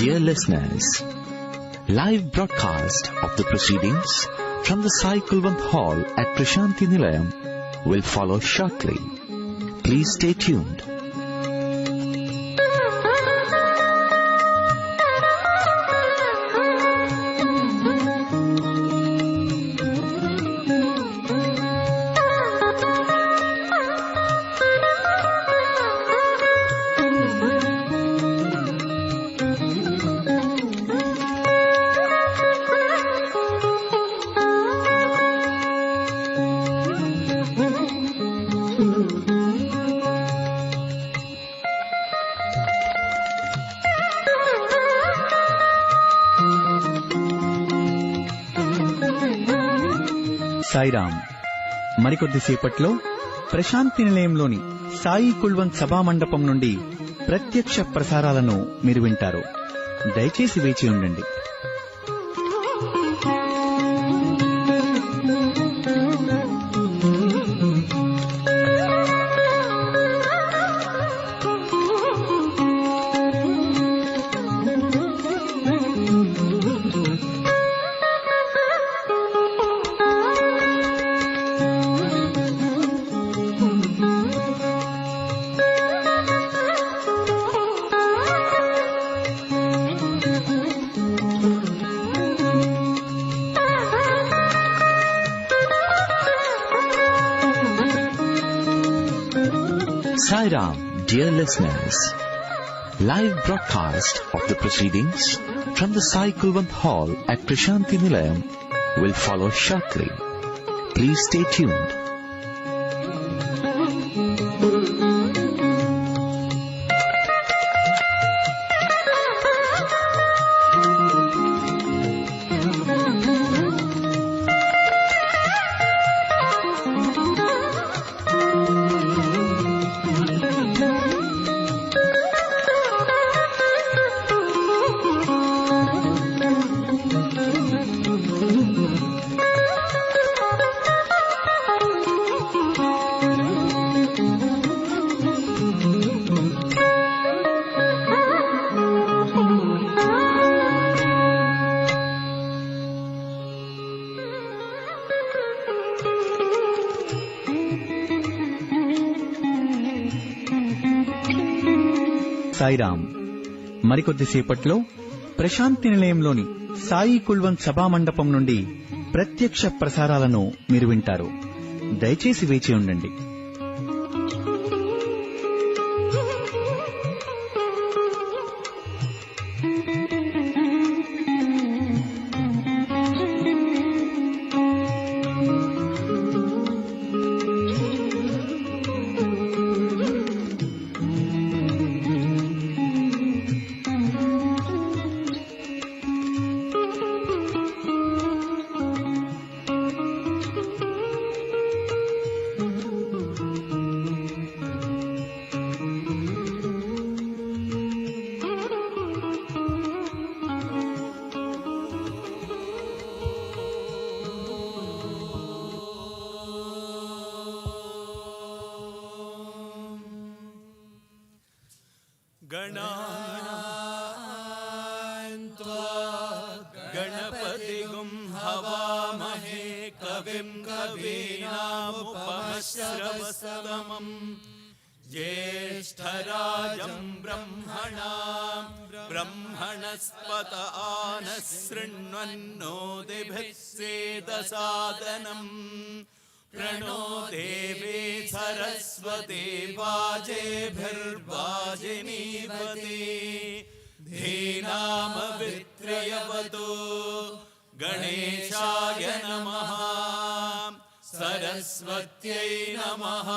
Dear listeners, live broadcast of the proceedings from the Sai Kulwant Hall at Prasanthi Nilayam will follow shortly. Please stay tuned. Sairam. మరికొద్దిసేపట్లో Prashanti నిలయంలోని Sai Kulwant సభా మండపం నుండి ప్రత్యక్ష ప్రసారాలను మీరు వింటారు. దయచేసి వేచి ఉండండి. Sairam, dear listeners, live broadcast of the proceedings from the Sai Kulwant Hall at Prasanthi Nilayam will follow shortly. Please stay tuned. Sairam. మరికొద్దిసేపట్లో Prashanti నిలయంలోని Sai Kulwant సభా మండపం నుండి ప్రత్యక్ష ప్రసారాలను మీరు వింటారు. దయచేసి వేచి ఉండండి. गणपतिगुं हवामहे कविं कवीनामुपमश्रवस्तमम् ज्येष्ठराजं ब्रह्मणस्पत आनः शृण्वन्नोतिभिः सेदसादनम् प्रणो देवी सरस्वती वाजेभिर्वाजिनीवती धीनामवित्र्यवतु गणेशाय नमः सरस्वत्यै नमः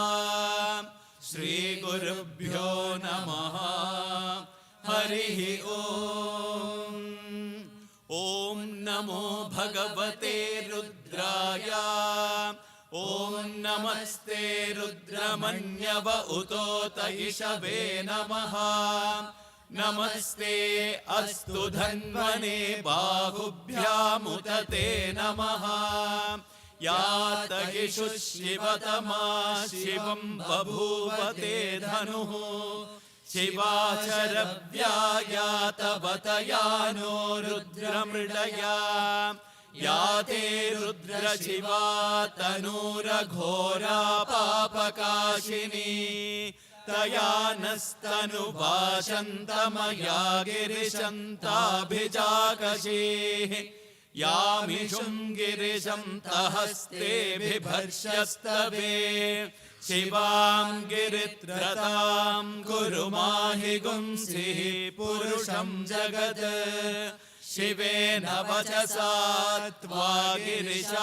श्रीगुरुभ्यो नमः हरिः ओम् ॐ नमो भगवते रुद्राय ॐ नमस्ते रुद्रमन्यव उतोत इषवे नमः नमस्ते अस्तु धन्वने बाहुभ्यामुदते नमः यातयिषु शिवतमा शिवं बभूवते धनुः शिवाचरव्याया तव तयानो रुद्रमृडया या ते रुद्रशिवा तनूरघोरा पापकाशिनी तया नस्तनुभाषन्तमया गिरिशन्ताभिजाकशीः यामिषुं गिरिशं तहस्ते बिभर्ष्यस्तवे शिवां गिरित्रतां कुरु माहि गुंसिः पुरुषं जगत् शिवेन वचसा त्वा गिरिशाच्छावदामसि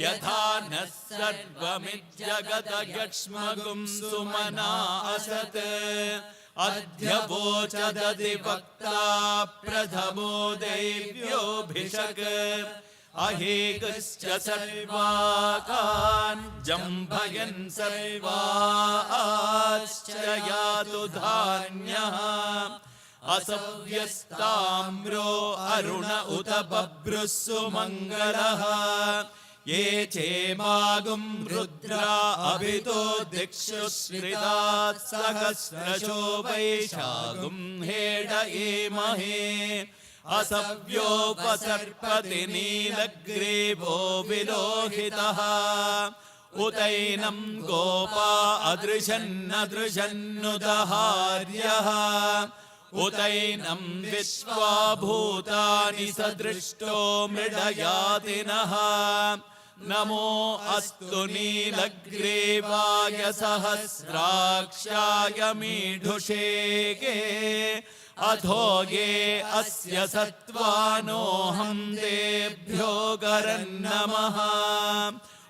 यथा नः सर्वमिज्जगत यक्ष्मगुं सुमना असत् अद्य वोचदधिवक्ता प्रथमो दैव्योऽभिषक् अहेकश्च सर्वाकान् जम्भयन् सर्वाश्च यातु धान्यः असव्यस्ताम्रो अरुण उत बभ्रुः सुमङ्गलः ये चेमागुं रुद्रा अभितो दिक्षु श्रितात् सहस्रशो वैशागुं हेड एमहे असव्योपसर्पति नीलग्रीवो विलोहितः उतैनं गोपा अदृशन्नदृशन्नुदहार्यः उतैनं विश्वा भूतानि सदृष्टो मृडयातिनः नमो अस्तु नीलग्रीवाय सहस्राक्षाय मीढुषेगे अधोगे अस्य सत्त्वानोऽहं तेभ्यो गरन्नमः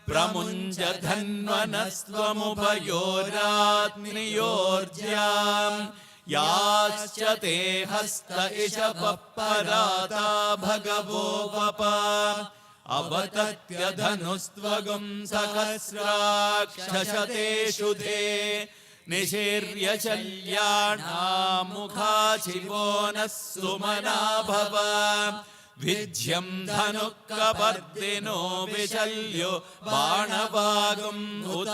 प्रमुञ्च धन्वनस्त्वमुभयोरात्नियोर्ज्याम् याश्च ते हस्त इषवः पराता भगवो वप अवतत्य धनुस्त्वगुं सहस्राक्षशतेषु ते निशीर्य शल्याणामुखाशिवो नः सुमना भव विज्यं धनुः कपर्दिनो विशल्यो बाणवागुम् उत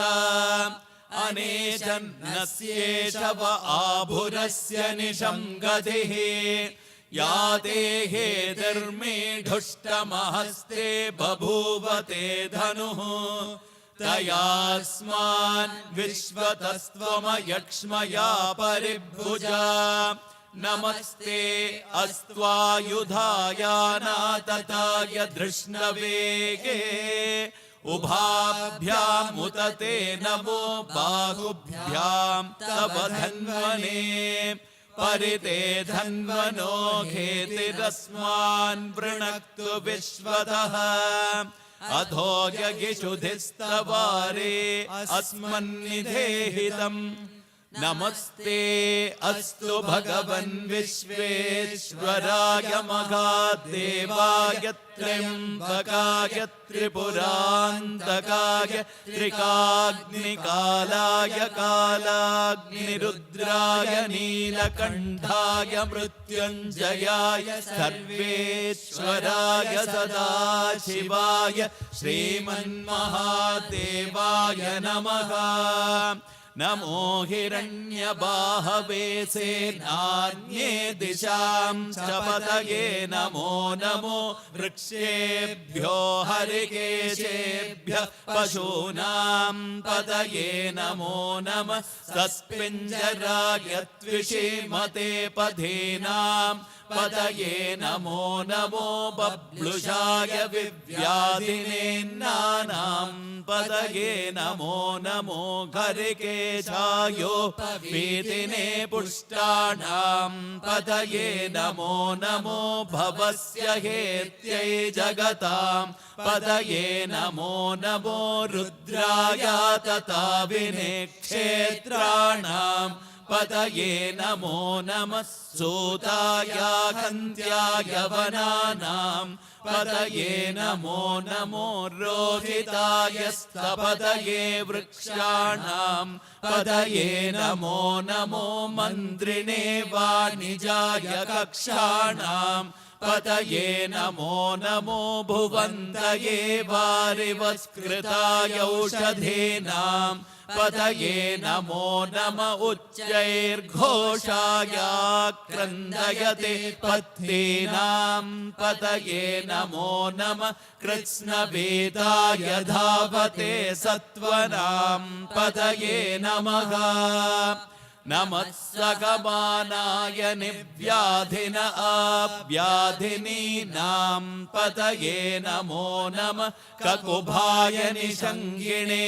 अनेशन्नस्येषव आभुरस्य निशं गतिः या ते हेर्मीढुष्टमहस्ते बभूवते धनुः तयास्मान् विश्वतस्त्वमयक्ष्मया परिभुजा नमस्ते अस्त्वायुधायानातताय धृष्णवेगे उभाभ्यामुत ते नमो बाहुभ्यां तव धन्वने परिते धन्वनो घेतिरस्मान् वृणक्तु विश्वतः अधो यगिषुधिस्तवारे अस्मन्निधेहितम् नमस्ते अस्तु भगवन् विश्वेश्वराय महादेवाय त्र्यम्बकाय त्रिपुरान्तकाय त्रिकाग्निकालाय कालाग्निरुद्राय नीलकण्ठाय मृत्युञ्जयाय सर्वेश्वराय सदाशिवाय श्रीमन्महादेवाय नमः नमो हिरण्यबाहवे सेनान्ये दिशां च पतये नमो नमो वृक्षेभ्यो हरिकेशेभ्यः पशूनां पतये नमो नमः सस्पिञ्जराय त्विषीमते पथीनां पतये नमो नमो बब्लुषाय विव्याधिनेन्नानां पतये नमो नमो घरिकेशायोपवीतिने पुष्टाणां पतये नमो नमो भवस्य हेत्यै जगतां पतये नमो नमो रुद्राय तथा विनेक्षेत्राणां पतये नमो नमः सूताय खन्त्याय वनानां पतये नमो नमो रोहिताय स्तपतये वृक्षाणां पतये नमो नमो मन्त्रिणे वाणिजाय कक्षाणां पतये नमो नमो भुवन्तये वारिवस्कृताय औषधीनां पतये नमो नम उच्चैर्घोषाय क्रन्दयते पत्नीनां पतये नमो नम कृत्स्नवेदाय धावते सत्त्वनां पतये नमः नमः सगमानाय निव्याधिन अव्याधिनीनां पतये नमो नमः ककुभाय निषङ्गिणे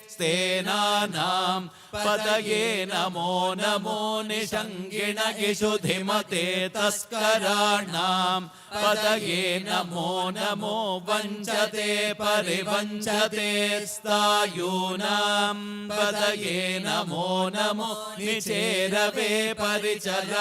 स्तेनानां पतये नमो नमो निषङ्गिण इषुधिमते तस्कराणां पतये नमो नमो वञ्चते परिवञ्चते स्तायूनां पतये नमो नमो निचेरवे परिचरायारण्यानां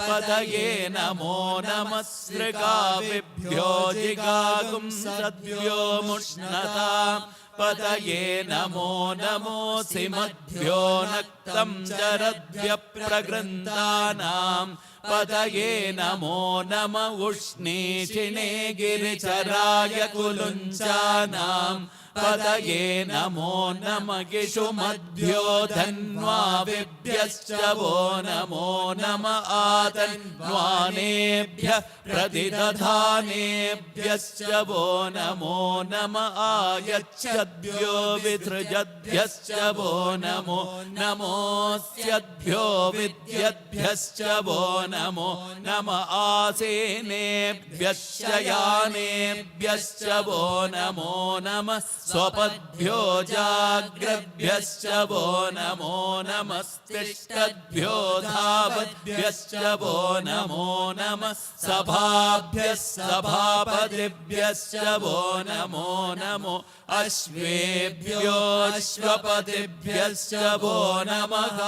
पतये नमो नमः सृगाविभ्यो जिगागुंसद्भ्यो मुष्णताम् पतये नमो नमोऽसि मद्भ्यो नक्तं चरद्भ्य प्रगृन्तानां पतये नमो नम उष्णीषिणे गिरिचराय कुलुञ्चानां पतये नमो नम गिषुमद्भ्यो धन्वाविभ्यश्च वो नमो नम आतन्वानेभ्यः प्रतिदधानेभ्यश्च वो नमो नम आयच्छद्भ्यो विसृजद्भ्यश्च वो नमो नमोऽस्यद्भ्यो विद्यद्भ्यश्च वो नमो नम आसेनेभ्यश्च यानेभ्यश्च वो नमो नमः स्वपद्भ्यो जाग्रद्भ्यश्च वो नमो नमस्तिष्ठद्भ्यो धावद्भ्यश्च वो नमो नमः सभाभ्यः सभापतिभ्यश्च वो नमो नमो अश्वेभ्यो अश्वपतिभ्यश्च वो नमः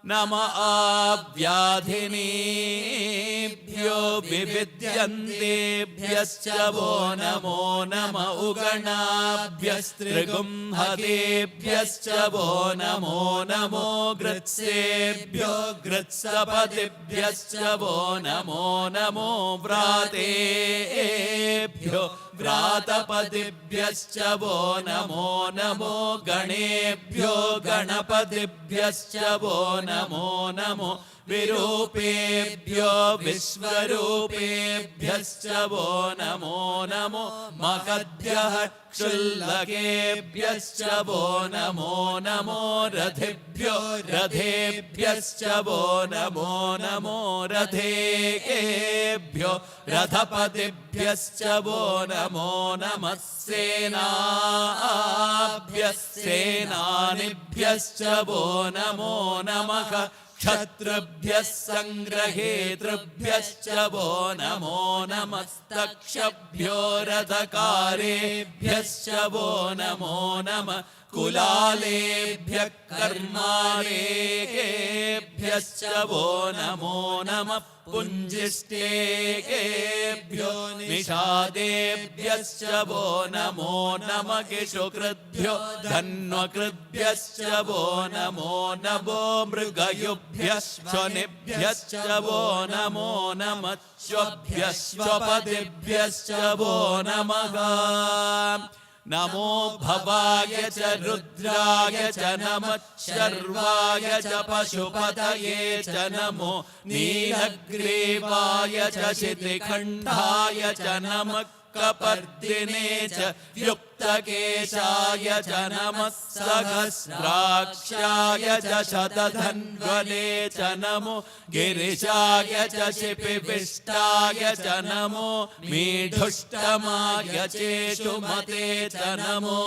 नम आव्याधिनीभ्यो विविद्यन्तेभ्यश्च वो नमो नम उगणाभ्यस्त्रिगुंहतेभ्यश्च वो नमो नमो गृत्सेभ्यो गृत्सपतिभ्यश्च वो नमो नमो व्रातेभ्यो व्रातपतिभ्यश्च वो नमो नमो गणेभ्यो गणपतिभ्यश्च वो नमो नमो विरूपेभ्यो विश्वरूपेभ्यश्च वो नमो नमो मकद्भ्यः क्षुल्लकेभ्यश्च वो नमो नमो रथेभ्यो रथेभ्यश्च वो नमो नमो रथेभ्यो रथपतिभ्यश्च वो नमो नमः सेनाभ्यः सेनानिभ्यश्च वो नमो नमः क्षत्रुभ्यः सङ्ग्रहेतृभ्यश्च वो नमो नमस्तक्षभ्यो रथकारेभ्यश्च वो नमो नमः कुलालेभ्यः कर्मालेभ्यश्च वो नमो नमः पुञ्जिष्टेभ्यो निषादेभ्यश्च वो नमो नमः किशुकृद्भ्यो धन्वकृद्भ्यश्च वो नमो नमो मृगयुभ्यः श्वनिभ्यश्च वो नमो नमः श्वभ्यश्वपतिभ्यश्च वो नमः नमो भवाय च रुद्राय च नमः शर्वाय च पशुपतये च नमो नीलग्रीवाय च शितिखण्डाय च नमः कपर्दिने च युक्तकेशाय च नमः सहस्राक्षाय च शतधन्वने च नमो गिरिशाय च शिपिविष्टाय च नमो मीढुष्टमाय चेषुमते च नमो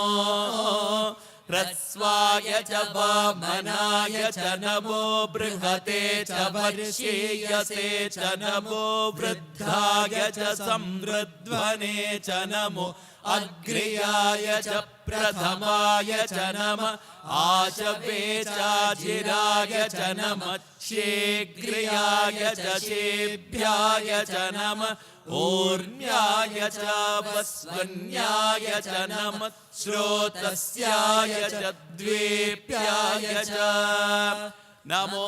ह्रस्वाय च वामनाय च नमो बृहते च वर्षीयसे च नमो वृद्धाय च संवृध्वने च नमो अग्र्याय च प्रथमाय च नमः आशवे चाजिराय च नमः शीघ्रियाय च शेभ्याय च नमः ऊर्म्याय च वस्वन्याय च नमः श्रोतस्याय च द्वेप्याय च नमो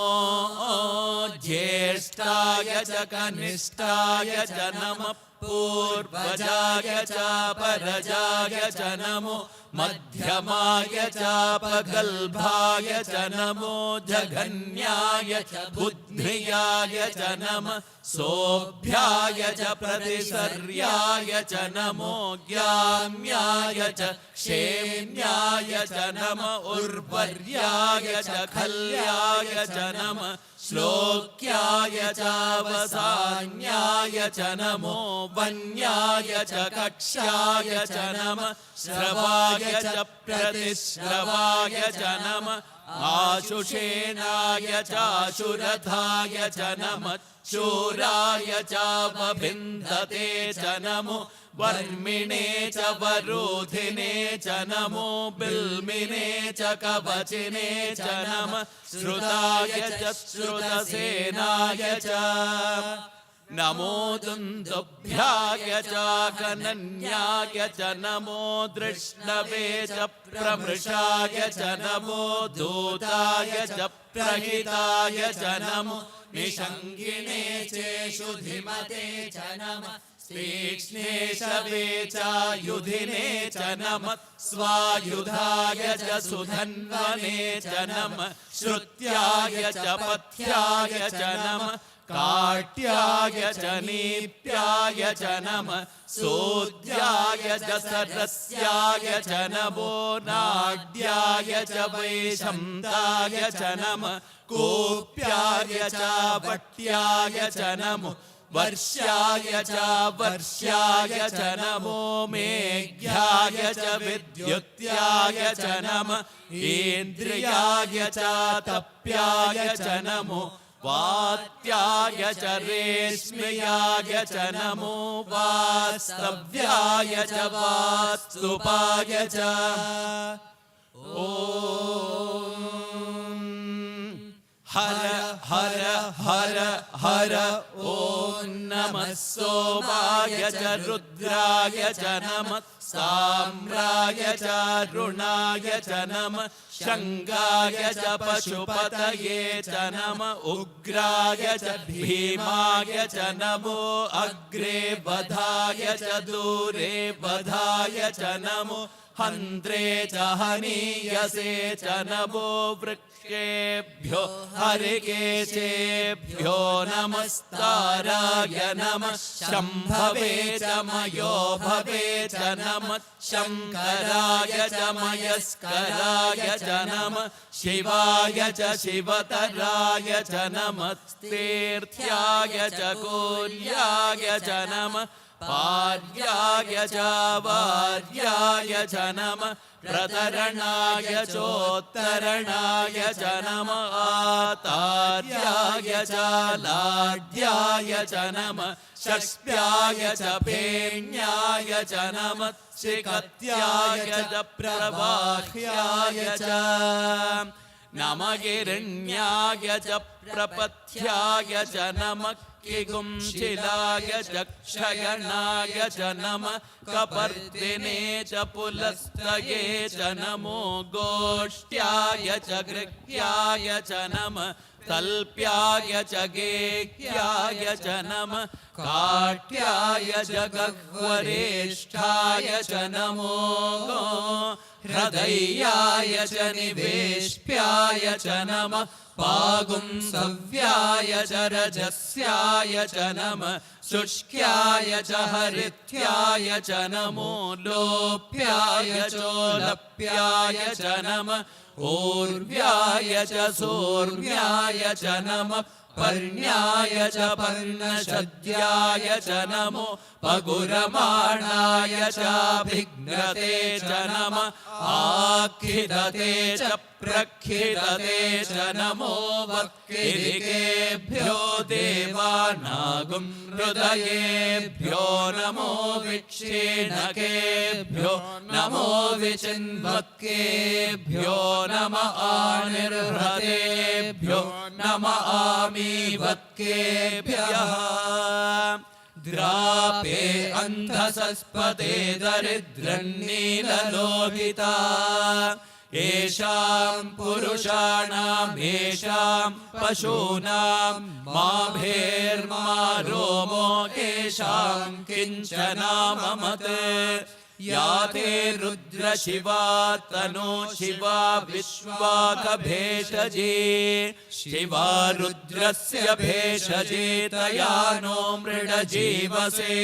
ज्येष्ठाय च कनिष्ठाय च नमः पूर्वजाय चापरजाय च नमो मध्यमाय चापगल्भाय च नमो जघन्याय च बुद्धियाय च नमः सोऽभ्याय च प्रतिसर्याय च नमो ज्ञाम्याय च क्षेम्याय च नमः उर्वर्याय च खल्याय च नमः श्लोक्याय चावसान्याय च नमो वन्याय च कक्ष्याय च नमः श्रवाय च प्रतिश्रवाय च नमः आशुषेणाय चाशुरथाय च नमः शूराय चावभिन्दते च नमो वर्मिणे च वरोधिने च नमो बिल्मिने च कवचिने च नमः श्रुताय च श्रुतसेनाय च नमो दुन्दुभ्याय च गणन्याय च नमो दृष्णवे च प्रमृषाय च नमो दूताय च प्रहिताय च नमो निषङ्गिणे चेषुधिमते च नमः तीक्ष्णेशवे चायुधिने च नमः स्वायुधाय च सुधन्वने च नमः श्रुत्याय च पथ्याय च नमः काट्याय च नीप्याय च नमः सोद्याय च सरस्याय च नमो नाड्याय च वैशन्ताय च नमः कोप्याय च वट्याय च नमो वर्ष्याय च वर्ष्याय च नमो मेघ्याय च विद्युत्याय च नमः इन्द्रियाय च तप्याय च नमो वात्याय च रेश्म्याय च नमो वास्तव्याय च वास्तुपाय च हर हर हर हर ॐ नमः सोमाय च रुद्राय च नमः साम्राय च रुणाय च नमः शङ्गाय च पशुपतये च नमः उग्राय च भीमाय च नमो अग्रे वधाय च दूरे वधाय च नमो हन्त्रे च हनीयसे च नमो वृक्षेभ्यो हरिकेशेभ्यो नमस्ताराय नमः शम्भवे च मयो भवे च नमः शङ्कराय च मयस्कराय च नमः शिवाय च शिवतराय च नमः तीर्थ्याय च कोल्याय च नमः पार्याय च वार्याय च नमः प्रतरणाय चोत्तरणाय च नमः आतार्याय च लाड्याय च नमः षष्ठ्याय च फेण्याय च नमः शिखत्याय च प्रवाह्याय च नमगिरण्याय च प्रपथ्याय च नमः किगुंशिलाय च क्षयणाय च नमः कपर्दिने च पुलस्तये च नमो गोष्ठ्याय च गृह्याय च नमः तल्प्याय च गेह्याय च नमः काट्याय च गह्वरेष्ठाय च नमो हृदयाय च निवेश्याय च नमः पागुंसव्याय च रजस्याय च नमः शुष्क्याय च हरित्याय च नमो लोप्याय चोलप्याय च नमः ऊर्व्याय च सोर्व्याय च नमः पर्ण्याय च पर्णशद्याय च नमो पगुरमाणाय चाभिघ्नते च नमः आखिदते च प्रखिदते च नमो वक्किरिकेभ्यो देवानागुं हृदयेभ्यो नमो विक्षीणकेभ्यो नमो विचिन्वक्केभ्यो नमः आनिर्हृतेभ्यो नमः आमीवक्केभ्यः द्रापे अन्धसस्पते दरिद्रन्नीललोहिता येषां पुरुषाणां येषां पशूनां मा भेर्मा रोमो येषां किञ्चनाममत् या ते रुद्र शिवा तनो शिवा विश्वाकभेषजे शिवा रुद्रस्य भेषजे तया नो मृडजीवसे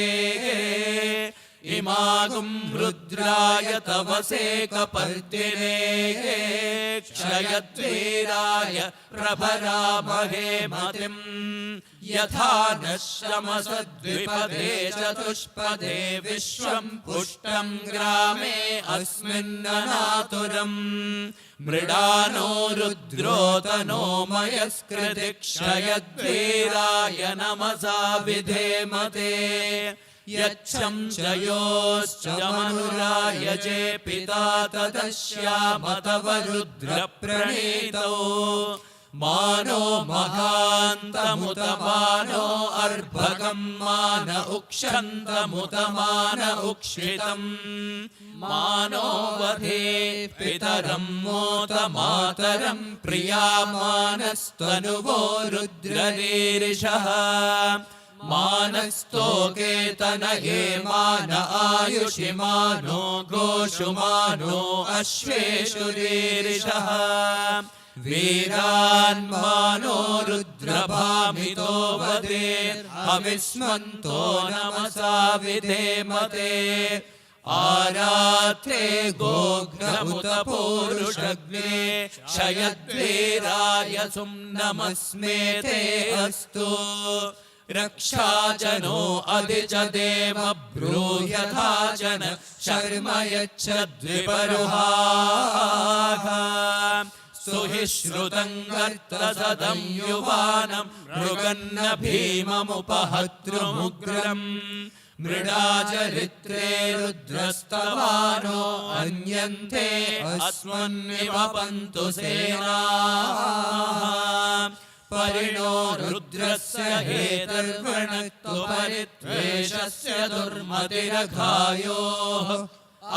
इमागुं रुद्राय तवसे कपर्दिने क्षयद्वीराय प्रभरामहे मतिं यथा न श्रमसद्विपदे चतुष्पदे विश्वं पुष्टं ग्रामे अस्मिन्ननातुरम् मृडानो रुद्रोतनो मयस्कृति क्षयद्वीराय नमसा विधेमते यच्छं च योश्च मनुरायजे पिता तदश्याम तव रुद्रप्रणीतौ मानो महान्तमुत मानो अर्भकं मान उक्षन्तमुत मान उक्षितम् मानो वधे पितरं मोत मातरं प्रिया मानस्तनुवो रुद्ररीरिषः मानस्तोके तनये मान आयुषि मानो गोषु मानो अश्वेषु रीरिषः वीरान् मानो रुद्रभामितो वदेत् हविस्मन्तो नमसा विधेमते आरात्रे गोघ्रमुत पूरुषग्ने क्षयद्वीराय सुम्नमस्मेते अस्तु रक्षाजनो अधिजदेव ब्रूह्यथा जन शर्म यच्छद्विपरुहाः सुहिश्रुतं गर्तसदं युवानं मृगन्न भीममुपहतृमुग्रम् मृडाचरित्रे रुद्रस्तवानो अन्यन्ते अस्मन्निवपन्तु सेनाः परिणो रुद्रस्य हेतर्वणक्तु परित्वेषस्य दुर्मतिरघायोः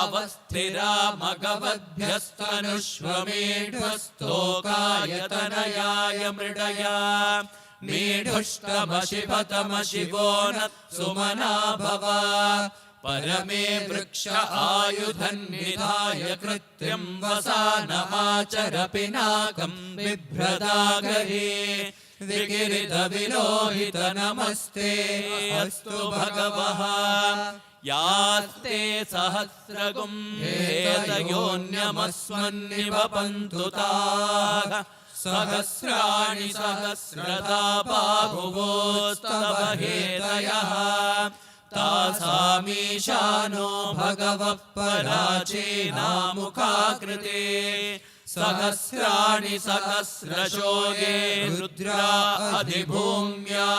अवस्थिरा मगवद्भ्यस्तनुष्वमेढस्तोकायतनयाय मृडया मेढुष्टमशिपतमशिवो न सुमना भव परमे वृक्ष आयुधन्निधाय कृत्यं वसानमाचर पिनाकं बिभ्रदागहे विगिरिधविलोहित नमस्ते अस्तु भगवः यास्ते सहस्रगुं हेतयोन्यमस्मन्निवपन्तु ताः सहस्राणि सहस्रदा बाहुवोस्तव हेतयः तासामीशानो भगवः पराचीनामुखाकृते सहस्राणि सहस्रशो ये रुद्रा अधिभूम्या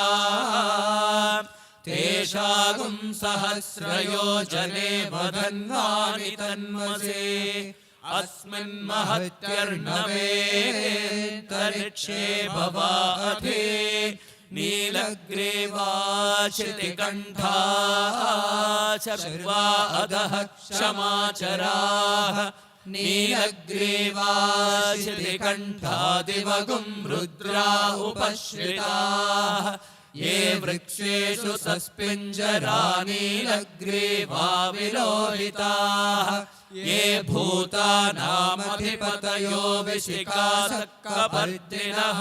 तेषागुं सहस्रयोजने वधन्वानि तन्मसे अस्मिन्महत्यर्णवेन्तरिक्षे भवाधे नीलग्रीवाशितिकण्ठा शर्वा अधः क्षमाचराः नीलग्रीवाशितिकण्ठा दिवगुं रुद्रा उपश्रिताः ये वृक्षेषु सस्पिञ्जरा नीलग्रीवा विलोहिताः ये भूतानामधिपतयो विशिखासक्कपर्दिनः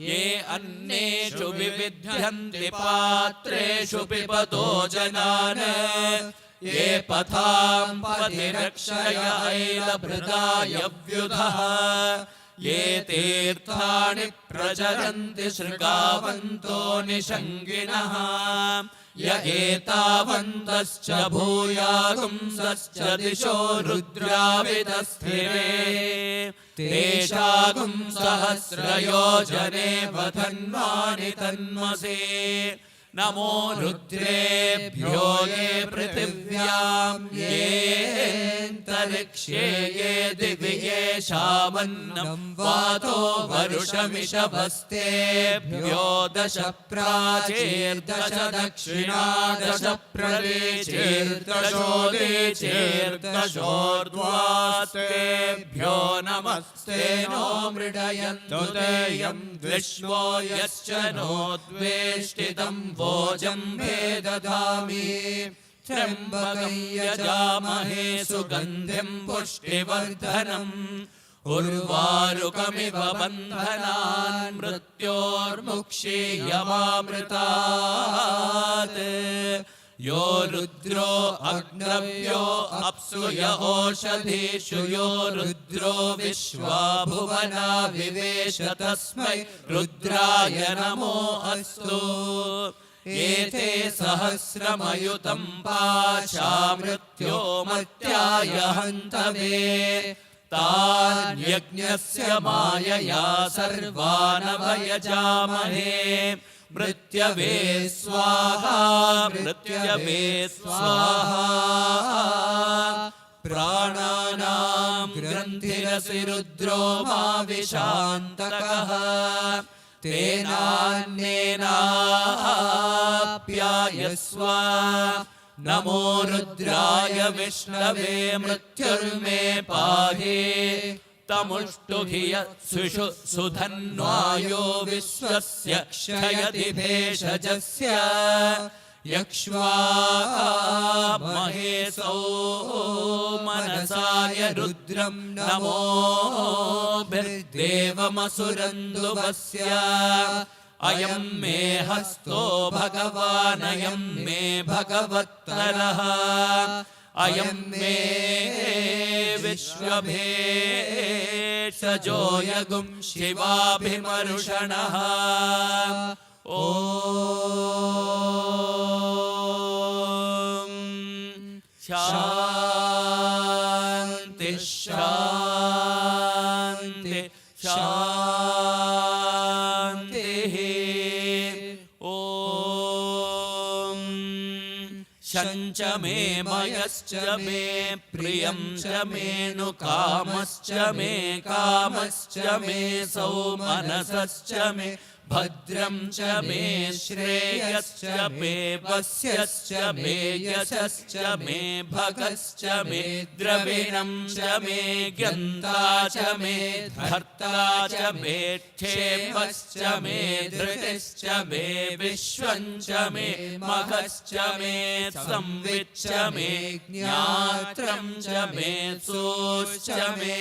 ये अन्नेषु विविध्यन्ति पात्रेषु पिबतो जनान् ये पथां पथिरक्षय ऐलभृताय व्युधः ये तीर्थानि प्रचरन्ति शृगावन्तो निषङ्गिणः य एतावन्तश्च भूयागुंसश्च दिशो रुद्राविदस्थिरे तेषागुं सहस्रयोजने वधन्वानि तन्मसे नमो रुद्रेभ्यो ये पृथिव्यां येऽन्तरिक्षे ये दिवि ये शावन्नं वातो वरुषमिषभस्तेभ्यो दश प्राचीर्दश दक्षिणा दश प्रदेशेर्दशोदीचेर्दशोर्ध्वास्तेभ्यो नमस्ते नो मृडयन्तु ते यं विश्वो यश्च नो द्वेष्टितं वोजम्भे दधामि त्र्यम्बकं यजामहे सुगन्धिं पुष्टिवर्धनम् उर्वारुकमिव बन्धनान् मृत्योर्मुक्षीयमामृतात् यो रुद्रो अग्नव्यो अप्सु य ओषधीषु यो रुद्रो विश्वा भुवना विवेश तस्मै रुद्राय नमो अस्तु एते सहस्रमयुतं पाशा मृत्यो मर्त्याय हन्तवे तान् यज्ञस्य मायया सर्वानवयजामहे मृत्यवे स्वाहा मृत्यवे स्वाहा प्राणानां ग्रन्थिरसि रुद्रो मा विशान्तकः तेनान्येनाप्यायस्व नमो रुद्राय विष्णवे मृत्युर्मे पाहि तमुष्टुभिय सुषु सुधन्वायो विश्वस्य क्षयति भेषजस्य यक्ष्वा महेशो मनसाय रुद्रं नमोभिर्देवमसुरन्दुवस्य अयं मे हस्तो भगवान् अयं मे भगवत्तरः अयं मे विश्वभेषजो यगुं शिवाभिमर्षणः ॐ शान्ति शान्ति शान्तिः ॐ शञ्च मे मयश्च मे प्रियं च मेऽनुकामश्च मे कामश्च मे सौमनसश्च मे भद्रं च मे श्रेयश्च मे वस्यश्च मे यशश्च मे भगश्च मे द्रविणं च मे गन्ता च मे धर्ता च मे क्षेमश्च मे धृतिश्च मे विश्वं च मे मघश्च मे संविच्च मे ज्ञात्रं च मे सोश्च मे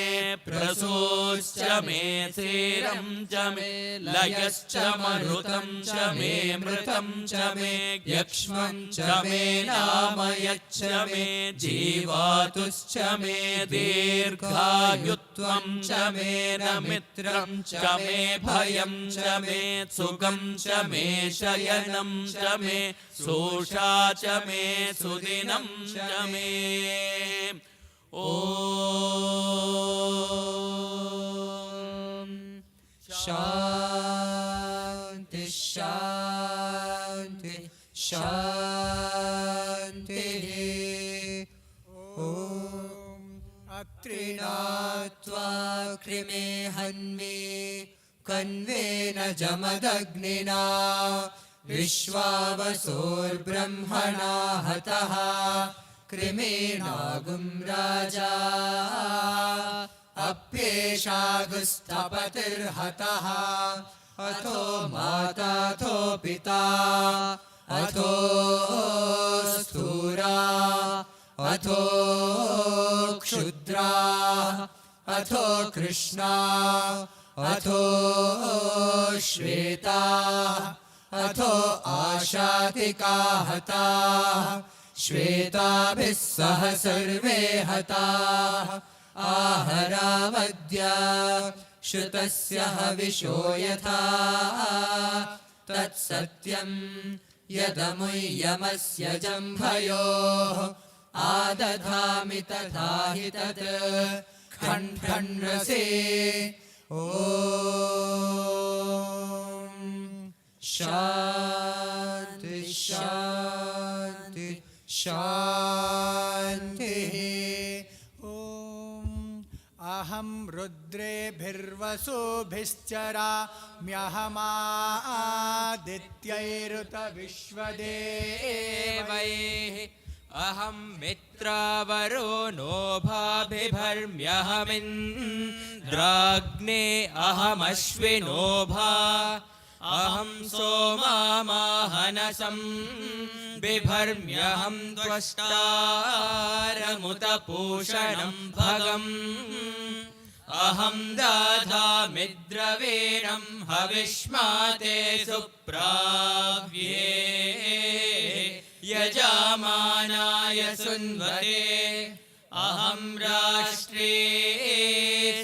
प्रसोश्च मे धीरं च मे लयश्च मरुतं च मे मृतं च मे यक्ष्मं च मे नामयच्च मे जीवातुश्च मे दीर्घायुत्वं च मे नमित्रं च मे भयं च मे सुखं च मे शयनं च मे सोषा च मे सुदिनं च मे ॐ शान्ति शान्ति शान्तिः ॐ अत्रिना त्वा कृमे हन्मे कन्वेन जमदग्निना विश्वावसोर्ब्रह्मणा हतः कृमेणागुं राजा अप्येषागुस्तपतिर्हतः अथो माताथो पिता अथो स्थूरा अथो क्षुद्रा अथो कृष्णा अथो श्वेता अथो आशातिका हता श्वेताभिः सह सर्वे हताः आहरावद्य श्रुतस्य हविषो यथा तत्सत्यं यदमुय्यमस्य जम्भयोः आदधामि तथा हि तत् खण्डरसे ॐ शान्ति शान्ति शान्ति अहं रुद्रेभिर्वसुभिश्चराम्यहमादित्यैरुत विश्वदेवैः अहं मित्रावरुणोभाभिभर्म्यहमिन्द्राग्ने अहमश्विनोभा अहं सोमामाहनसं बिभर्म्यहं त्वष्टारमुतपूषणं भगम् अहं दधामिद्रवीणं हविष्माते सुप्राव्ये यजामानाय सुन्वते अहं राष्ट्रे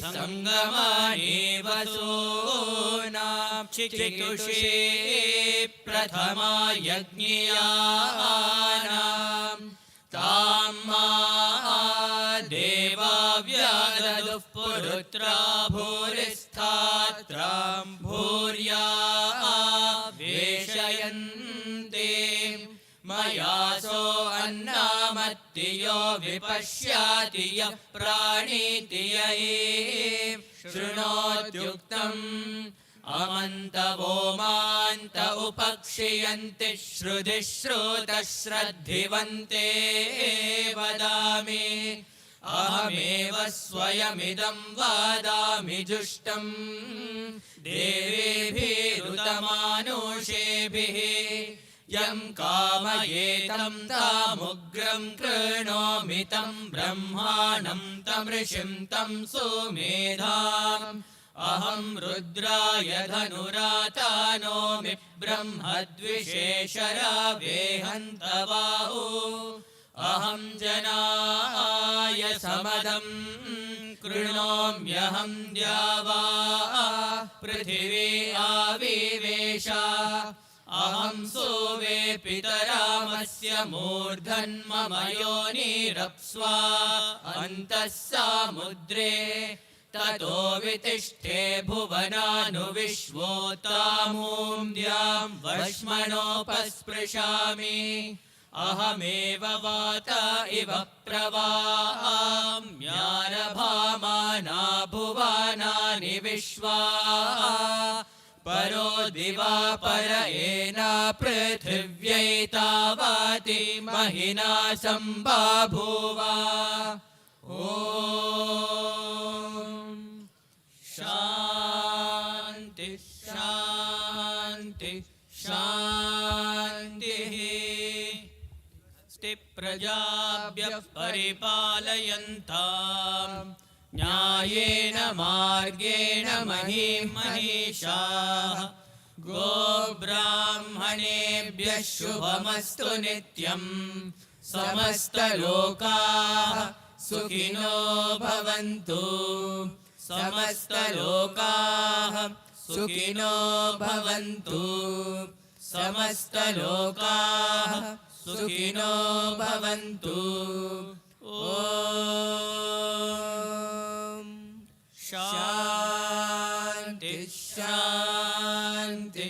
संगमानि वसूनां चिकितुषे प्रथमा यज्ञियानां तां मा देवा व्याददुः पुरुत्रा भूरिस्थात्रां भूर्या वेशयन्ते मयासो अन्नामत्तियो विपश्याति यः प्राणीति य एव शृणोत्युक्तम् अमन्तवोमान्त उपक्षियन्ति श्रुतिश्रुतश्रद्धिवन्ते वदामि अहमेव स्वयमिदं वदामि जुष्टम् देवेभिरुतमानुषेभिः यं कामयेतं तामुग्रं कृणोमि तं ब्रह्माणं तमृषिं तं सुमेधाम् अहं रुद्राय धनुरातानोमि ब्रह्मद्विषेशरावेहन्तबाहु अहं जनाय समदं कृणोम्यहं द्यावा पृथिवी आविवेश अहं सोवे पितरामस्य मूर्धन्मम योनिरप्स्वा अन्तः समुद्रे ततो वितिष्ठे भुवनानुविश्वोत्तामून्द्यां वश्मनोपस्पृशामि अहमेव वात इव प्रवाहाम्यारभामाना भुवनानि विश्वा परो दिवा परयेन पृथिव्यै तावति महिना सम्बभूव ॐ शान्ति शान्ति शान्तिः प्रजाभ्यः परिपालयन्ताम् न्यायेन मार्गेण महीं महिषाः गोब्राह्मणेभ्यः शुभमस्तु नित्यम् समस्तलोकाः सुखिनो भवन्तु समस्तलोकाः सुखिनो भवन्तु समस्तलोकाः सुखिनो भवन्तु ॐ शान्ति शान्ति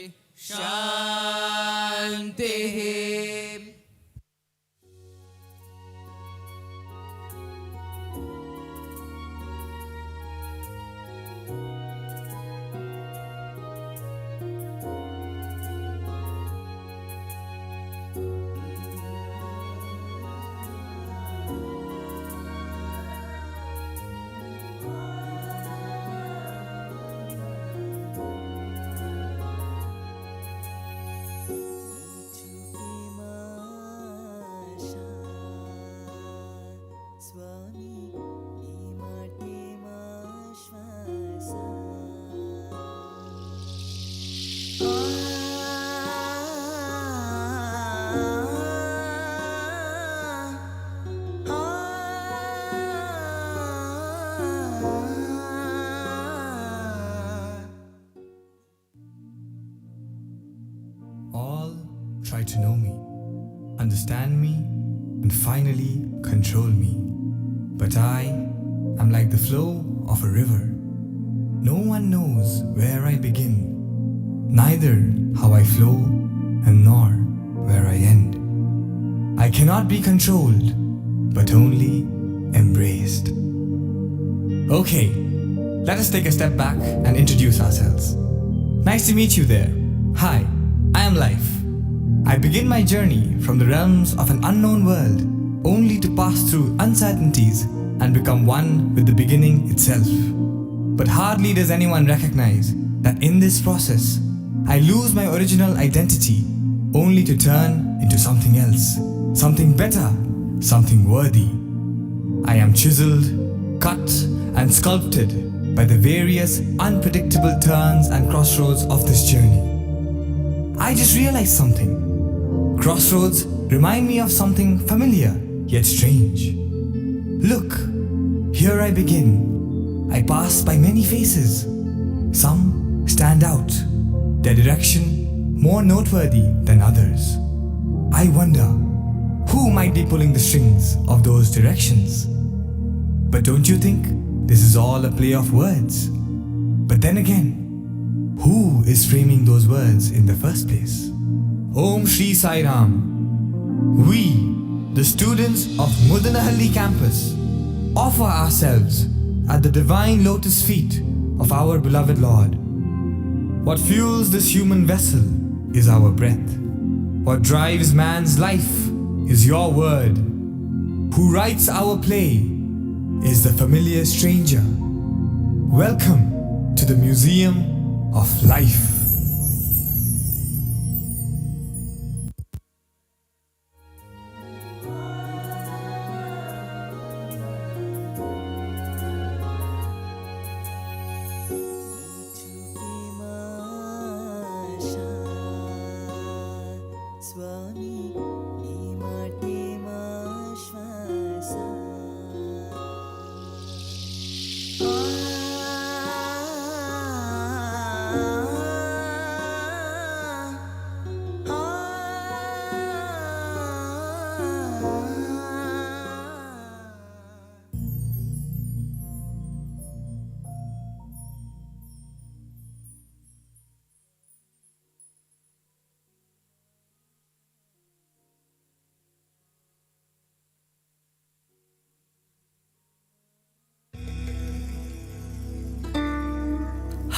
शान्तिः Try to know me, understand me, and finally control me. But I am like the flow of a river. No one knows where I begin, neither how I flow, and nor where I end. I cannot be controlled, but only embraced. Okay, let us take a step back and introduce ourselves. Nice to meet you there. Hi, I am Life. I begin my journey from the realms of an unknown world, only to pass through uncertainties and become one with the beginning itself. But hardly does anyone recognize that in this process, I lose my original identity, only to turn into something else, something better, something worthy. I am chiseled, cut, and sculpted by the various unpredictable turns and crossroads of this journey. I just realized something. Crossroads remind me of something familiar yet strange. Look, here I begin. I pass by many faces. Some stand out, their direction more noteworthy than others. I wonder, who might be pulling the strings of those directions? But don't you think this is all a play of words? But then again, who is framing those words in the first place? Om Shri Sai Ram. We, the students of Muddenhalli campus, offer ourselves at the divine lotus feet of our beloved Lord. What fuels this human vessel is our breath. What drives man's life is your word. Who writes our play is the familiar stranger. Welcome to the Museum of Life.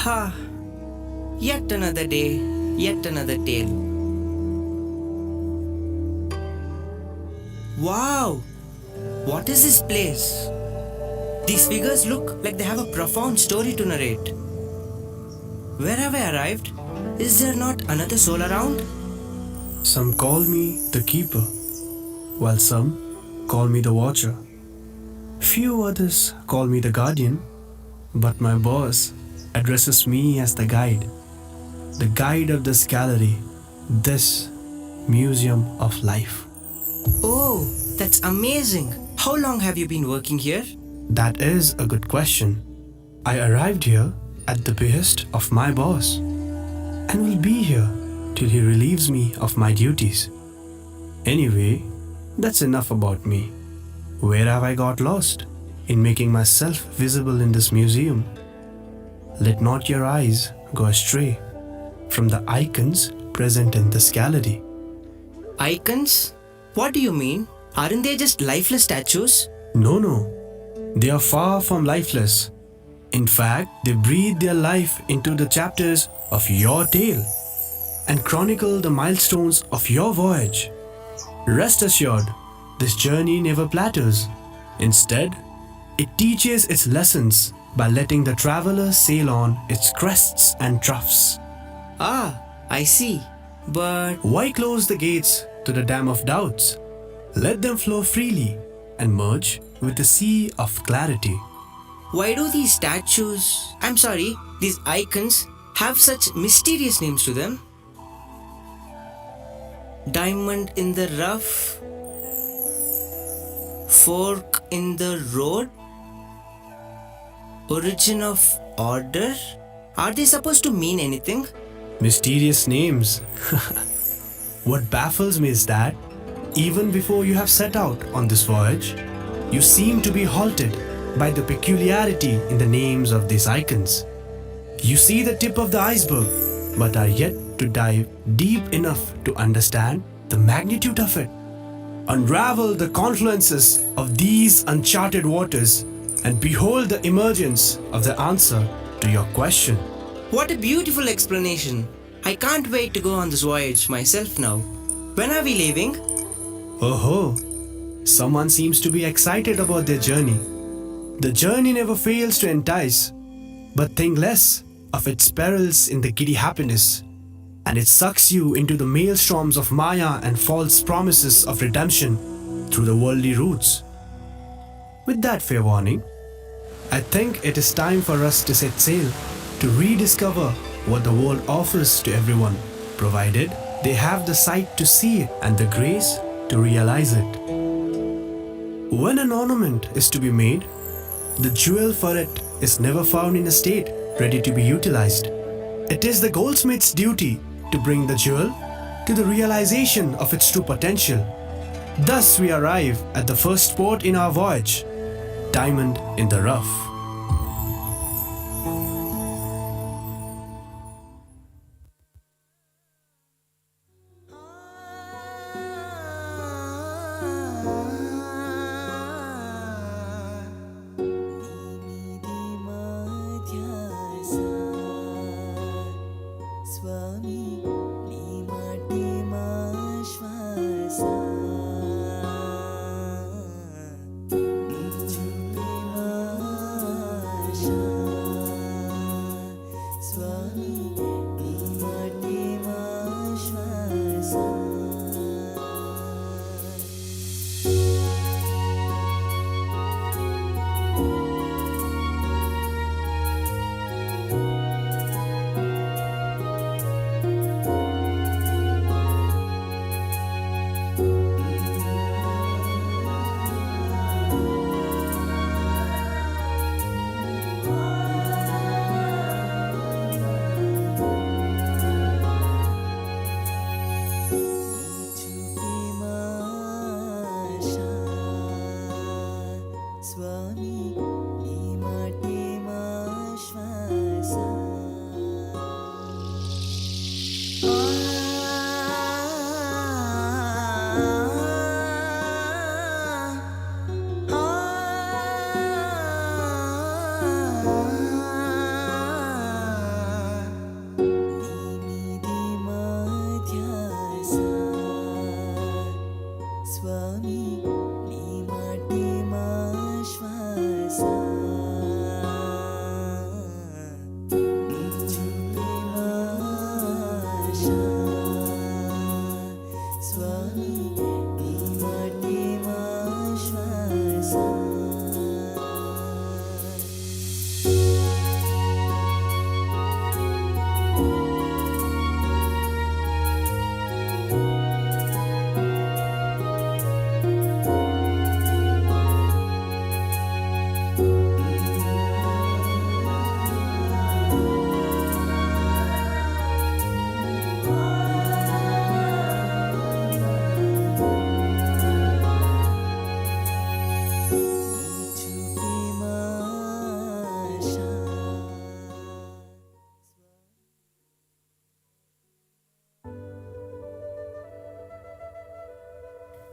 Ha! Yet another day, yet another tale. Wow! What is this place? These figures look like they have a profound story to narrate. Where have I arrived? Is there not another soul around? Some call me the keeper, while some call me the watcher. Few others call me the guardian, but my boss addresses me as the guide of this gallery, this Museum of Life. Oh, that's amazing. How long have you been working here? That is a good question. I arrived here at the behest of my boss and will be here till he relieves me of my duties. Anyway, that's enough about me. Where have I got lost in making myself visible in this museum? Let not your eyes go astray from the icons present in this gallery. Icons? What do you mean? Aren't they just lifeless statues? No. They are far from lifeless. In fact, they breathe their life into the chapters of your tale and chronicle the milestones of your voyage. Rest assured, this journey never plateaus. Instead, it teaches its lessons by letting the traveler sail on its crests and troughs. Ah, I see. But why close the gates to the dam of doubts? Let them flow freely and merge with the sea of clarity. why do these these icons have such mysterious names to them? Diamond in the rough, fork in the road, origin of order. Are they supposed to mean anything? Mysterious names. What baffles me is that even before you have set out on this voyage, you seem to be halted by the peculiarity in the names of these icons. You see the tip of the iceberg, but are yet to dive deep enough to understand the magnitude of it. Unravel the confluences of these uncharted waters and behold the emergence of the answer to your question. What a beautiful explanation. I can't wait to go on this voyage myself now. When are we leaving? Oh, someone seems to be excited about their journey. The journey never fails to entice, but think less of its perils in the giddy happiness, and it sucks you into the maelstorms of Maya and false promises of redemption through the worldly routes. With that fair warning, I think it is time for us to set sail to rediscover what the world offers to everyone, provided they have the sight to see it and the grace to realize it. When an ornament is to be made, the jewel for it is never found in a state ready to be utilized. It is the goldsmith's duty to bring the jewel to the realization of its true potential. Thus we arrive at the first port in our voyage, diamond in the rough.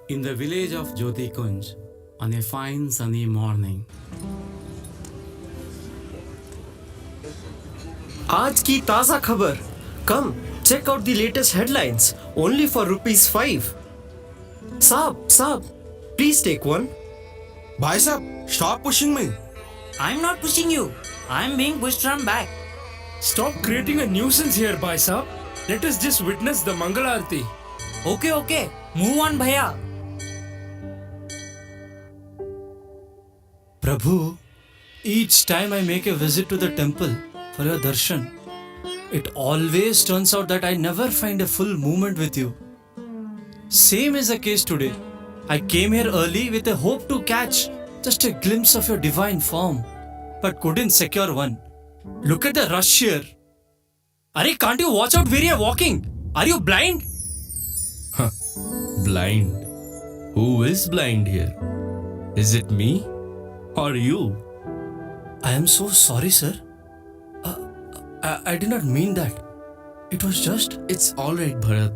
In the village of Jyoti Kunj, on a fine sunny morning. आज की ताजा खबर. Come, check out the latest headlines. Only for ₹5. Saab, please take one. Bhai Sahab, stop pushing me. I'm not pushing you. I'm being pushed from back. Stop creating a nuisance here, Bhai Sahab. Let us just witness the Mangal Arati. Okay. Move on, Bhaiya. Prabhu, each time I make a visit to the temple for your darshan, it always turns out that I never find a full movement with you. Same is the case today. I came here early with a hope to catch just a glimpse of your divine form, but couldn't secure one. Look at the rush here. Arey, can't you watch out where you're walking? Are you blind? Blind? Who is blind here? Is it me or you? I am so sorry, sir. I did not mean that. It was just... It's alright, Bharat.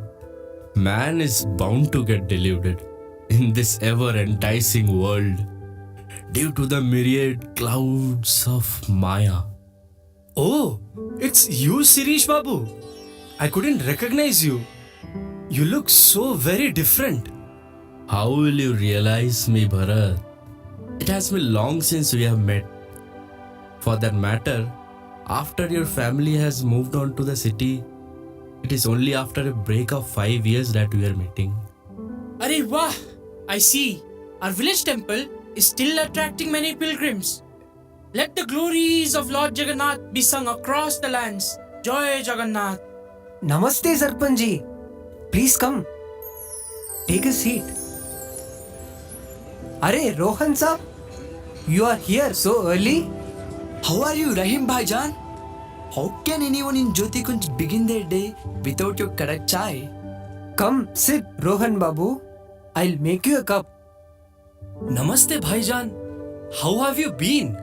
Man is bound to get deluded in this ever enticing world due to the myriad clouds of Maya. Oh, it's you, Sirish Babu. I couldn't recognize you. You look so very different. How will you realize me, Bharat? It has been long since we have met. For that matter, after your family has moved on to the city, it is only after a break of 5 years that we are meeting. Arey wah! I see. Our village temple is still attracting many pilgrims. Let the glories of Lord Jagannath be sung across the lands. Joy Jagannath. Namaste, Sarpanji. Please come. Take a seat. Arey, Rohan sir, you are here so early? How are you, Rahim Bhaijan? How can anyone in Jyoti Kunj begin their day without your correct chai? Come, sit, Rohan Babu. I'll make you a cup. Namaste, Bhaijan. How have you been?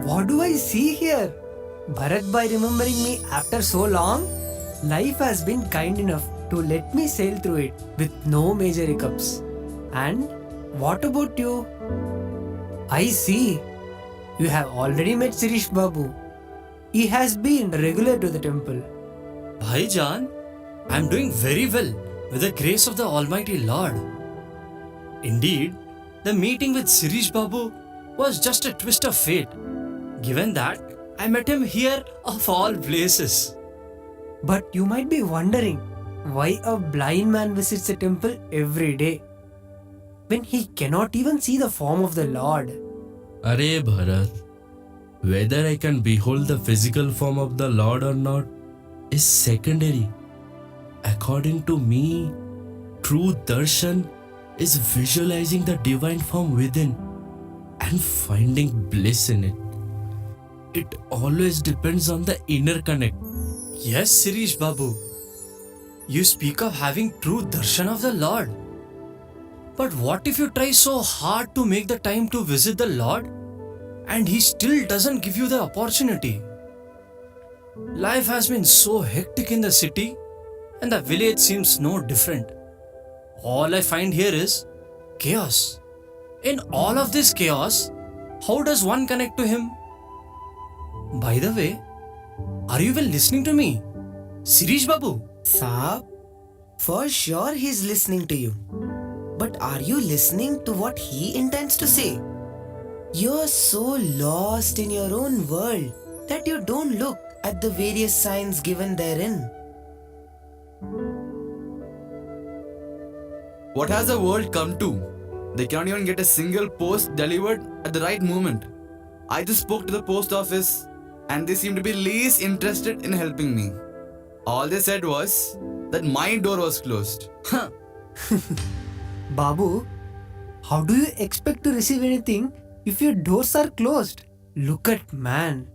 What do I see here? Bharat Bhai remembering me after so long? Life has been kind enough to let me sail through it with no major hiccups. And what about you? I see. You have already met Sirish Babu. He has been regular to the temple. Bhaijan, I'm doing very well with the grace of the Almighty Lord. Indeed, the meeting with Sirish Babu was just a twist of fate, given that I met him here of all places. But you might be wondering why a blind man visits a temple every day when he cannot even see the form of the Lord. Are Bharat, whether I can behold the physical form of the Lord or not is secondary. According to me, true darshan is visualizing the divine form within and finding bliss in it. It always depends on the inner connect. Yes, Sirish Babu. You speak of having true darshan of the Lord. But what if you try so hard to make the time to visit the Lord and He still doesn't give you the opportunity? Life has been so hectic in the city and the village seems no different. All I find here is chaos. In all of this chaos, how does one connect to Him? By the way, are you even listening to me? Sirish Babu? Saab, for sure he's listening to you. But are you listening to what he intends to say? You're so lost in your own world that you don't look at the various signs given therein. What has the world come to? They cannot even get a single post delivered at the right moment. I just spoke to the post office and they seem to be least interested in helping me. All they said was that my door was closed. Babu, how do you expect to receive anything if your doors are closed? Look at man.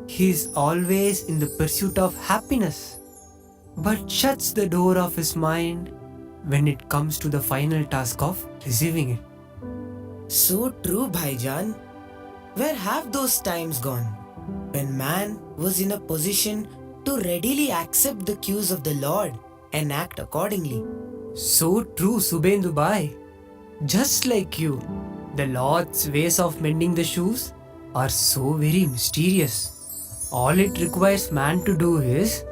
He is always in the pursuit of happiness, but shuts the door of his mind when it comes to the final task of receiving it. So true, Bhaijan. Where have those times gone? When man was in a position to readily accept the cues of the Lord and act accordingly. So true, Subendu Bhai. Just like you, the Lord's ways of mending the shoes are so very mysterious. All it requires man to do is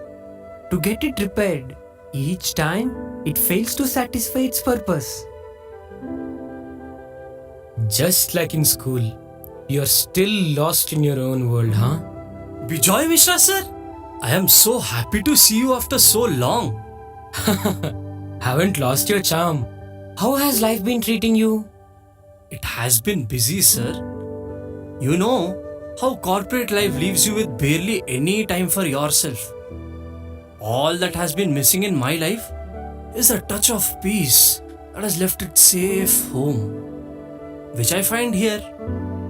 to get it repaired. Each time it fails to satisfy its purpose. Just like in school, you're still lost in your own world, huh? Bijoy Mishra sir, I am so happy to see you after so long. Haven't lost your charm. How has life been treating you? It has been busy, sir. You know how corporate life leaves you with barely any time for yourself. All that has been missing in my life is a touch of peace that has left it safe home, which I find here.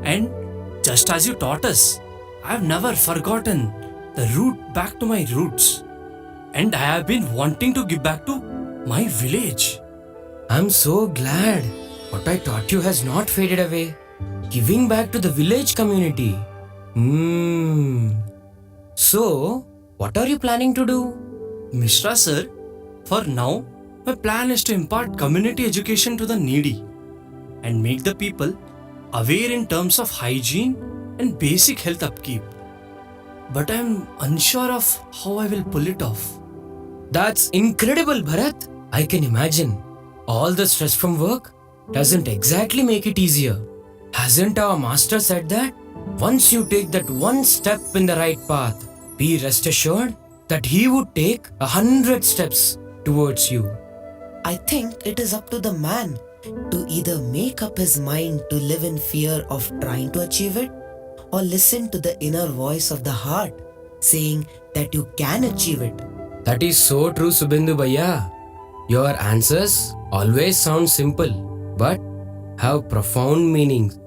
And just as you taught us, I have never forgotten the route back to my roots. And I have been wanting to give back to my village. I'm so glad what I taught you has not faded away. Giving back to the village community. So, what are you planning to do? Mishra sir, for now, My plan is to impart community education to the needy and make the people aware in terms of hygiene and basic health upkeep. But I'm unsure of how I will pull it off. That's incredible, Bharat. I can imagine. All the stress from work doesn't exactly make it easier. Hasn't our master said that? Once you take that one step in the right path, be rest assured that he would take 100 steps towards you. I think it is up to the man to either make up his mind to live in fear of trying to achieve it, or listen to the inner voice of the heart saying that you can achieve it. That is so true, Subindu Bhaiya. Your answers always sound simple, but have profound meanings.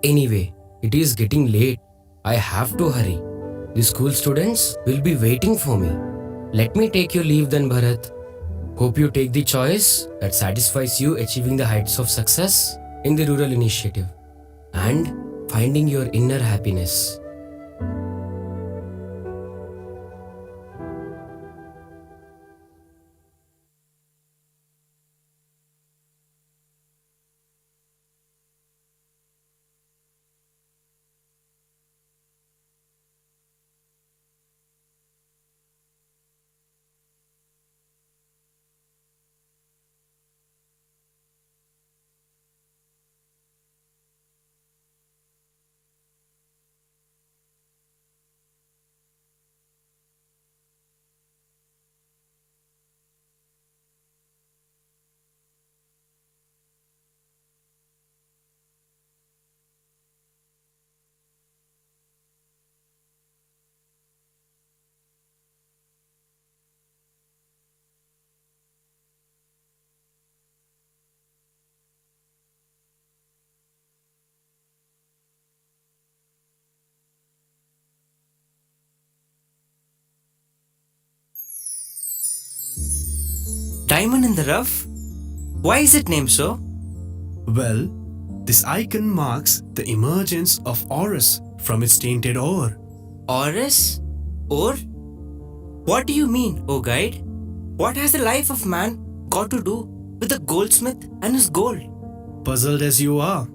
Anyway, it is getting late. I have to hurry. The school students will be waiting for me. Let me take your leave then, Bharat. Hope you take the choice that satisfies you achieving the heights of success in the rural initiative and finding your inner happiness. Diamond in the rough? Why is it named so? Well, this icon marks the emergence of Horus from its tainted ore. Horus? Ore? What do you mean, O guide? What has the life of man got to do with the goldsmith and his gold? Puzzled as you are,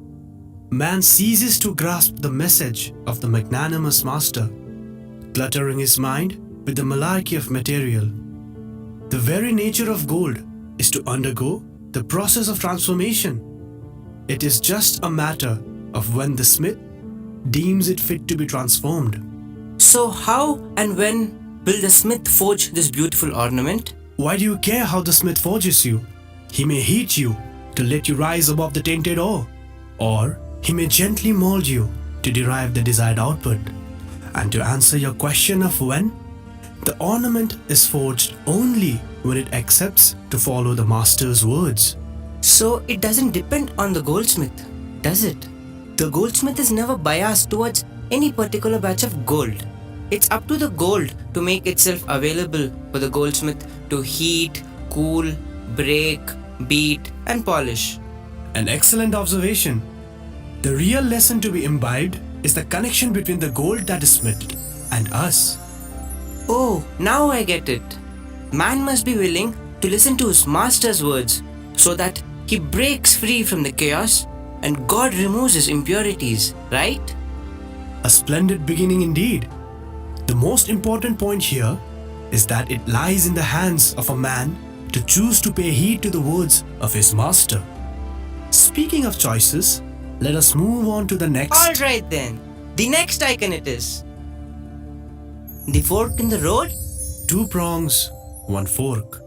man ceases to grasp the message of the magnanimous master, cluttering his mind with the malarkey of material. The very nature of gold is to undergo the process of transformation. It is just a matter of when the smith deems it fit to be transformed. So how and when will the smith forge this beautiful ornament? Why do you care how the smith forges you? He may heat you to let you rise above the tainted ore, or he may gently mold you to derive the desired output. And to answer your question of when, the ornament is forged only when it accepts to follow the master's words. So it doesn't depend on the goldsmith, does it? The goldsmith is never biased towards any particular batch of gold. It's up to the gold to make itself available for the goldsmith to heat, cool, break, beat and polish. An excellent observation. The real lesson to be imbibed is the connection between the gold that is smithed and us. Oh, now I get it. Man must be willing to listen to his master's words so that he breaks free from the chaos and God removes his impurities, right? A splendid beginning indeed. The most important point here is that it lies in the hands of a man to choose to pay heed to the words of his master. Speaking of choices, let us move on to the next. Alright then, the next icon it is. The fork in the road? 2 prongs, 1 fork.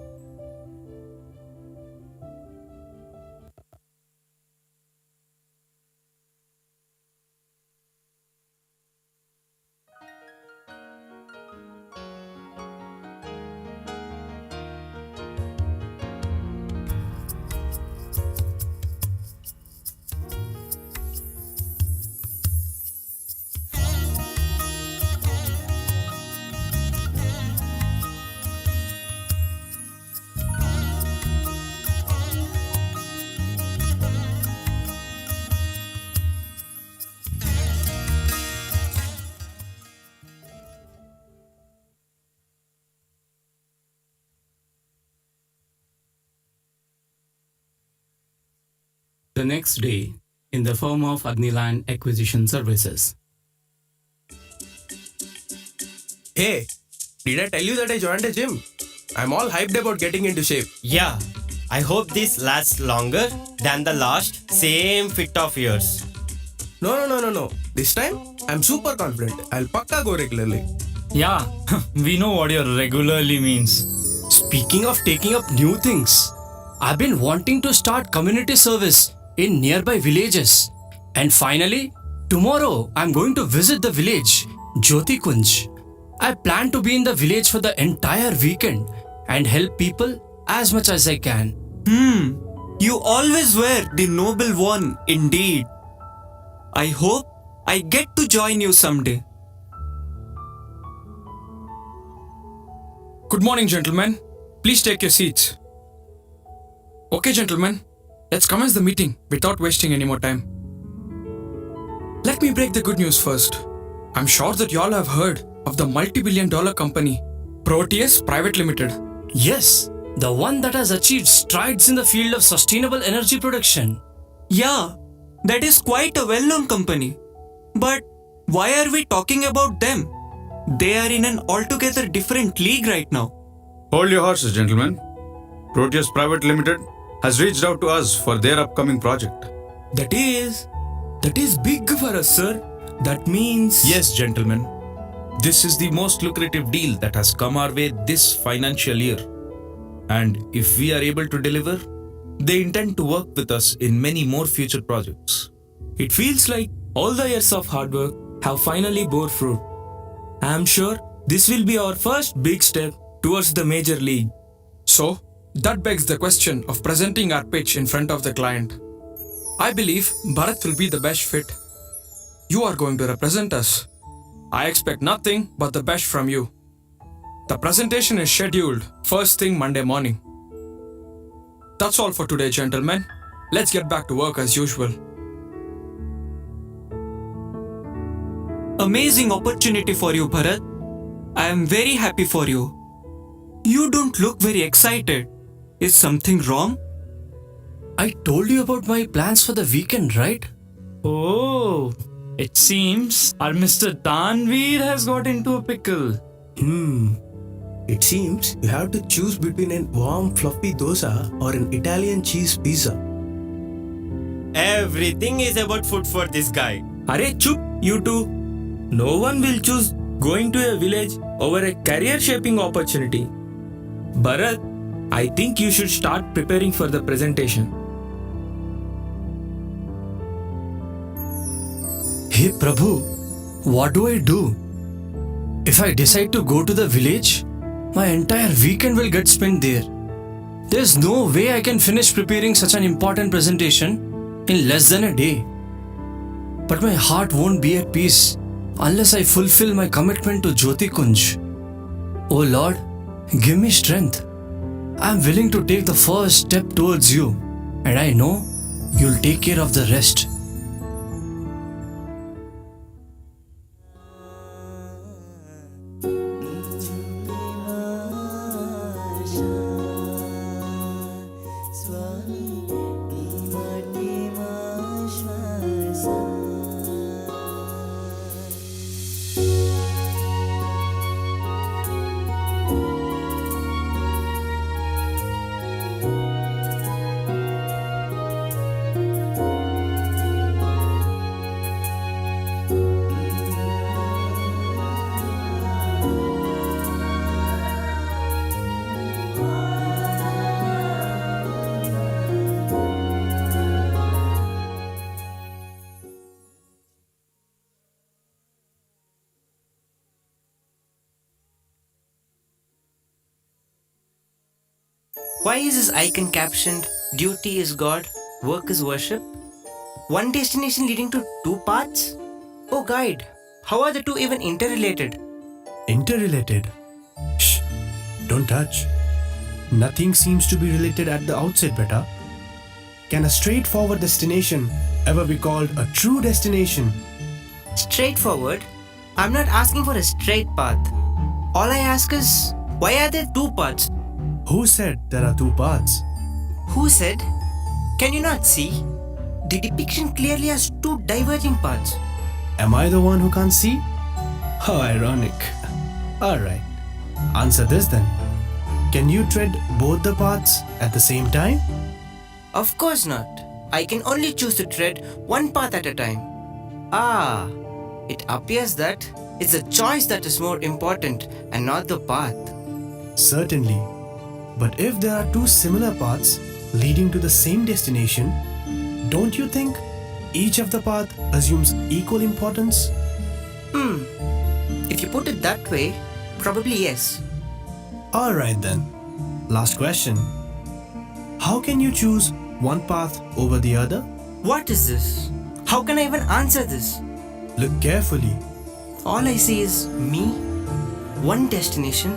the next day in the form of Agniland Acquisition Services. Hey, did I tell you that I joined a gym? I'm all hyped about getting into shape. Yeah, I hope this lasts longer than the last same fit of yours. No. This time, I'm super confident. I'll pakka go regularly. Yeah, we know what your regularly means. Speaking of taking up new things, I've been wanting to start community service in nearby villages. And finally, tomorrow I'm going to visit the village, Jyoti Kunj. I plan to be in the village for the entire weekend and help people as much as I can. You always were the noble one indeed. I hope I get to join you someday. Good morning, gentlemen. Please take your seats. Okay, gentlemen, let's commence the meeting without wasting any more time. Let me break the good news first. I'm sure that you all have heard of the multi-billion-dollar company, Proteus Private Limited. Yes, the one that has achieved strides in the field of sustainable energy production. Yeah, that is quite a well-known company. But why are we talking about them? They are in an altogether different league right now. Hold your horses, gentlemen. Proteus Private Limited has reached out to us for their upcoming project. That is big for us, sir. That means... Yes, gentlemen. This is the most lucrative deal that has come our way this financial year. And if we are able to deliver, they intend to work with us in many more future projects. It feels like all the years of hard work have finally bore fruit. I am sure this will be our first big step towards the major league. So, that begs the question of presenting our pitch in front of the client. I believe Bharat will be the best fit. You are going to represent us. I expect nothing but the best from you. The presentation is scheduled first thing Monday morning. That's all for today, gentlemen. Let's get back to work as usual. Amazing opportunity for you, Bharat. I am very happy for you. You don't look very excited. Is something wrong? I told you about my plans for the weekend, right? Oh, it seems our Mr. Tanveer has got into a pickle. It seems you have to choose between a warm fluffy dosa or an Italian cheese pizza. Everything is about food for this guy. Arey chup, you two. No one will choose going to a village over a career-shaping opportunity. Bharat, I think you should start preparing for the presentation. Hey Prabhu, what do I do? If I decide to go to the village, my entire weekend will get spent there. There's no way I can finish preparing such an important presentation in less than a day. But my heart won't be at peace unless I fulfill my commitment to Jyoti Kunj. Oh Lord, give me strength. I'm willing to take the first step towards you, and I know you'll take care of the rest. Why is this icon captioned, duty is God, work is worship? One destination leading to two paths? Oh guide, how are the two even interrelated? Interrelated? Shh, don't touch. Nothing seems to be related at the outset, beta. Can a straightforward destination ever be called a true destination? Straightforward? I'm not asking for a straight path. All I ask is, why are there two paths? Who said there are two paths? Who said? Can you not see? The depiction clearly has two diverging paths. Am I the one who can't see? How ironic. Alright. Answer this then. Can you tread both the paths at the same time? Of course not. I can only choose to tread one path at a time. Ah, it appears that it's the choice that is more important and not the path. Certainly. But if there are two similar paths leading to the same destination, don't you think each of the path assumes equal importance? If you put it that way, probably yes. Alright then. Last question. How can you choose one path over the other? What is this? How can I even answer this? Look carefully. All I see is me, one destination,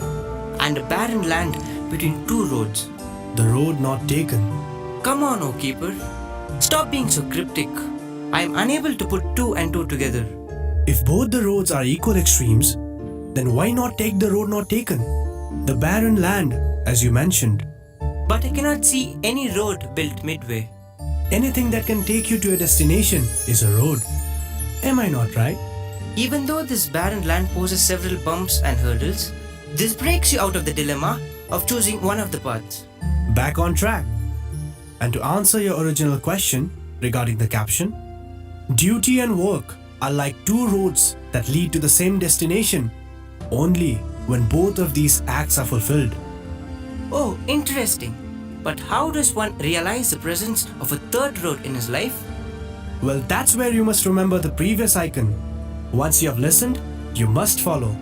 and a barren land between two roads. The road not taken. Come on, O Keeper. Stop being so cryptic. I am unable to put two and two together. If both the roads are equal extremes, then why not take the road not taken? The barren land, as you mentioned. But I cannot see any road built midway. Anything that can take you to a destination is a road. Am I not right? Even though this barren land poses several bumps and hurdles, this breaks you out of the dilemma of choosing one of the paths. Back on track. And to answer your original question regarding the caption, duty and work are like two roads that lead to the same destination only when both of these acts are fulfilled. Oh, interesting. But how does one realize the presence of a third road in his life? Well, that's where you must remember the previous icon. Once you have listened, you must follow.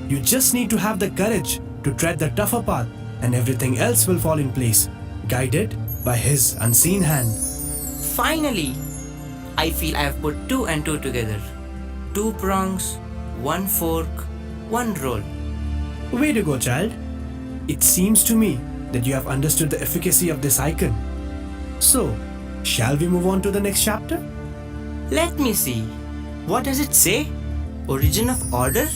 You just need to have the courage to tread the tougher path, and everything else will fall in place, guided by his unseen hand. Finally, I feel I have put two and two together. Two prongs, one fork, one roll. Way to go, child. It seems to me that you have understood the efficacy of this icon. So, shall we move on to the next chapter? Let me see. What does it say? Origin of order?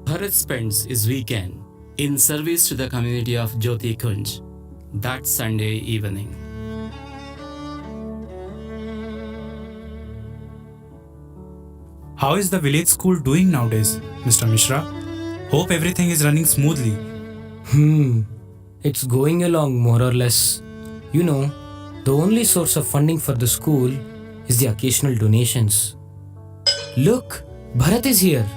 Bharat spends his weekend in service to the community of Jyoti Kunj that Sunday evening. How is the village school doing nowadays, Mr. Mishra? Hope everything is running smoothly. It's going along more or less. You know, the only source of funding for the school is the occasional donations. Look, Bharat is here.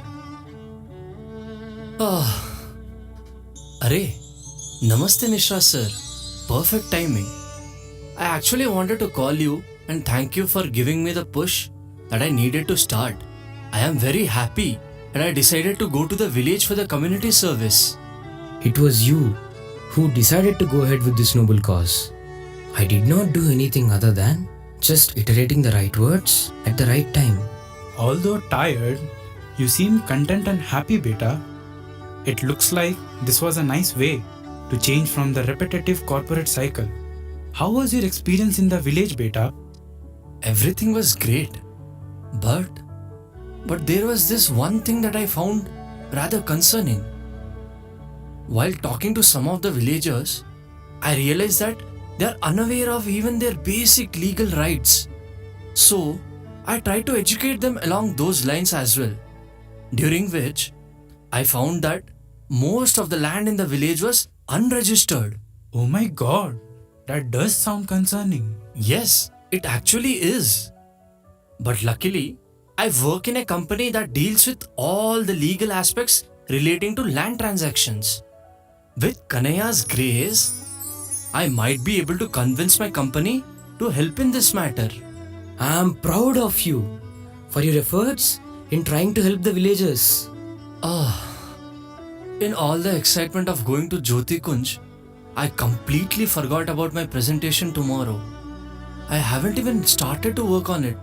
Arey, Namaste Mishra sir. Perfect timing. I actually wanted to call you and thank you for giving me the push that I needed to start. I am very happy and I decided to go to the village for the community service. It was you who decided to go ahead with this noble cause. I did not do anything other than just iterating the right words at the right time. Although tired, you seem content and happy, beta. It looks like this was a nice way to change from the repetitive corporate cycle. How was your experience in the village, beta? Everything was great. But there was this one thing that I found rather concerning. While talking to some of the villagers, I realized that they are unaware of even their basic legal rights. So, I tried to educate them along those lines as well. During which, I found that most of the land in the village was unregistered. Oh my god, that does sound concerning. Yes, it actually is. But luckily, I work in a company that deals with all the legal aspects relating to land transactions. With Kanaya's grace, I might be able to convince my company to help in this matter. I am proud of you for your efforts in trying to help the villagers. In all the excitement of going to Jyoti Kunj, I completely forgot about my presentation tomorrow. I haven't even started to work on it.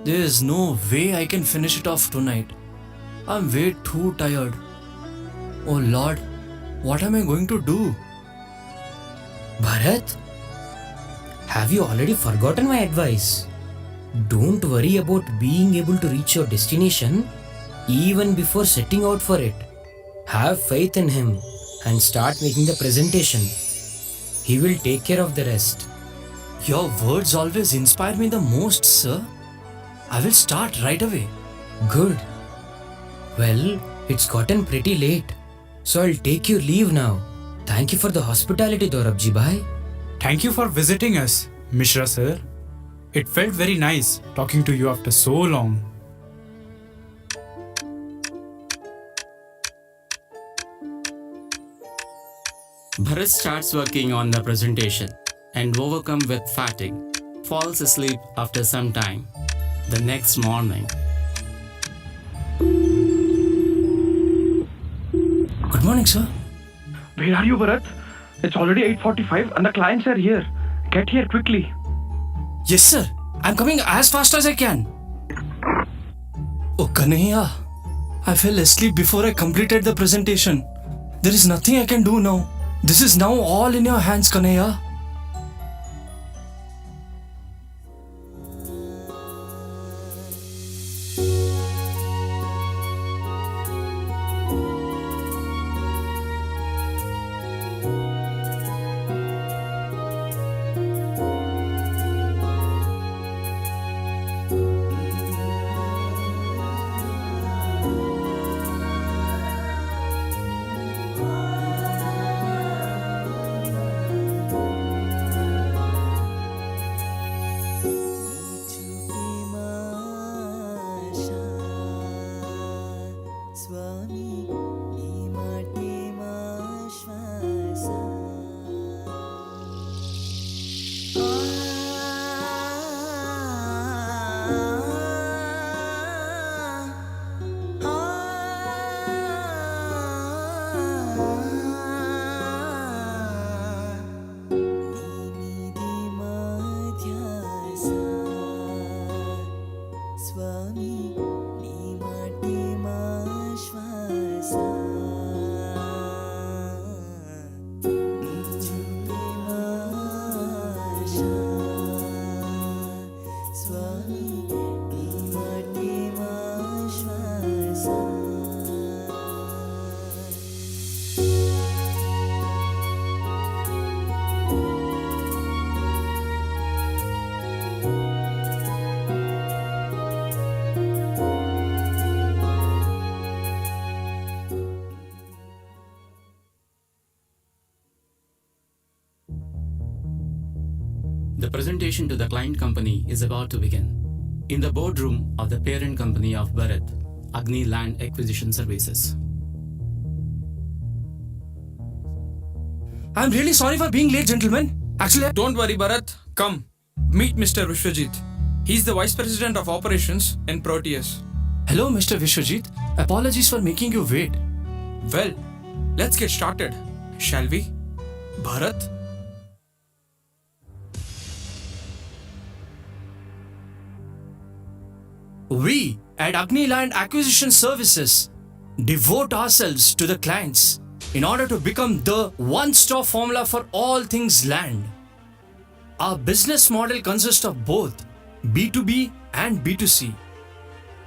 There is no way I can finish it off tonight. I'm way too tired. Oh Lord, what am I going to do? Bharat, have you already forgotten my advice? Don't worry about being able to reach your destination even before setting out for it. Have faith in him and start making the presentation. He will take care of the rest. Your words always inspire me the most, sir. I will start right away. Good. Well, it's gotten pretty late, so I'll take your leave now. Thank you for the hospitality, Dorabji Bhai. Thank you for visiting us, Mishra sir. It felt very nice talking to you after so long. Bharat starts working on the presentation and, overcome with fatigue, falls asleep after some time. The next morning. Good morning, sir. Where are you, Bharat? It's already 8:45 and the clients are here. Get here quickly. Yes, sir. I'm coming as fast as I can. Oh, Kanhaiya. I fell asleep before I completed the presentation. There is nothing I can do now. This is now all in your hands, Kanhaiya. The presentation to the client company is about to begin. In the boardroom of the parent company of Bharat, Agni Land Acquisition Services. I'm really sorry for being late, gentlemen. Actually, Don't worry, Bharat. Come, meet Mr. Vishwajit. He's the Vice President of Operations in Proteus. Hello, Mr. Vishwajit. Apologies for making you wait. Well, let's get started, shall we? Bharat? We at Agni Land Acquisition Services devote ourselves to the clients in order to become the one-stop formula for all things land. Our business model consists of both B2B and B2C.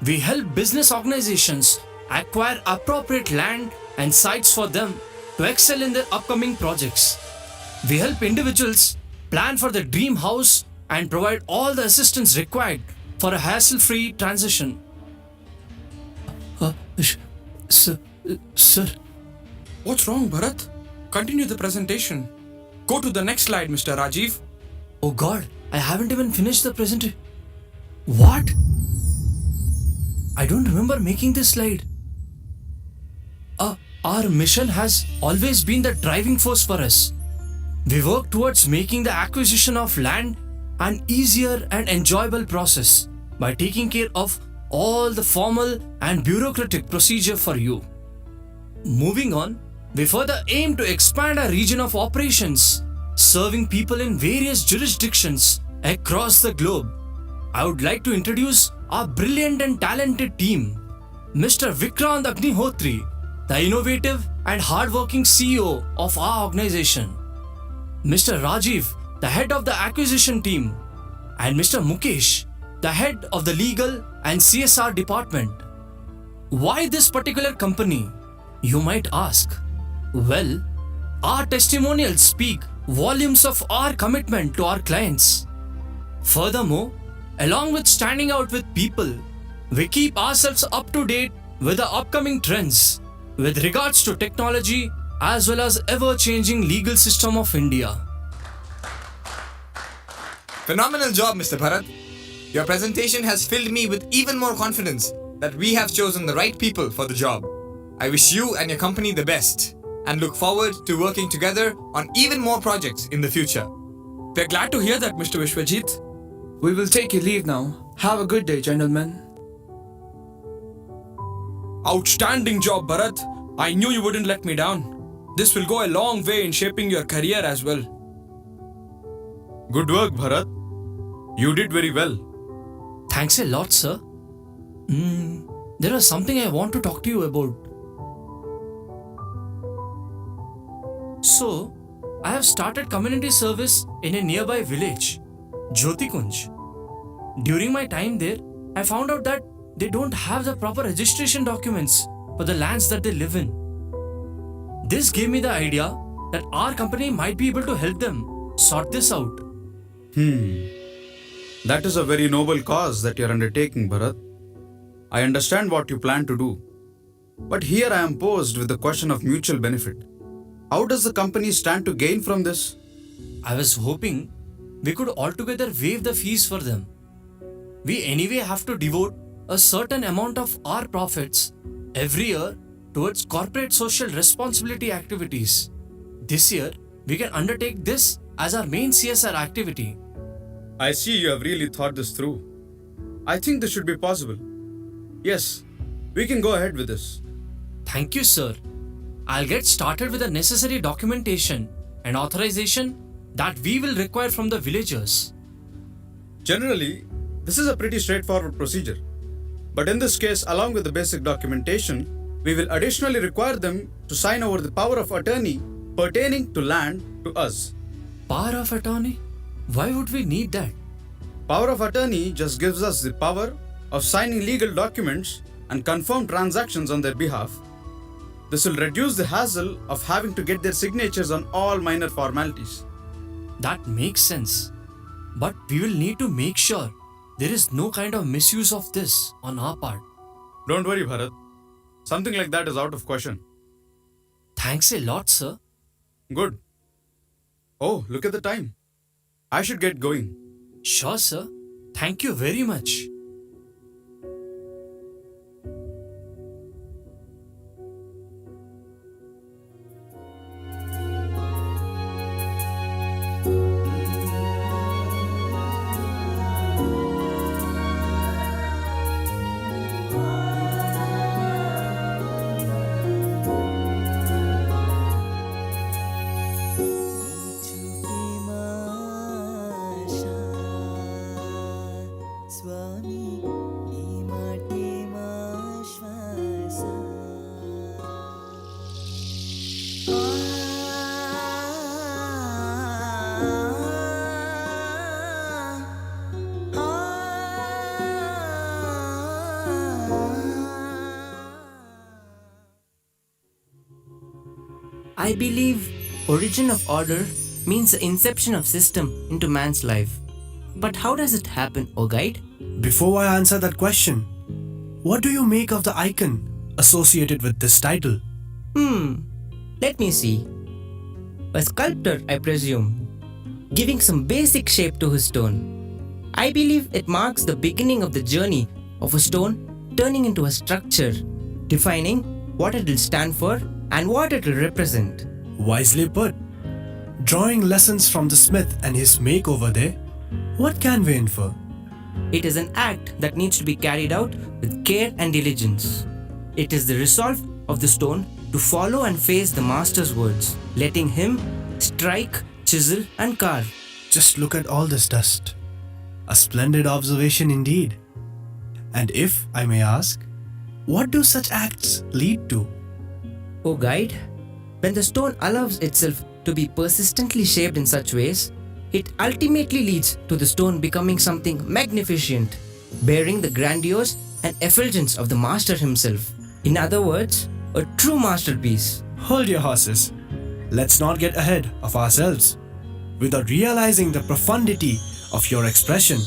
We help business organizations acquire appropriate land and sites for them to excel in their upcoming projects. We help individuals plan for their dream house and provide all the assistance required for a hassle-free transition. Sir. What's wrong, Bharat? Continue the presentation. Go to the next slide, Mr. Rajiv. Oh God, I haven't even finished the presentation. What? I don't remember making this slide. Our mission has always been the driving force for us. We work towards making the acquisition of land an easier and enjoyable process by taking care of all the formal and bureaucratic procedure for you. Moving on, we further aim to expand our region of operations, serving people in various jurisdictions across the globe. I would like to introduce our brilliant and talented team, Mr. Vikrant Agnihotri, the innovative and hardworking CEO of our organization, Mr. Rajiv, the head of the acquisition team, and Mr. Mukesh, the head of the legal and CSR department. Why this particular company, you might ask? Well, our testimonials speak volumes of our commitment to our clients. Furthermore, along with standing out with people, we keep ourselves up to date with the upcoming trends with regards to technology as well as ever-changing legal system of India. Phenomenal job, Mr. Bharat. Your presentation has filled me with even more confidence that we have chosen the right people for the job. I wish you and your company the best and look forward to working together on even more projects in the future. We're glad to hear that, Mr. Vishwajit. We will take your leave now. Have a good day, gentlemen. Outstanding job, Bharat. I knew you wouldn't let me down. This will go a long way in shaping your career as well. Good work, Bharat. You did very well. Thanks a lot, sir. There is something I want to talk to you about. So, I have started community service in a nearby village, Jyotikunj. During my time there, I found out that they don't have the proper registration documents for the lands that they live in. This gave me the idea that our company might be able to help them sort this out. That is a very noble cause that you are undertaking, Bharat. I understand what you plan to do. But here I am posed with the question of mutual benefit. How does the company stand to gain from this? I was hoping we could altogether waive the fees for them. We anyway have to devote a certain amount of our profits every year towards corporate social responsibility activities. This year, we can undertake this as our main CSR activity. I see you have really thought this through. I think this should be possible. Yes, we can go ahead with this. Thank you, sir. I'll get started with the necessary documentation and authorization that we will require from the villagers. Generally, this is a pretty straightforward procedure. But in this case, along with the basic documentation, we will additionally require them to sign over the power of attorney pertaining to land to us. Power of attorney? Why would we need that? Power of attorney just gives us the power of signing legal documents and confirm transactions on their behalf. This will reduce the hassle of having to get their signatures on all minor formalities. That makes sense. But we will need to make sure there is no kind of misuse of this on our part. Don't worry, Bharat. Something like that is out of question. Thanks a lot, sir. Good. Oh, look at the time. I should get going. Sure, sir. Thank you very much. I believe origin of order means the inception of system into man's life. But how does it happen, O guide? Before I answer that question, what do you make of the icon associated with this title? Let me see. A sculptor, I presume, giving some basic shape to his stone. I believe it marks the beginning of the journey of a stone turning into a structure, defining what it will stand for and what it will represent. Wisely put. drawing lessons from the smith and his makeover there, what can we infer? It is an act that needs to be carried out with care and diligence. It is the resolve of the stone to follow and face the master's words, letting him strike, chisel, and carve. Just look at all this dust. A splendid observation indeed. And if I may ask, what do such acts lead to? O guide, when the stone allows itself to be persistently shaped in such ways, it ultimately leads to the stone becoming something magnificent, bearing the grandiose and effulgence of the master himself. In other words, a true masterpiece. Hold your horses. Let's not get ahead of ourselves without realizing the profundity of your expression.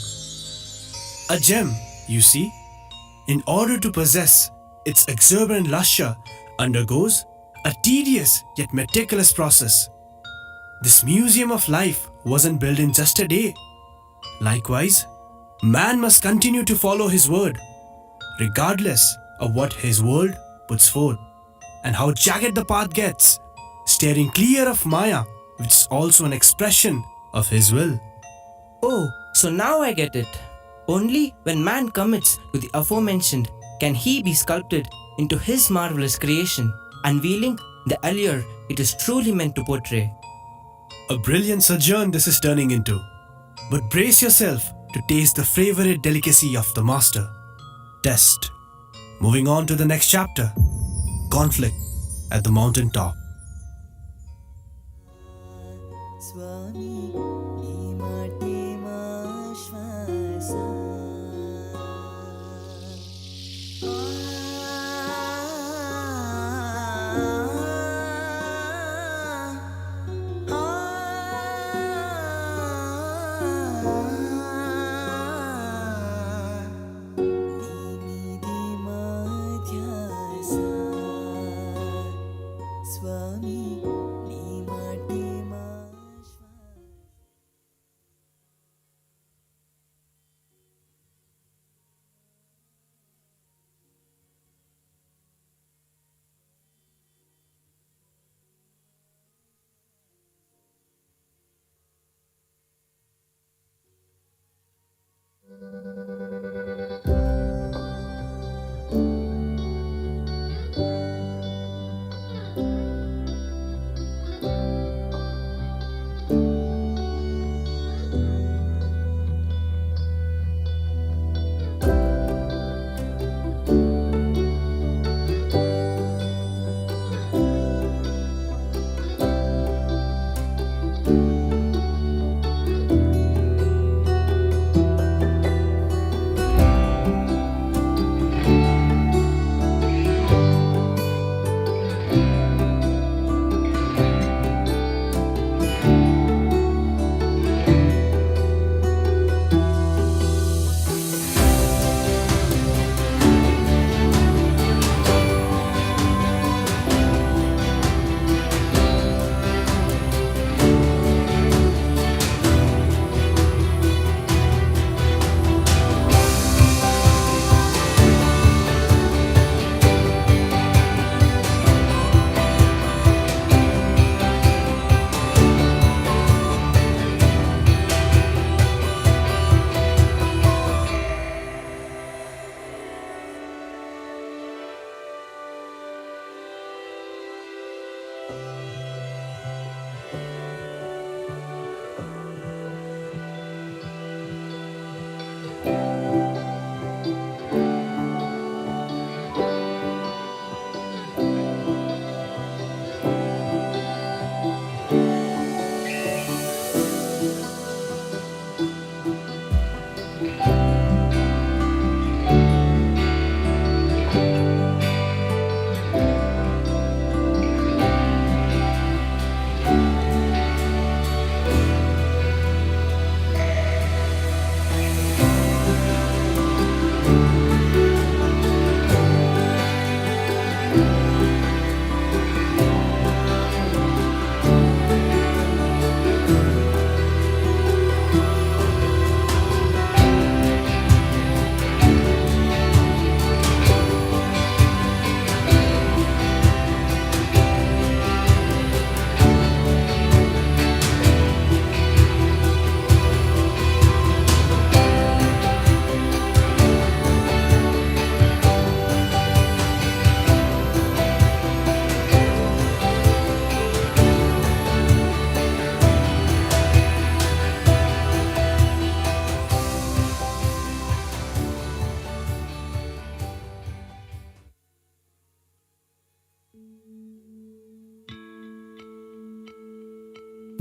A gem, you see, in order to possess its exuberant lustre, undergoes a tedious yet meticulous process. This museum of life wasn't built in just a day. Likewise, man must continue to follow his word, regardless of what his world puts forth, and how jagged the path gets, steering clear of Maya, which is also an expression of his will. Oh, so now I get it. Only when man commits to the aforementioned can he be sculpted into his marvelous creation, unveiling the allure it is truly meant to portray. A brilliant sojourn this is turning into. But brace yourself to taste the favorite delicacy of the master, test. Moving on to the next chapter, conflict at the mountain top.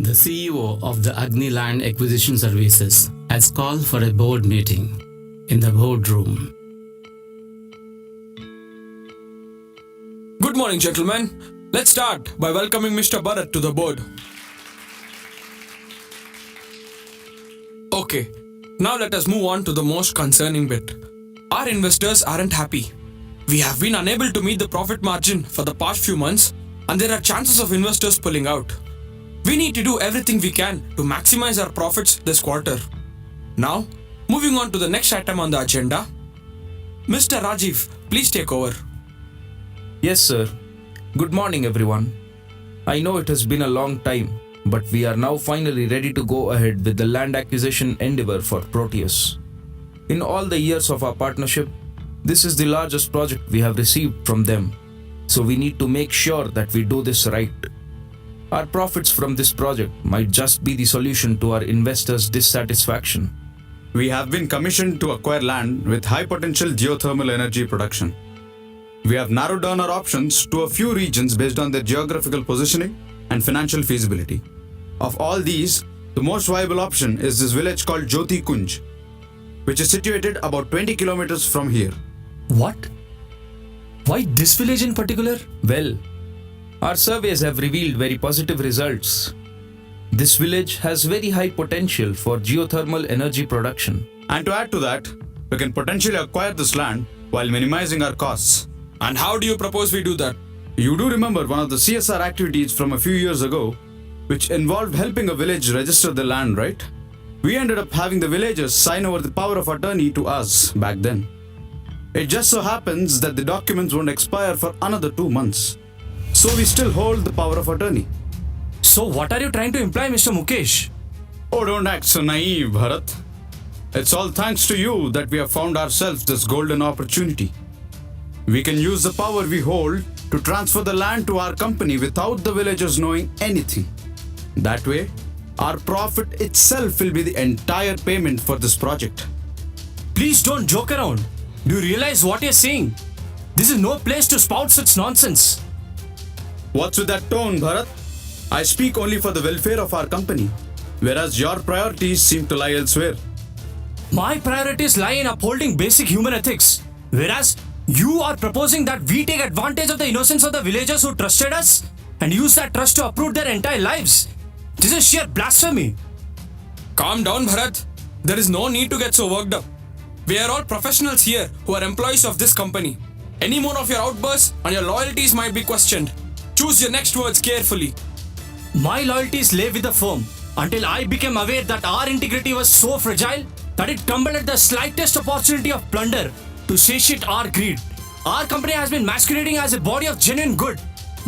The CEO of the Agni Land Acquisition Services has called for a board meeting in the boardroom. Good morning, gentlemen. Let's start by welcoming Mr. Bharat to the board. Okay, now let us move on to the most concerning bit. Our investors aren't happy. We have been unable to meet the profit margin for the past few months, and there are chances of investors pulling out. We need to do everything we can to maximize our profits this quarter. Now, moving on to the next item on the agenda. Mr. Rajiv, please take over. Yes, sir. Good morning, everyone. I know it has been a long time, but we are now finally ready to go ahead with the land acquisition endeavor for Proteus. In all the years of our partnership, this is the largest project we have received from them, so we need to make sure that we do this right. Our profits from this project might just be the solution to our investors' dissatisfaction. We have been commissioned to acquire land with high potential geothermal energy production. We have narrowed down our options to a few regions based on their geographical positioning and financial feasibility. Of all these, the most viable option is this village called Jyoti Kunj, which is situated about 20 kilometers from here. What? Why this village in particular? Well, our surveys have revealed very positive results. This village has very high potential for geothermal energy production. And to add to that, we can potentially acquire this land while minimizing our costs. And how do you propose we do that? You do remember one of the CSR activities from a few years ago, which involved helping a village register the land, right? We ended up having the villagers sign over the power of attorney to us back then. It just so happens that the documents won't expire for another 2 months. So we still hold the power of attorney. So what are you trying to imply, Mr. Mukesh? Oh, don't act so naive, Bharat. It's all thanks to you that we have found ourselves this golden opportunity. We can use the power we hold to transfer the land to our company without the villagers knowing anything. That way, our profit itself will be the entire payment for this project. Please don't joke around. Do you realize what you're saying? This is no place to spout such nonsense. What's with that tone, Bharat? I speak only for the welfare of our company, whereas your priorities seem to lie elsewhere. My priorities lie in upholding basic human ethics, whereas you are proposing that we take advantage of the innocence of the villagers who trusted us and use that trust to uproot their entire lives. This is sheer blasphemy. Calm down, Bharat. There is no need to get so worked up. We are all professionals here who are employees of this company. Any more of your outbursts and your loyalties might be questioned. Choose your next words carefully. My loyalties lay with the firm until I became aware that our integrity was so fragile that it crumbled at the slightest opportunity of plunder to satiate our greed. Our company has been masquerading as a body of genuine good,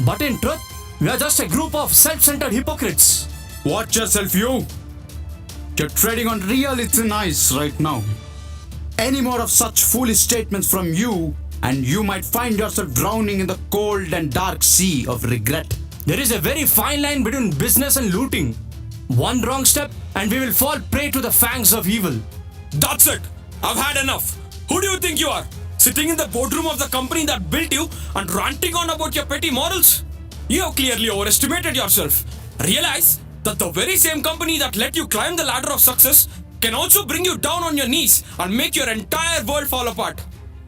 but in truth, we are just a group of self-centered hypocrites. Watch yourself, you! You're treading on really thin ice right now. Any more of such foolish statements from you, and you might find yourself drowning in the cold and dark sea of regret. There is a very fine line between business and looting. One wrong step and we will fall prey to the fangs of evil. That's it! I've had enough! Who do you think you are? Sitting in the boardroom of the company that built you and ranting on about your petty morals? You have clearly overestimated yourself. Realize that the very same company that let you climb the ladder of success can also bring you down on your knees and make your entire world fall apart.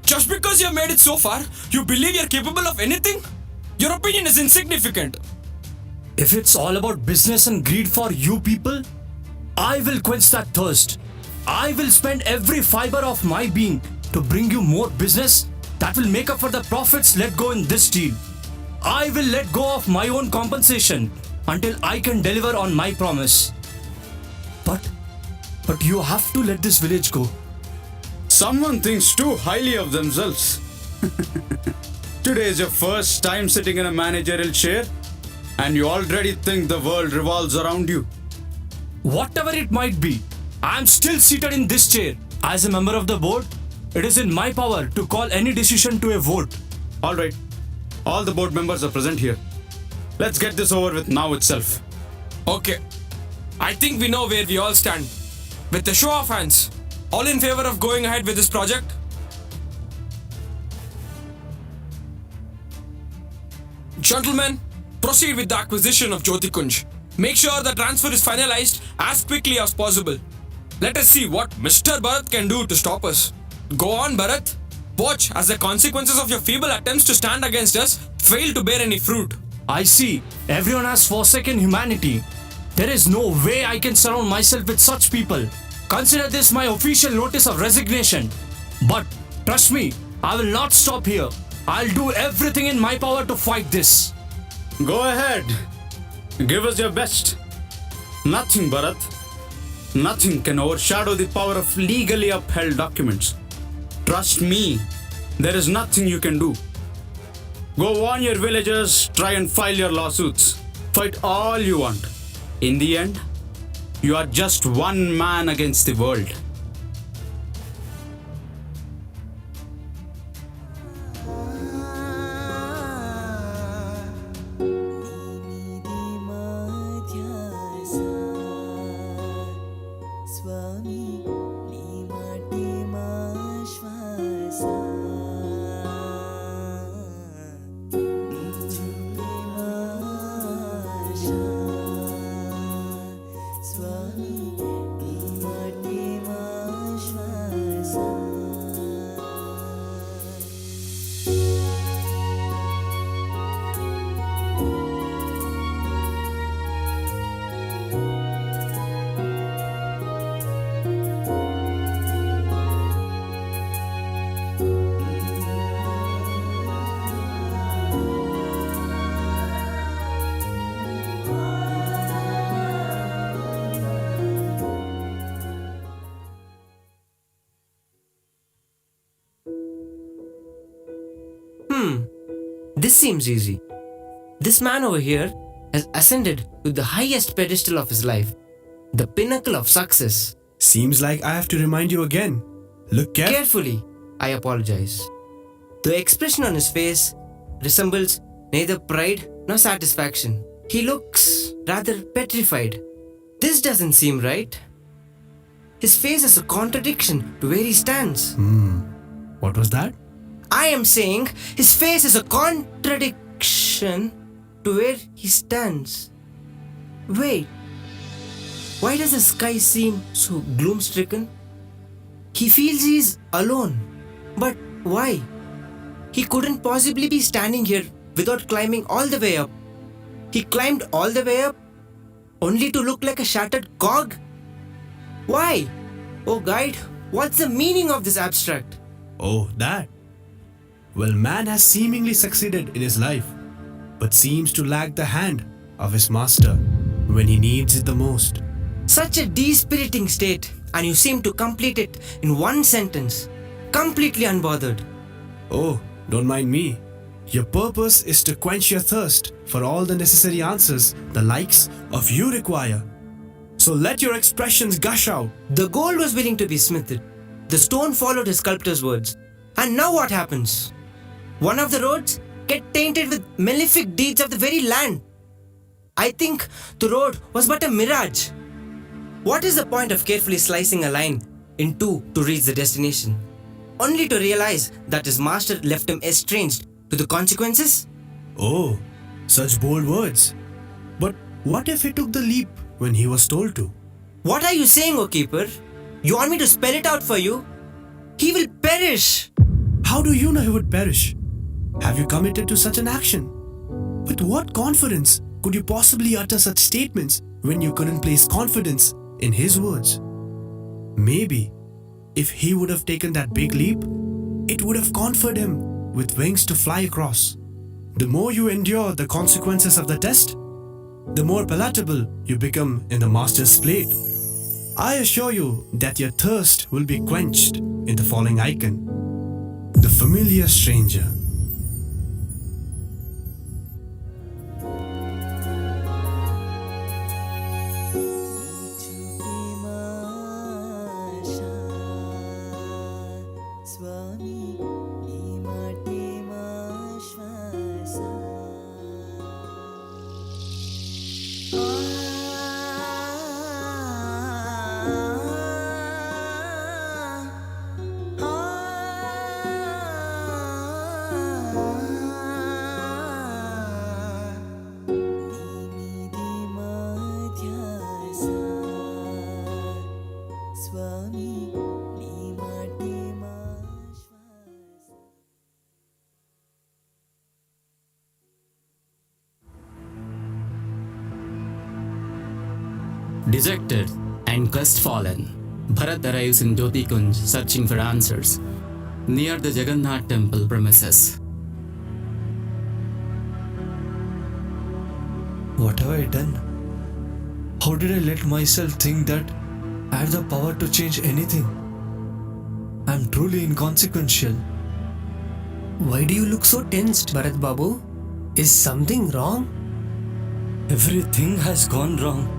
Just because you have made it so far, you believe you're capable of anything? Your opinion is insignificant. If it's all about business and greed for you people, I will quench that thirst. I will spend every fiber of my being to bring you more business that will make up for the profits let go in this deal. I will let go of my own compensation until I can deliver on my promise. But you have to let this village go. Someone thinks too highly of themselves. Today is your first time sitting in a managerial chair, and you already think the world revolves around you. Whatever it might be, I am still seated in this chair. As a member of the board, it is in my power to call any decision to a vote. Alright, all the board members are present here. Let's get this over with now itself. Okay, I think we know where we all stand. With a show of hands, all in favor of going ahead with this project? Gentlemen, proceed with the acquisition of Jyoti Kunj. Make sure the transfer is finalized as quickly as possible. Let us see what Mr. Bharat can do to stop us. Go on, Bharat. Watch as the consequences of your feeble attempts to stand against us fail to bear any fruit. I see. Everyone has forsaken humanity. There is no way I can surround myself with such people. Consider this my official notice of resignation. But trust me, I will not stop here. I'll do everything in my power to fight this. Go ahead. Give us your best. Nothing, Bharat. Nothing can overshadow the power of legally upheld documents. Trust me, there is nothing you can do. Go warn your villagers, try and file your lawsuits. Fight all you want. In the end, you are just one man against the world. This seems easy. This man over here has ascended to the highest pedestal of his life, the pinnacle of success. Seems like I have to remind you again. Look carefully. I apologize. The expression on his face resembles neither pride nor satisfaction. He looks rather petrified. This doesn't seem right. His face is a contradiction to where he stands. What was that? I am saying his face is a contradiction to where he stands. Wait. Why does the sky seem so gloom-stricken? He feels he's alone. But why? He couldn't possibly be standing here without climbing all the way up. He climbed all the way up only to look like a shattered cog? Why? Oh guide, what's the meaning of this abstract? Oh, that. Well, man has seemingly succeeded in his life, but seems to lack the hand of his master when he needs it the most. Such a dispiriting state, and you seem to complete it in one sentence, completely unbothered. Oh, don't mind me. Your purpose is to quench your thirst for all the necessary answers the likes of you require. So let your expressions gush out. The gold was willing to be smithed. The stone followed his sculptor's words. And now what happens? One of the roads get tainted with malefic deeds of the very land. I think the road was but a mirage. What is the point of carefully slicing a line in two to reach the destination, only to realize that his master left him estranged to the consequences? Oh, such bold words. But what if he took the leap when he was told to? What are you saying, O Keeper? You want me to spell it out for you? He will perish. How do you know he would perish? Have you committed to such an action? With what confidence could you possibly utter such statements when you couldn't place confidence in his words? Maybe if he would have taken that big leap, it would have conferred him with wings to fly across. The more you endure the consequences of the test, the more palatable you become in the master's plate. I assure you that your thirst will be quenched in the following icon: the familiar stranger. Dejected and crestfallen, Bharat arrives in Jyoti Kunj searching for answers near the Jagannath temple premises. What have I done? How did I let myself think that I had the power to change anything? I'm truly inconsequential. Why do you look so tensed, Bharat Babu? Is something wrong? Everything has gone wrong.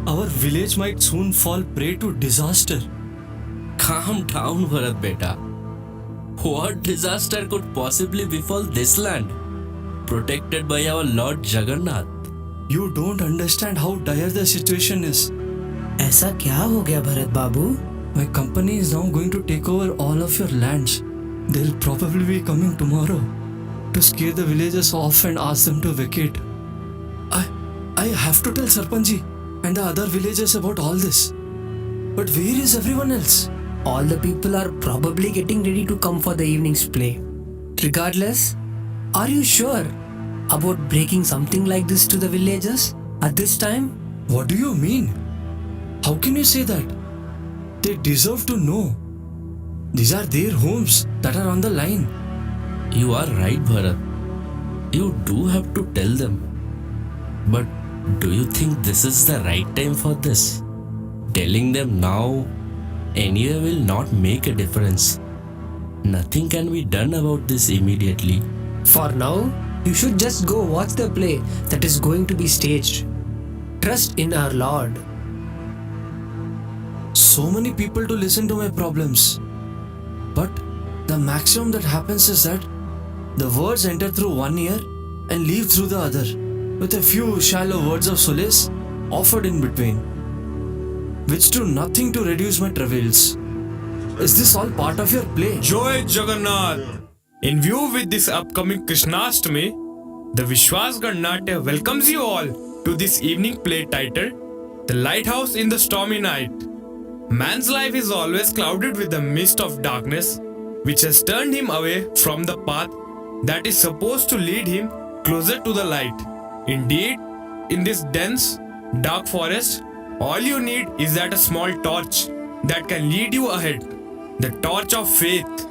Our village might soon fall prey to disaster. Calm down, Bharat beta. What disaster could possibly befall this land, protected by our Lord Jagannath? You don't understand how dire the situation is. ऐसा क्या हो गया भरत बाबू? My company is now going to take over all of your lands. They'll probably be coming tomorrow to scare the villagers off and ask them to vacate. I have to tell Sarpanji and the other villagers about all this. But where is everyone else? All the people are probably getting ready to come for the evening's play. Regardless, are you sure about breaking something like this to the villagers at this time? What do you mean? How can you say that? They deserve to know. These are their homes that are on the line. You are right, Bharat. You do have to tell them. But do you think this is the right time for this? Telling them now anyway will not make a difference. Nothing can be done about this immediately. For now, you should just go watch the play that is going to be staged. Trust in our Lord. So many people to listen to my problems. But the maximum that happens is that the words enter through one ear and leave through the other, with a few shallow words of solace offered in between, which do nothing to reduce my travails. Is this all part of your play? Joy Jagannath! In view with this upcoming Krishnastami, the Vishwas Ganatya welcomes you all to this evening play titled The Lighthouse in the Stormy Night. Man's life is always clouded with the mist of darkness, which has turned him away from the path that is supposed to lead him closer to the light. Indeed, in this dense, dark forest, all you need is that a small torch that can lead you ahead, the torch of faith.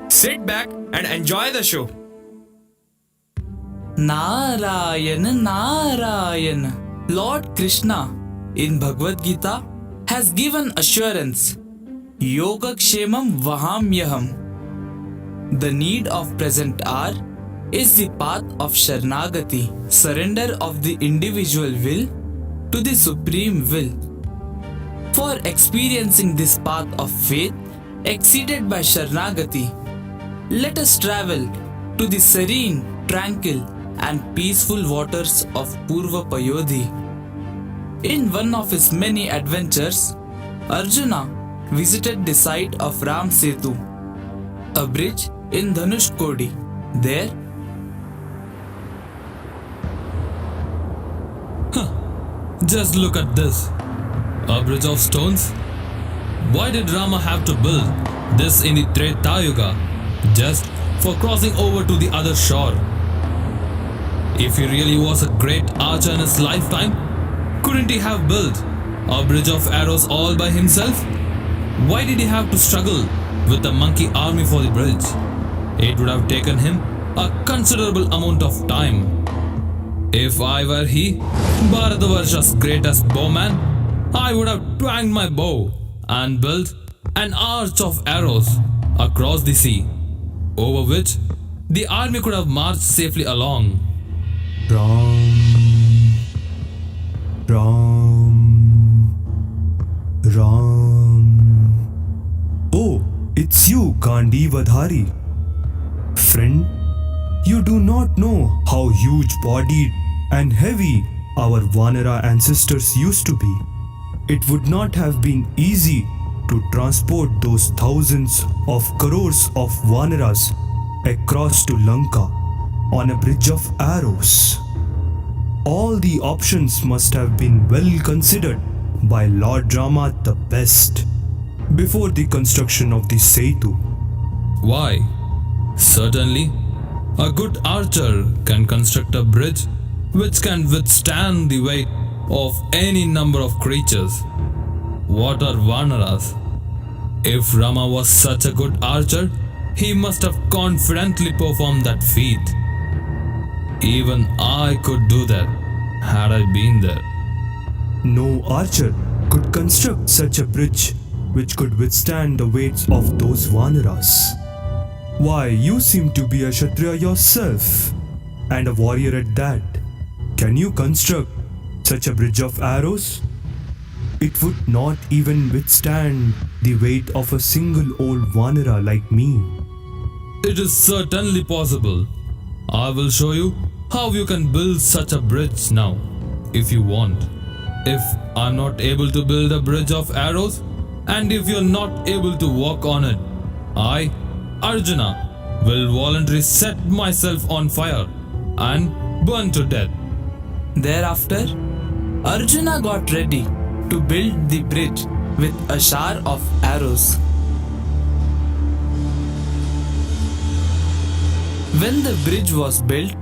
Sit back and enjoy the show. Narayana, Narayana. Lord Krishna in Bhagavad Gita has given assurance. Yoga Kshemam Vahamyaham. The need of present hour is the path of Sharnagati, surrender of the individual will to the supreme will. For experiencing this path of faith exceeded by Sharnagati, let us travel to the serene, tranquil and peaceful waters of Purva Payodhi. In one of his many adventures, Arjuna visited the site of Ram Setu, a bridge in Dhanushkodi. There, just look at this. A bridge of stones? Why did Rama have to build this in the Treta Yuga just for crossing over to the other shore? If he really was a great archer in his lifetime, couldn't he have built a bridge of arrows all by himself? Why did he have to struggle with the monkey army for the bridge? It would have taken him a considerable amount of time. If I were he, Bharatavarsha's greatest bowman, I would have twanged my bow and built an arch of arrows across the sea, over which the army could have marched safely along. Ram. Oh, it's you, Gandhivadhari. Friend, you do not know how huge-bodied and heavy our Vanara ancestors used to be. It would not have been easy to transport those thousands of crores of Vanaras across to Lanka on a bridge of arrows. All the options must have been well considered by Lord Rama the best before the construction of the Setu. Why? Certainly, a good archer can construct a bridge which can withstand the weight of any number of creatures. What are Vanaras? If Rama was such a good archer, he must have confidently performed that feat. Even I could do that had I been there. No archer could construct such a bridge which could withstand the weights of those Vanaras. Why, you seem to be a Kshatriya yourself, and a warrior at that. Can you construct such a bridge of arrows? It would not even withstand the weight of a single old Vanara like me. It is certainly possible. I will show you how you can build such a bridge now, if you want. If I'm not able to build a bridge of arrows, and if you're not able to walk on it, I, Arjuna, will voluntarily set myself on fire and burn to death. Thereafter, Arjuna got ready to build the bridge with a shower of arrows. When the bridge was built,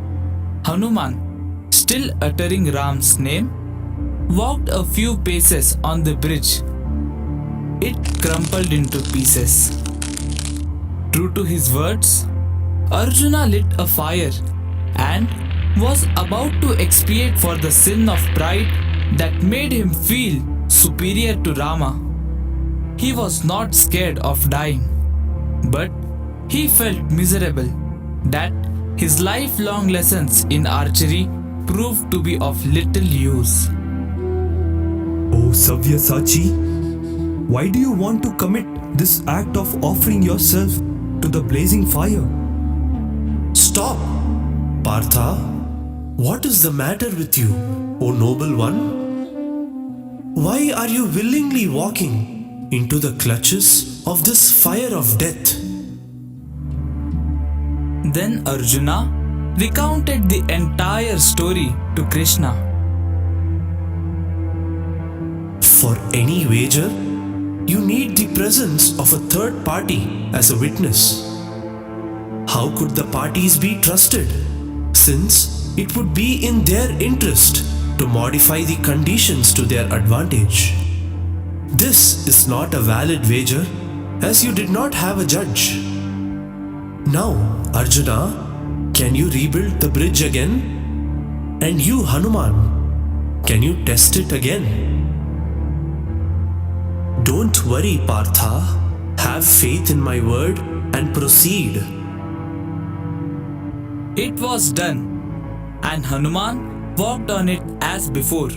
Hanuman, still uttering Ram's name, walked a few paces on the bridge. It crumpled into pieces. True to his words, Arjuna lit a fire and was about to expiate for the sin of pride that made him feel superior to Rama. He was not scared of dying, but he felt miserable that his lifelong lessons in archery proved to be of little use. Oh Sabyasachi, why do you want to commit this act of offering yourself to the blazing fire? Stop! Partha, what is the matter with you, O noble one? Why are you willingly walking into the clutches of this fire of death? Then Arjuna recounted the entire story to Krishna. For any wager, you need the presence of a third party as a witness. How could the parties be trusted, since it would be in their interest to modify the conditions to their advantage? This is not a valid wager, as you did not have a judge. Now, Arjuna, can you rebuild the bridge again? And you, Hanuman, can you test it again? Don't worry, Partha. Have faith in my word and proceed. It was done, and Hanuman walked on it as before.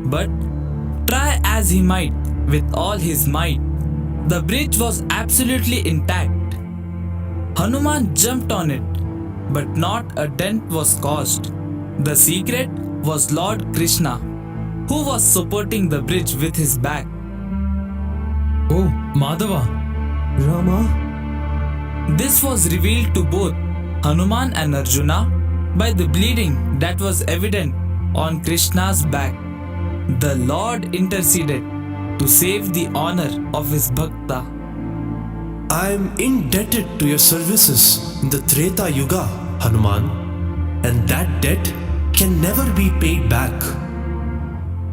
But try as he might with all his might, the bridge was absolutely intact. Hanuman jumped on it, but not a dent was caused. The secret was Lord Krishna, who was supporting the bridge with his back. Oh, Madhava! Rama? This was revealed to both Hanuman and Arjuna by the bleeding that was evident on Krishna's back. The Lord interceded to save the honor of his bhakta. I am indebted to your services in the Treta Yuga, Hanuman, and that debt can never be paid back.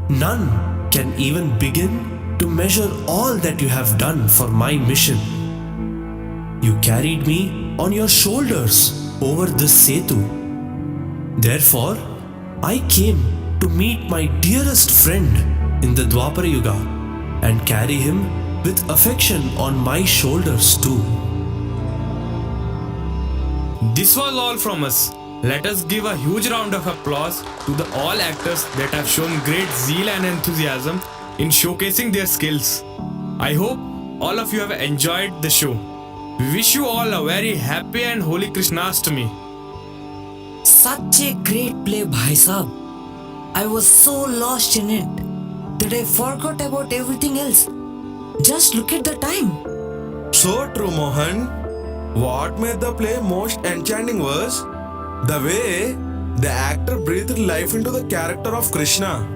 None can even begin to measure all that you have done for my mission. You carried me on your shoulders over this Setu. Therefore, I came to meet my dearest friend in the Dwapara Yuga and carry him with affection on my shoulders too. This was all from us. Let us give a huge round of applause to the all actors that have shown great zeal and enthusiasm in showcasing their skills. I hope all of you have enjoyed the show. We wish you all a very happy and holy Krishnastami. Such a great play, Bhai Sahab. I was so lost in it that I forgot about everything else. Just look at the time. So true, Mohan. What made the play most enchanting was the way the actor breathed life into the character of Krishna.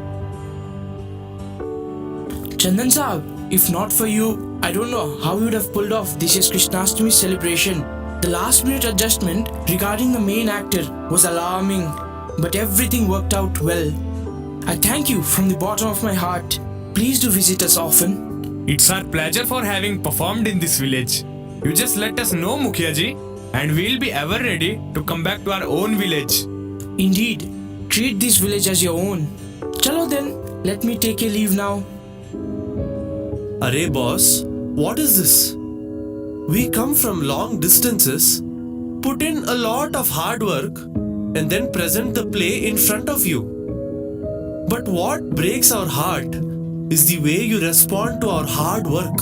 Chandan Sahab, if not for you, I don't know how you would have pulled off this year's Krishnastami celebration. The last minute adjustment regarding the main actor was alarming, but everything worked out well. I thank you from the bottom of my heart. Please do visit us often. It's our pleasure for having performed in this village. You just let us know, Mukhiaji, and we'll be ever ready to come back to our own village. Indeed, treat this village as your own. Chalo then, let me take a leave now. Arey boss, what is this? We come from long distances, put in a lot of hard work, and then present the play in front of you. But what breaks our heart is the way you respond to our hard work.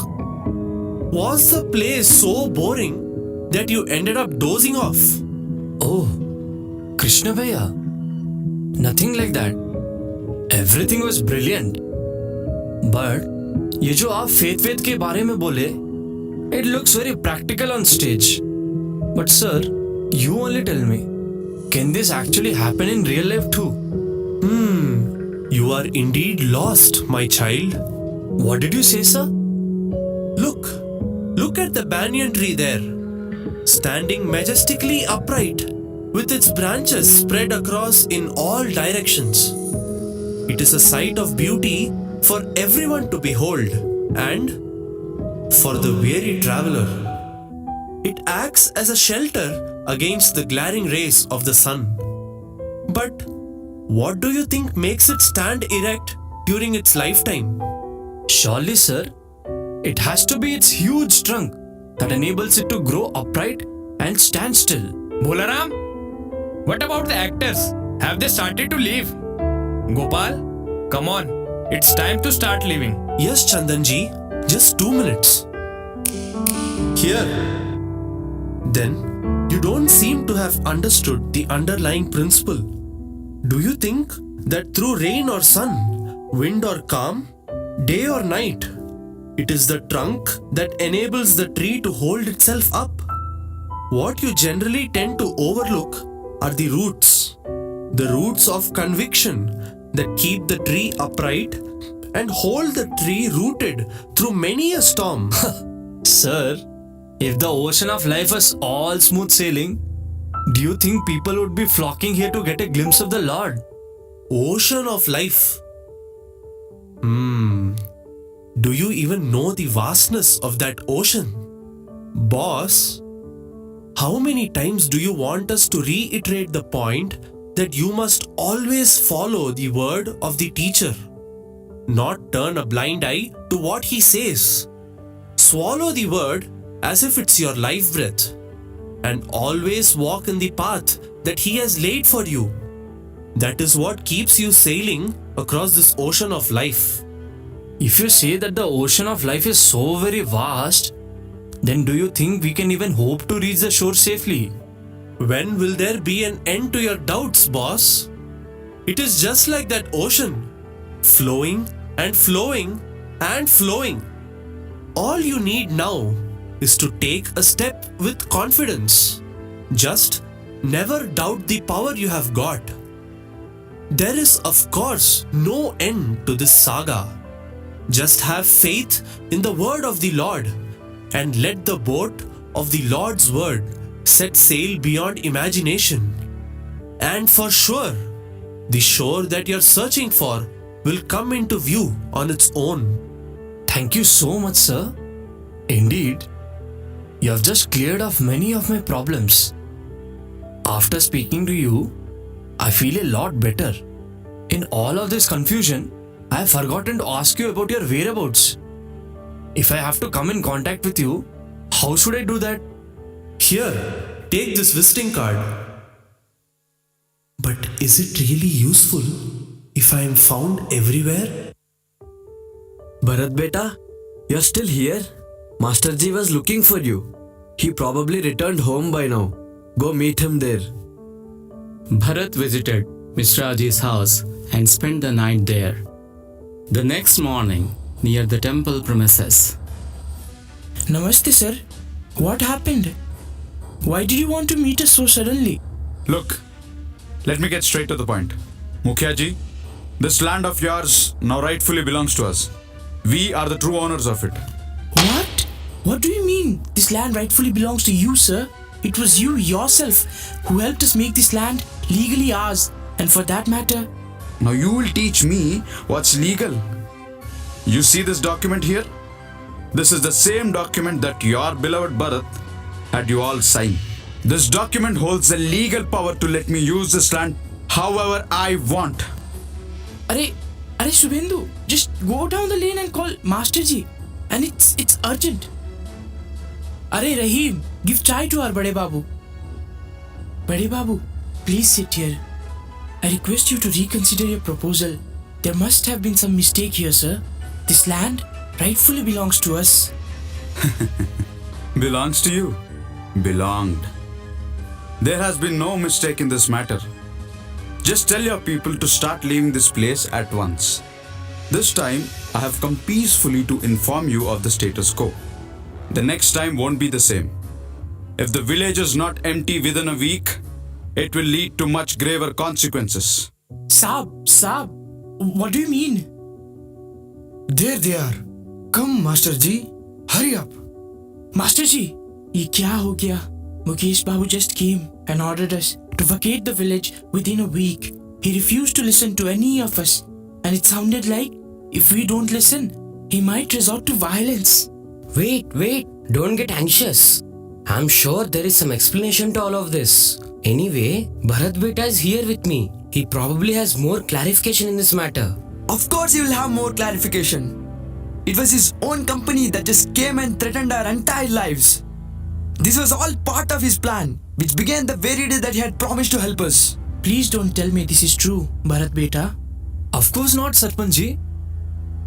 Was the play so boring that you ended up dozing off? Oh, Krishna Bhaiya. Nothing like that. Everything was brilliant. But ये जो आप faith के बारे में बोले, it looks very practical on stage. But sir, you only tell me, can this actually happen in real life too? You are indeed lost, my child. What did you say, sir? Look at the banyan tree there, standing majestically upright, with its branches spread across in all directions. It is a sight of beauty for everyone to behold, and for the weary traveler. It acts as a shelter against the glaring rays of the sun. But what do you think makes it stand erect during its lifetime? Surely, sir, it has to be its huge trunk that enables it to grow upright and stand still. Bolaram, what about the actors? Have they started to leave? Gopal, come on. It's time to start leaving. Yes, Chandanji. Just 2 minutes. Here. Then, you don't seem to have understood the underlying principle. Do you think that through rain or sun, wind or calm, day or night, it is the trunk that enables the tree to hold itself up? What you generally tend to overlook are the roots of conviction that keep the tree upright and hold the tree rooted through many a storm. Sir, if the ocean of life was all smooth sailing, do you think people would be flocking here to get a glimpse of the Lord? Ocean of life. Do you even know the vastness of that ocean? Boss, how many times do you want us to reiterate the point that you must always follow the word of the teacher, not turn a blind eye to what he says? Swallow the word as if it's your life breath, and always walk in the path that he has laid for you. That is what keeps you sailing across this ocean of life. If you say that the ocean of life is so very vast, then do you think we can even hope to reach the shore safely? When will there be an end to your doubts, boss? It is just like that ocean, flowing and flowing and flowing. All you need now is to take a step with confidence. Just never doubt the power you have got. There is, of course, no end to this saga. Just have faith in the word of the Lord and let the boat of the Lord's word set sail beyond imagination. And for sure, the shore that you're searching for will come into view on its own. Thank you so much, sir. Indeed, you have just cleared off many of my problems. After speaking to you, I feel a lot better. In all of this confusion, I have forgotten to ask you about your whereabouts. If I have to come in contact with you, how should I do that? Here, take this visiting card. But is it really useful if I am found everywhere? Bharat beta, you're still here? Master Ji was looking for you. He probably returned home by now. Go meet him there. Bharat visited Mishra Ji's house and spent the night there. The next morning, near the temple premises. Namaste, sir. What happened? Why did you want to meet us so suddenly? Look, let me get straight to the point. Mukhya ji, this land of yours now rightfully belongs to us. We are the true owners of it. What? What do you mean? This land rightfully belongs to you, sir. It was you yourself who helped us make this land legally ours. And for that matter, Now you will teach me what's legal. You see this document here? This is the same document that your beloved Bharat had you all sign. This document holds the legal power to let me use this land however I want. Are Shubhendu, just go down the lane and call Master Ji. And it's urgent. Are Rahim, give chai to our Bade Babu. Bade Babu, please sit here. I request you to reconsider your proposal. There must have been some mistake here, sir. This land rightfully belongs to us. Belongs to you. Belonged. There has been no mistake in this matter. Just tell your people to start leaving this place at once. This time, I have come peacefully to inform you of the status quo. The next time won't be the same. If the village is not empty within a week, it will lead to much graver consequences. Saab, what do you mean? There they are. Come, Master Ji. Hurry up. Master Ji, ye kya ho gaya? Mukesh Babu just came and ordered us to vacate the village within a week. He refused to listen to any of us, and it sounded like if we don't listen, he might resort to violence. Wait, don't get anxious. I'm sure there is some explanation to all of this. Anyway, Bharat Beta is here with me. He probably has more clarification in this matter. Of course he will have more clarification. It was his own company that just came and threatened our entire lives. This was all part of his plan, which began the very day that he had promised to help us. Please don't tell me this is true, Bharat Beta. Of course not, Sarpanji.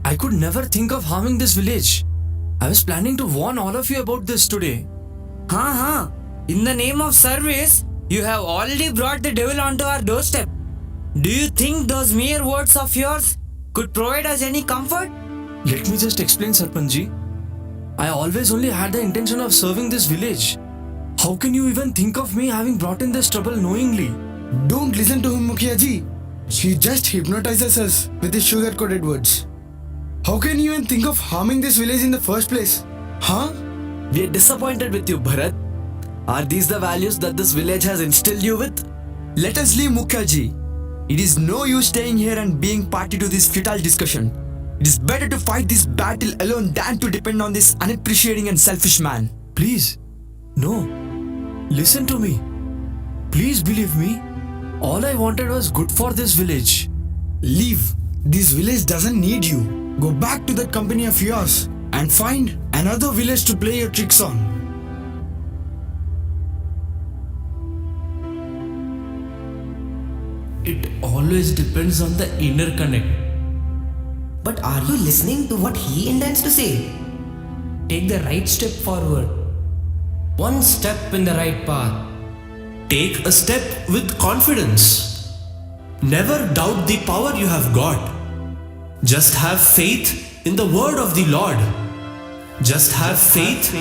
I could never think of harming this village. I was planning to warn all of you about this today. In the name of service, you have already brought the devil onto our doorstep. Do you think those mere words of yours could provide us any comfort? Let me just explain, Sarpanji. I always only had the intention of serving this village. How can you even think of me having brought in this trouble knowingly? Don't listen to him, Mukhiya Ji. He just hypnotizes us with his sugar-coated words. How can you even think of harming this village in the first place? We are disappointed with you, Bharat. Are these the values that this village has instilled you with? Let us leave Mukherjee. It is no use staying here and being party to this futile discussion. It is better to fight this battle alone than to depend on this unappreciating and selfish man. Please, no. Listen to me. Please believe me. All I wanted was good for this village. Leave. This village doesn't need you. Go back to that company of yours and find another village to play your tricks on. It always depends on the inner connect. But are you listening to what he intends to say? Take the right step forward. One step in the right path. Take a step with confidence. Never doubt the power you have got. Just have faith in the word of the Lord. Just have faith.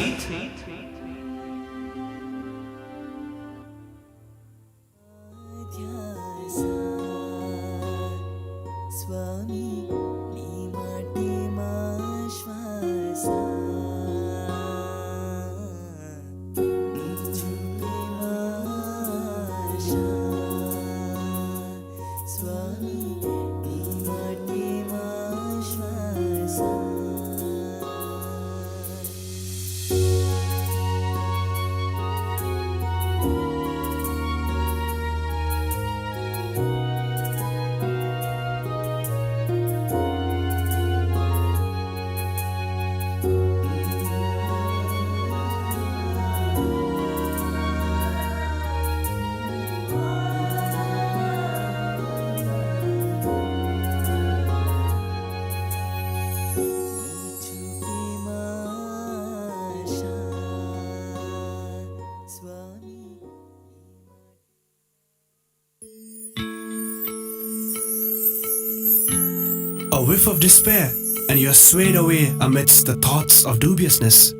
A whiff of despair, and you are swayed away amidst the thoughts of dubiousness.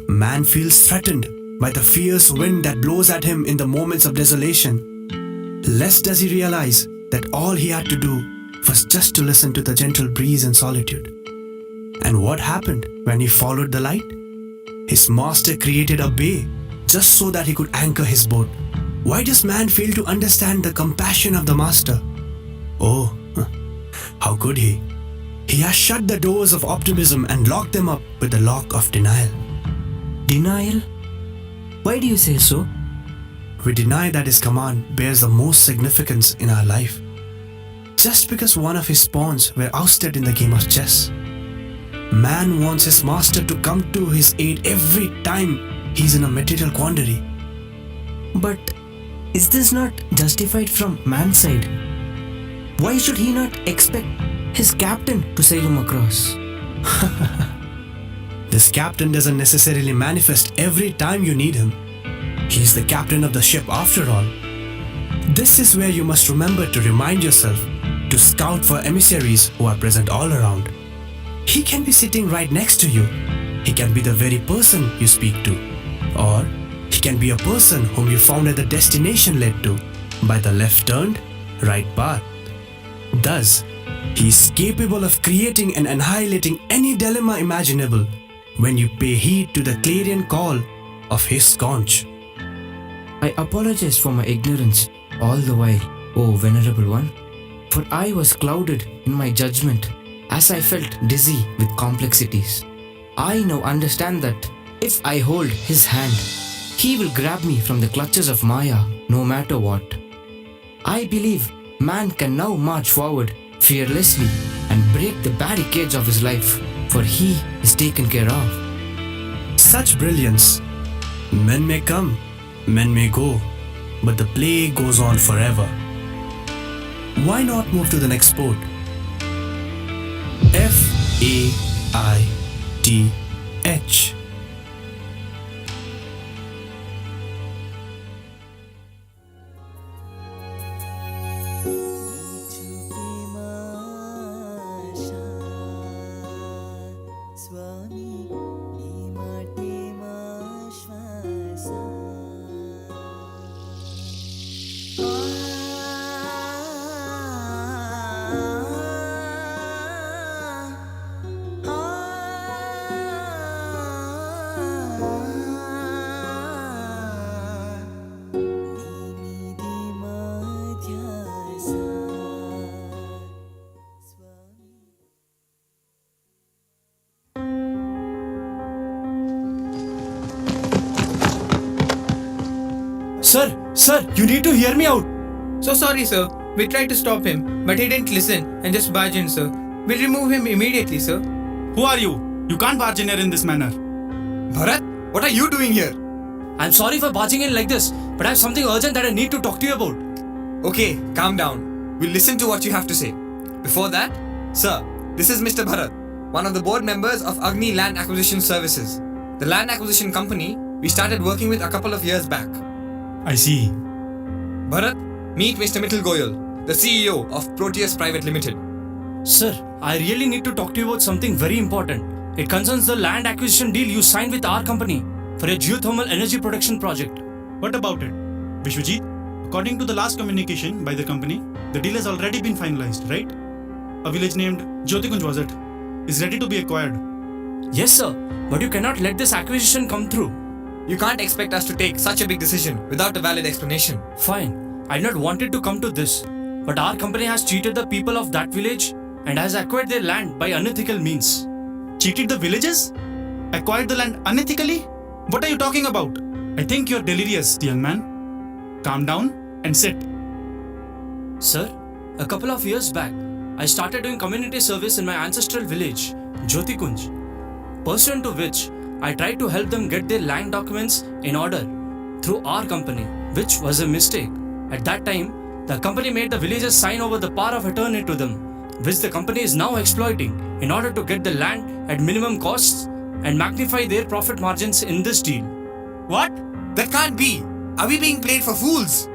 Man feels threatened by the fierce wind that blows at him in the moments of desolation. Less does he realize that all he had to do was just to listen to the gentle breeze and solitude. And what happened when he followed the light? His master created a bay just so that he could anchor his boat. Why does man fail to understand the compassion of the master? Oh, How could he? He has shut the doors of optimism and locked them up with the lock of denial. Denial? Why do you say so? We deny that his command bears the most significance in our life. Just because one of his pawns were ousted in the game of chess. Man wants his master to come to his aid every time he's in a material quandary. But is this not justified from man's side? Why should he not expect his captain to sail him across? This captain doesn't necessarily manifest every time you need him. He's the captain of the ship after all. This is where you must remember to remind yourself to scout for emissaries who are present all around. He can be sitting right next to you. He can be the very person you speak to. Or he can be a person whom you found at the destination led to by the left turned, right path. Thus, he is capable of creating and annihilating any dilemma imaginable when you pay heed to the clarion call of his conch. I apologize for my ignorance all the while, O Venerable One, for I was clouded in my judgment as I felt dizzy with complexities. I now understand that if I hold his hand, he will grab me from the clutches of Maya no matter what. I believe man can now march forward fearlessly and break the barricades of his life, for he is taken care of. Such brilliance. Men may come, men may go, but the play goes on forever. Why not move to the next sport? FAITH. Sir, you need to hear me out. So sorry, sir. We tried to stop him, but he didn't listen and just barged in, sir. We'll remove him immediately, sir. Who are you? You can't barge in here in this manner. Bharat, what are you doing here? I'm sorry for barging in like this, but I have something urgent that I need to talk to you about. Okay, calm down. We'll listen to what you have to say. Before that, sir, this is Mr. Bharat, one of the board members of Agni Land Acquisition Services. The land acquisition company we started working with a couple of years back. I see. Bharat, meet Mr. Mittal Goyal, the CEO of Proteus Private Limited. Sir, I really need to talk to you about something very important. It concerns the land acquisition deal you signed with our company for a geothermal energy production project. What about it? Vishwajit, according to the last communication by the company, the deal has already been finalized, right? A village named Jyotikunj, was it, is ready to be acquired. Yes, sir, but you cannot let this acquisition come through. You can't expect us to take such a big decision without a valid explanation. Fine, I did not want it to come to this, but our company has cheated the people of that village and has acquired their land by unethical means. Cheated the villagers? Acquired the land unethically? What are you talking about? I think you're delirious, young man. Calm down and sit. Sir, a couple of years back, I started doing community service in my ancestral village, Jyotikunj, pursuant to which I tried to help them get their land documents in order through our company, which was a mistake. At that time, the company made the villagers sign over the power of attorney to them, which the company is now exploiting in order to get the land at minimum costs and magnify their profit margins in this deal. What? That can't be. Are we being played for fools?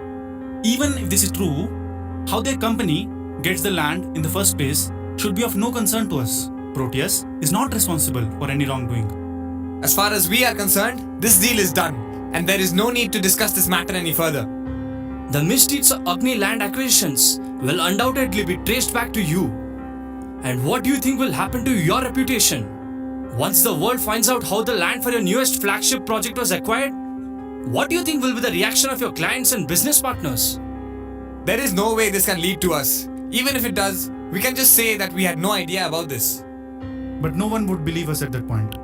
Even if this is true, how their company gets the land in the first place should be of no concern to us. Proteus is not responsible for any wrongdoing. As far as we are concerned, this deal is done, and there is no need to discuss this matter any further. The misdeeds of Agni land acquisitions will undoubtedly be traced back to you. And what do you think will happen to your reputation? Once the world finds out how the land for your newest flagship project was acquired, what do you think will be the reaction of your clients and business partners? There is no way this can lead to us. Even if it does, we can just say that we had no idea about this. But no one would believe us at that point.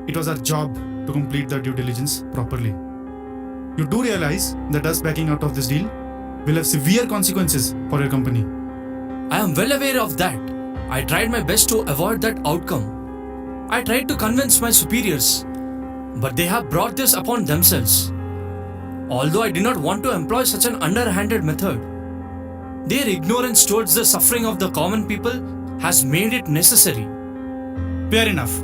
It was our job to complete the due diligence properly. You do realize that us backing out of this deal will have severe consequences for your company. I am well aware of that. I tried my best to avoid that outcome. I tried to convince my superiors, but they have brought this upon themselves. Although I did not want to employ such an underhanded method, their ignorance towards the suffering of the common people has made it necessary. Fair enough.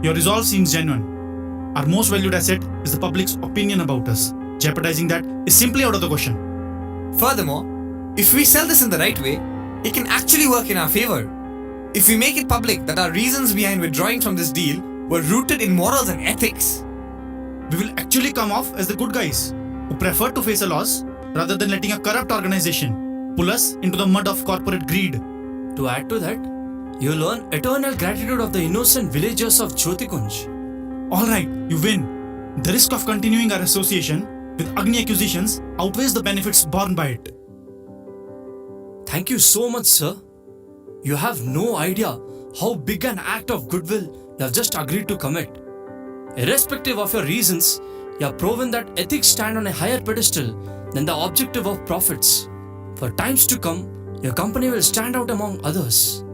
Your resolve seems genuine. Our most valued asset is the public's opinion about us. Jeopardizing that is simply out of the question. Furthermore, if we sell this in the right way, it can actually work in our favor. If we make it public that our reasons behind withdrawing from this deal were rooted in morals and ethics, we will actually come off as the good guys who prefer to face a loss rather than letting a corrupt organization pull us into the mud of corporate greed. To add to that, you will earn eternal gratitude of the innocent villagers of Jyotikunj. Alright, you win. The risk of continuing our association with Agni accusations outweighs the benefits borne by it. Thank you so much, sir. You have no idea how big an act of goodwill you have just agreed to commit. Irrespective of your reasons, you have proven that ethics stand on a higher pedestal than the objective of profits. For times to come, your company will stand out among others.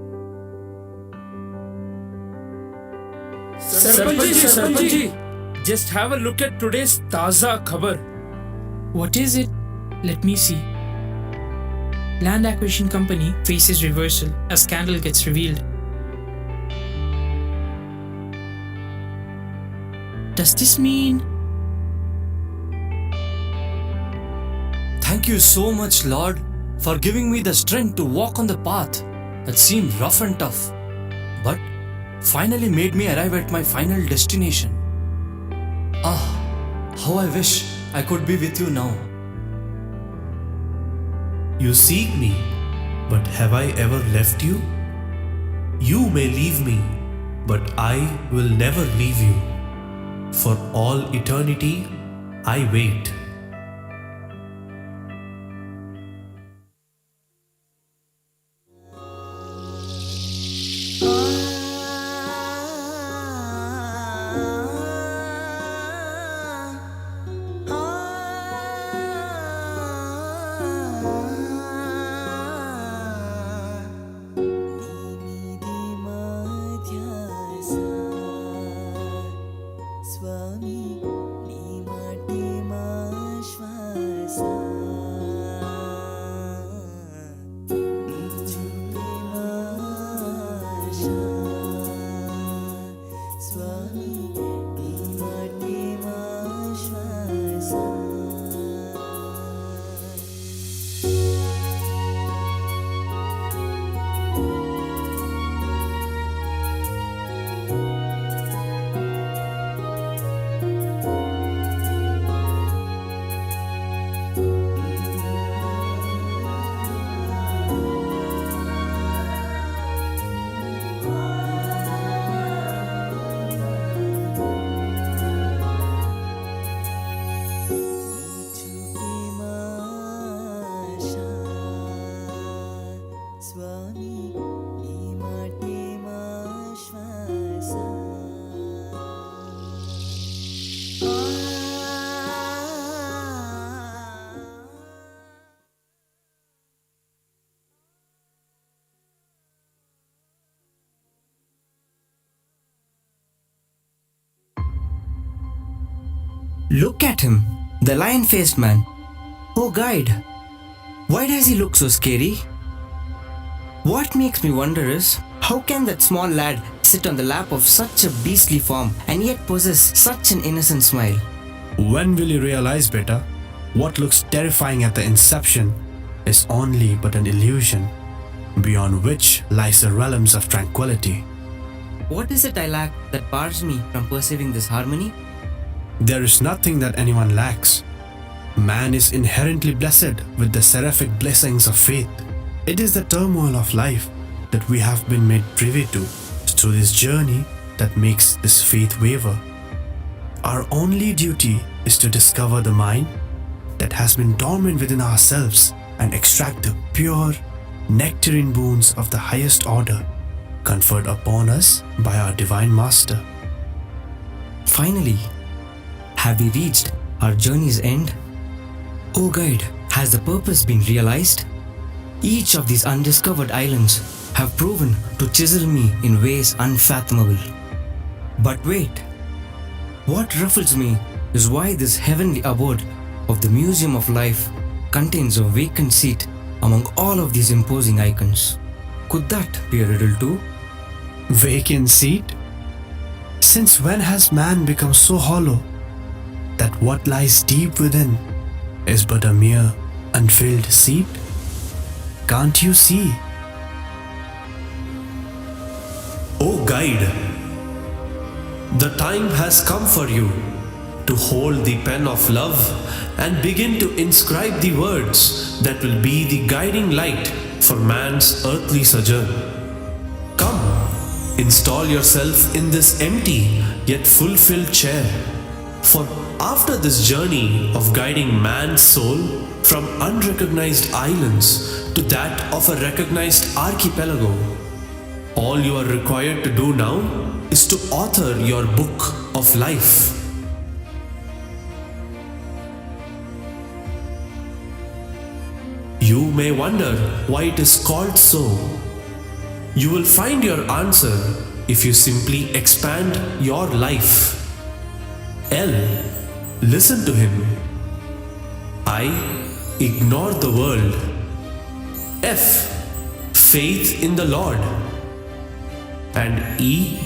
Sarpanji, just have a look at today's Taza Khabar. What is it? Let me see. Land acquisition company faces reversal as scandal gets revealed. Does this mean? Thank you so much, Lord, for giving me the strength to walk on the path that seemed rough and tough, but finally made me arrive at my final destination. Ah, how I wish I could be with you now. You seek me, but have I ever left you? You may leave me, but I will never leave you. For all eternity, I wait. Look at him, the lion-faced man. Oh guide, why does he look so scary? What makes me wonder is, how can that small lad sit on the lap of such a beastly form and yet possess such an innocent smile? When will you realize, beta, what looks terrifying at the inception is only but an illusion, beyond which lies the realms of tranquility. What is it I lack that bars me from perceiving this harmony? There is nothing that anyone lacks. Man is inherently blessed with the seraphic blessings of faith. It is the turmoil of life that we have been made privy to through this journey that makes this faith waver. Our only duty is to discover the mind that has been dormant within ourselves and extract the pure, nectarine boons of the highest order conferred upon us by our Divine Master. Finally, have we reached our journey's end? O guide, has the purpose been realized? Each of these undiscovered islands have proven to chisel me in ways unfathomable. But wait, what ruffles me is why this heavenly abode of the Museum of Life contains a vacant seat among all of these imposing icons. Could that be a riddle too? Vacant seat? Since when has man become so hollow that what lies deep within is but a mere unfilled seat? Can't you see? O guide, the time has come for you to hold the pen of love and begin to inscribe the words that will be the guiding light for man's earthly sojourn. Come, install yourself in this empty yet fulfilled chair. For after this journey of guiding man's soul from unrecognized islands to that of a recognized archipelago, all you are required to do now is to author your book of life. You may wonder why it is called so. You will find your answer if you simply expand your life. L. Listen to him. I. Ignore the world. F. Faith in the Lord. And E.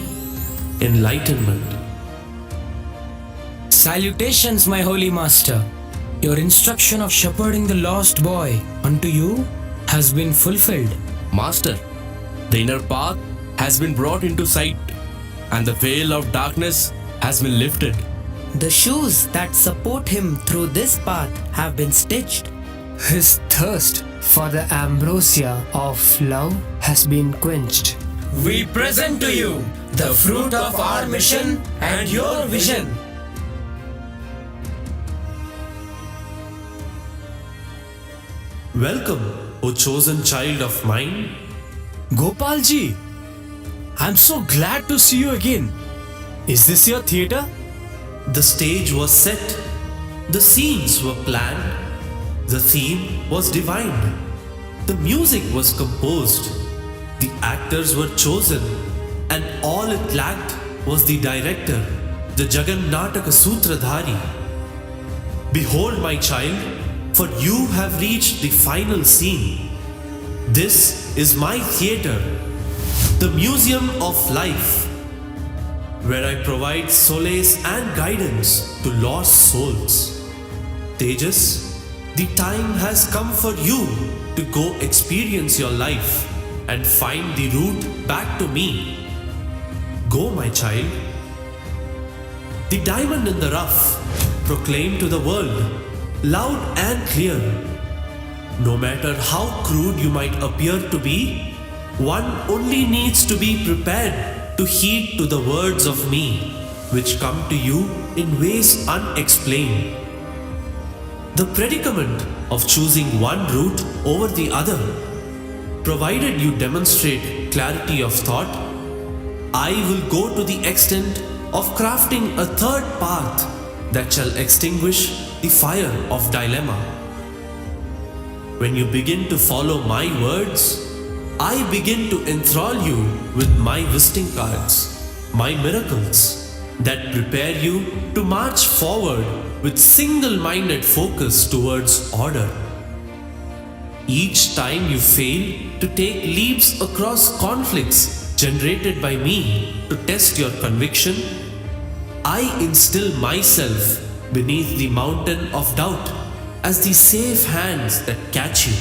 Enlightenment. Salutations, my holy master. Your instruction of shepherding the lost boy unto you has been fulfilled. Master, the inner path has been brought into sight, and the veil of darkness has been lifted. The shoes that support him through this path have been stitched. His thirst for the ambrosia of love has been quenched. We present to you the fruit of our mission and your vision. Welcome, O chosen child of mine. Gopalji, I'm so glad to see you again. Is this your theatre? The stage was set, the scenes were planned, the theme was divined, the music was composed, the actors were chosen, and all it lacked was the director, the Jagannath Sutradhari. Behold, my child, for you have reached the final scene. This is my theatre, the Museum of Life, where I provide solace and guidance to lost souls. Tejas, the time has come for you to go experience your life and find the route back to me. Go, my child. The diamond in the rough, proclaim to the world, loud and clear. No matter how crude you might appear to be, one only needs to be prepared to heed to the words of me, which come to you in ways unexplained. The predicament of choosing one route over the other, provided you demonstrate clarity of thought, I will go to the extent of crafting a third path that shall extinguish the fire of dilemma. When you begin to follow my words, I begin to enthrall you with my visiting cards, my miracles, that prepare you to march forward with single-minded focus towards order. Each time you fail to take leaps across conflicts generated by me to test your conviction, I instill myself beneath the mountain of doubt as the safe hands that catch you.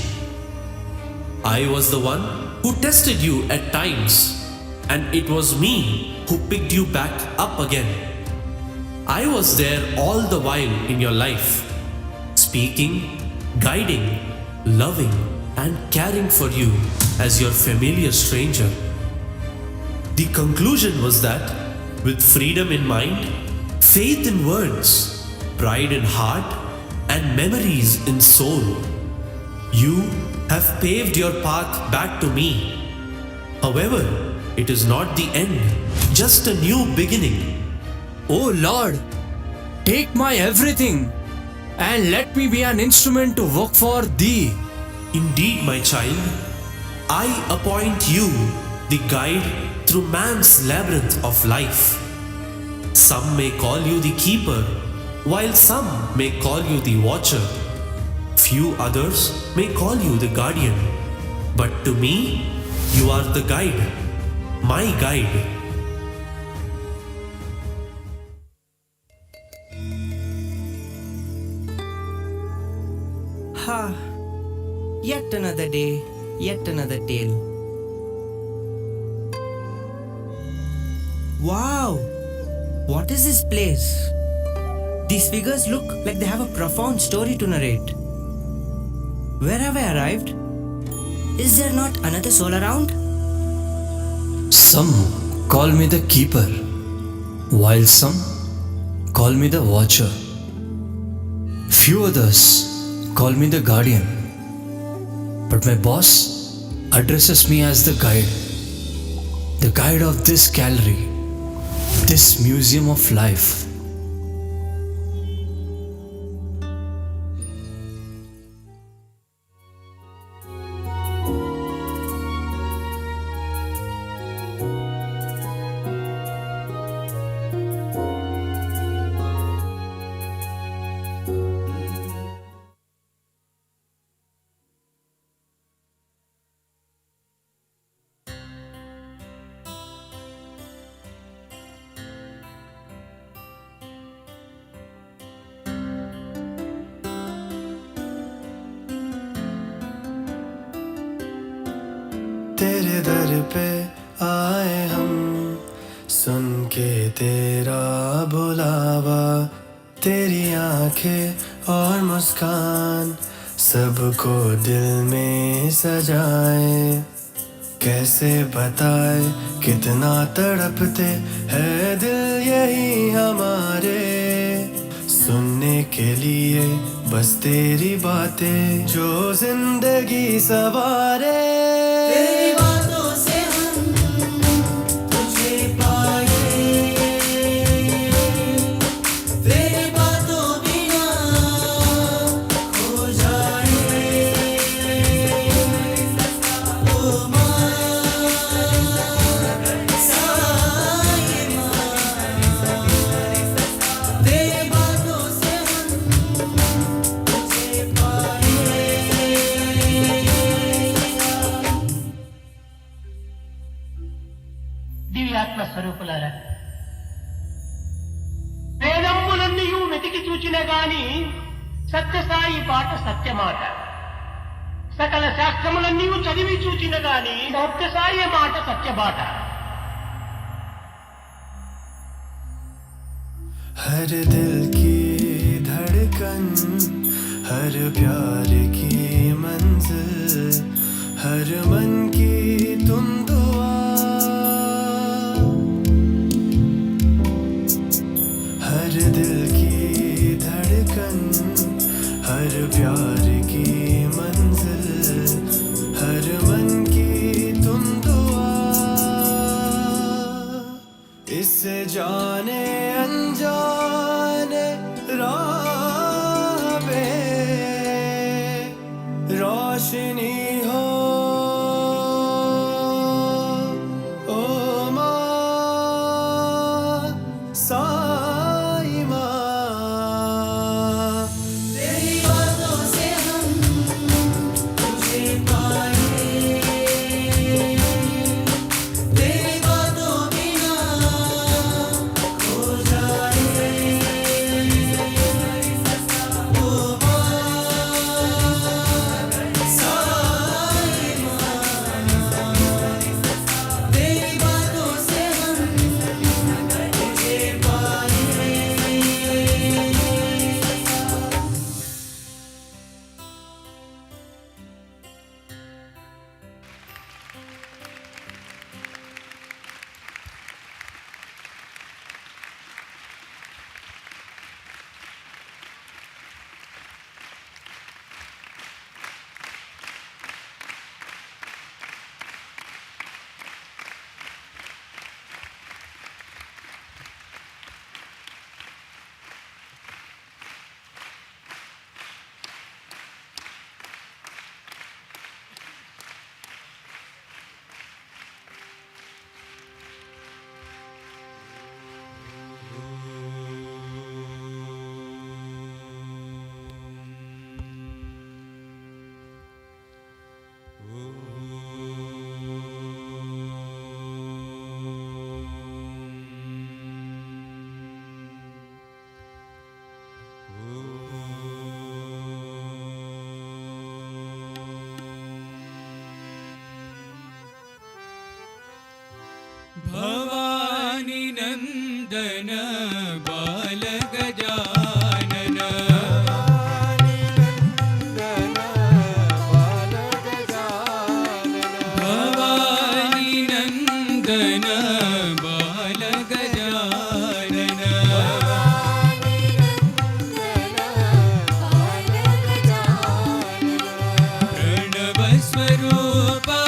I was the one who tested you at times, and it was me who picked you back up again. I was there all the while in your life, speaking, guiding, loving, and caring for you as your familiar stranger. The conclusion was that, with freedom in mind, faith in words, pride in heart, and memories in soul, You have paved your path back to me. However, it is not the end, just a new beginning. Oh Lord, take my everything and let me be an instrument to work for thee. Indeed, my child, I appoint you the guide through man's labyrinth of life. Some may call you the keeper, while some may call you the watcher. Few others may call you the guardian. But to me, you are the guide, my guide. Ha! Yet another day, yet another tale. Wow! What is this place? These figures look like they have a profound story to narrate. Where have I arrived? Is there not another soul around? Some call me the keeper, while some call me the watcher. Few others call me the guardian. But my boss addresses me as the guide of this gallery, this museum of life. तेरे दर पे आए हम सुन के तेरा बुलावा तेरी आंखें और मुस्कान सबको दिल में सजाए कैसे बताए कितना तड़पते है दिल यही हमारे सुनने के लिए बस तेरी बातें जो जिंदगी सवारे तेरी बातों से हम तुझे पाए तेरी बातों बिना खो जाए ओ तेरी बातों से हम तुझे पाए దివ్యాత్మ స్వరూపులారా వేదములన్నీయు వెతికి చూచిన గాని సత్యసాయి పాట సత్యమాట సకల శాస్త్రములన్నీయు చదివి చూచిన గాని సత్యసాయి మాట సత్యబాట हर दिल की धड़कन हर प्यार की मंजिल हर मन की तुम दुआ हर दिल की धड़कन हर प्यार की मंजिल हर मन की तुम दुआ इससे जाने अनजाने राह पे रोशनी हो ओ माँ साई माँ तेरी बातों से हम तुझे पाए तेरी बातों बिना खो जाए भवानी नंदन बाल गजानन भवानी नंदन बाल गजानन प्रणव स्वरूपा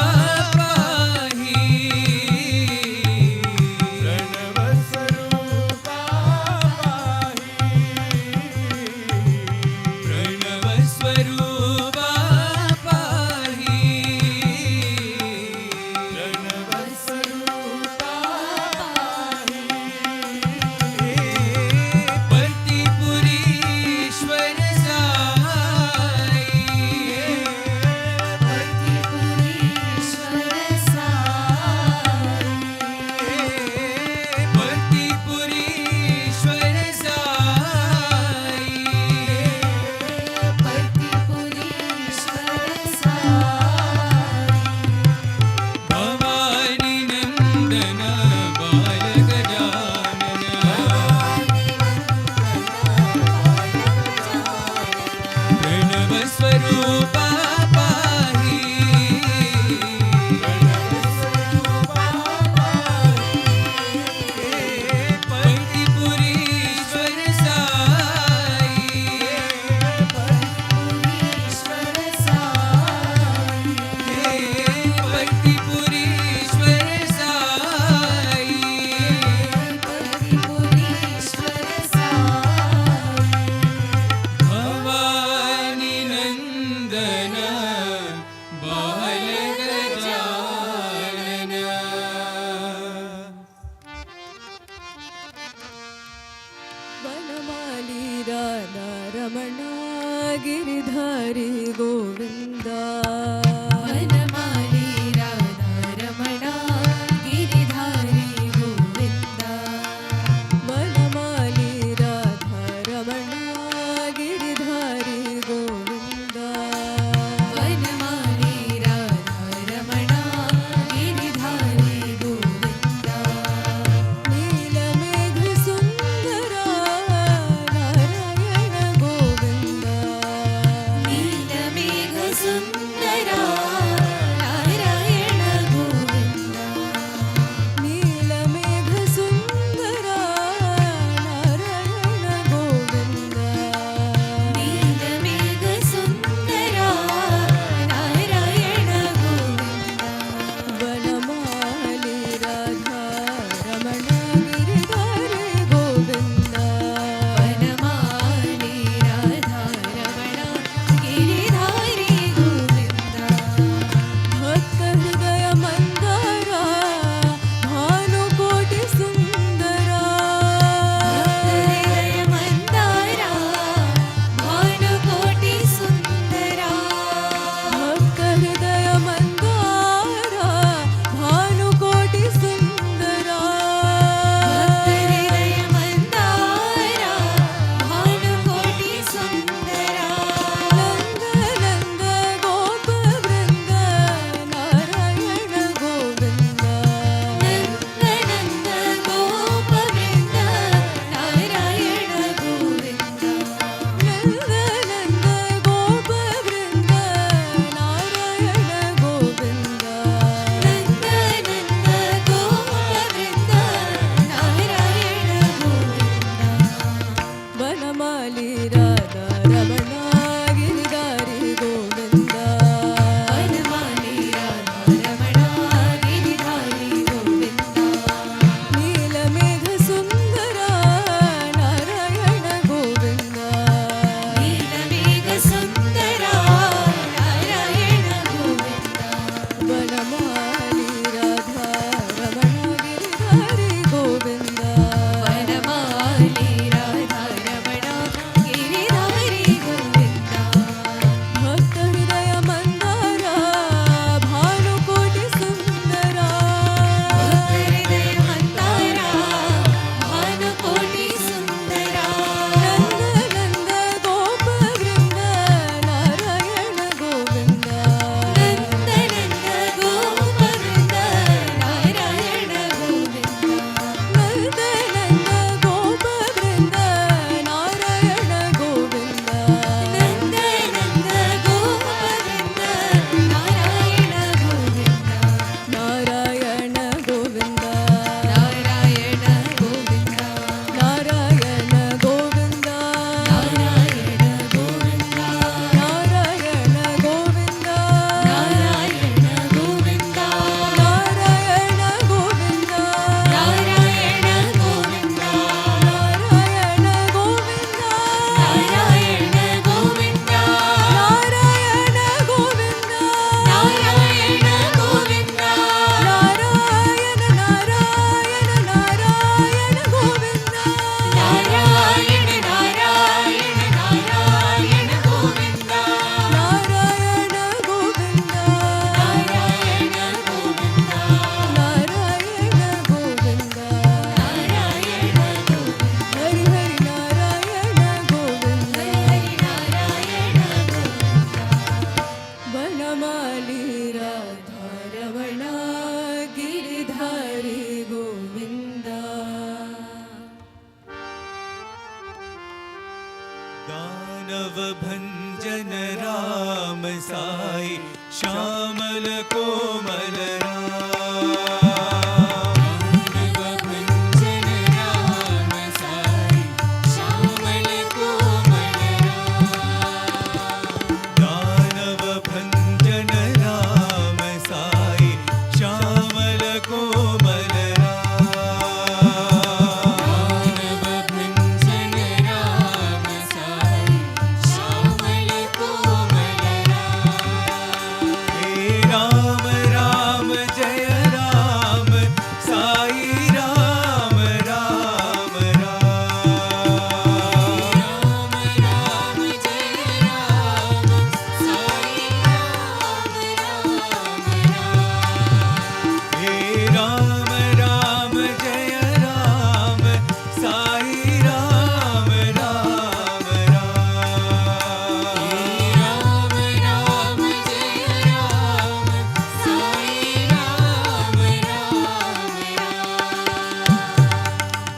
वनमाली राधा रमणा गिरिधारी गोविंदा वनमाली राधा रमणा गिरिधारी गोविंदा वनमाली राधा रमणा गिरिधारी गोविंदा वनमाली राधा रमणा गिरिधारी गोविंदा नीलमेघ सुंदरा नारायण गोविंदा नीलमेघ सुंदरा दानव भंजन राम साई श्यामल कोमल दानव भंजन राम साई श्यामल कोमल हे राम राम जय राम साई राम राम हे राम राम जय राम साई राम राम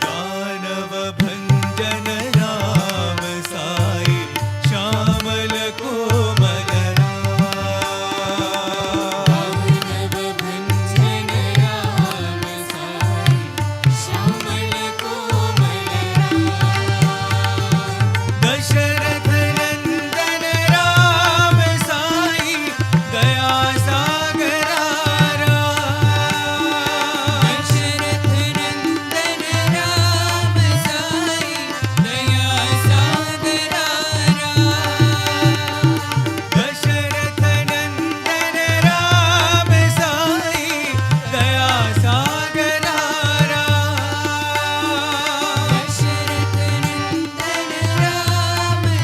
दानव भंजन राम साई श्यामल कोमल दशरथ नंदन राम साई दया सागरा दशरथ नंदन राम साई दया सागरा दशरथ नंदन राम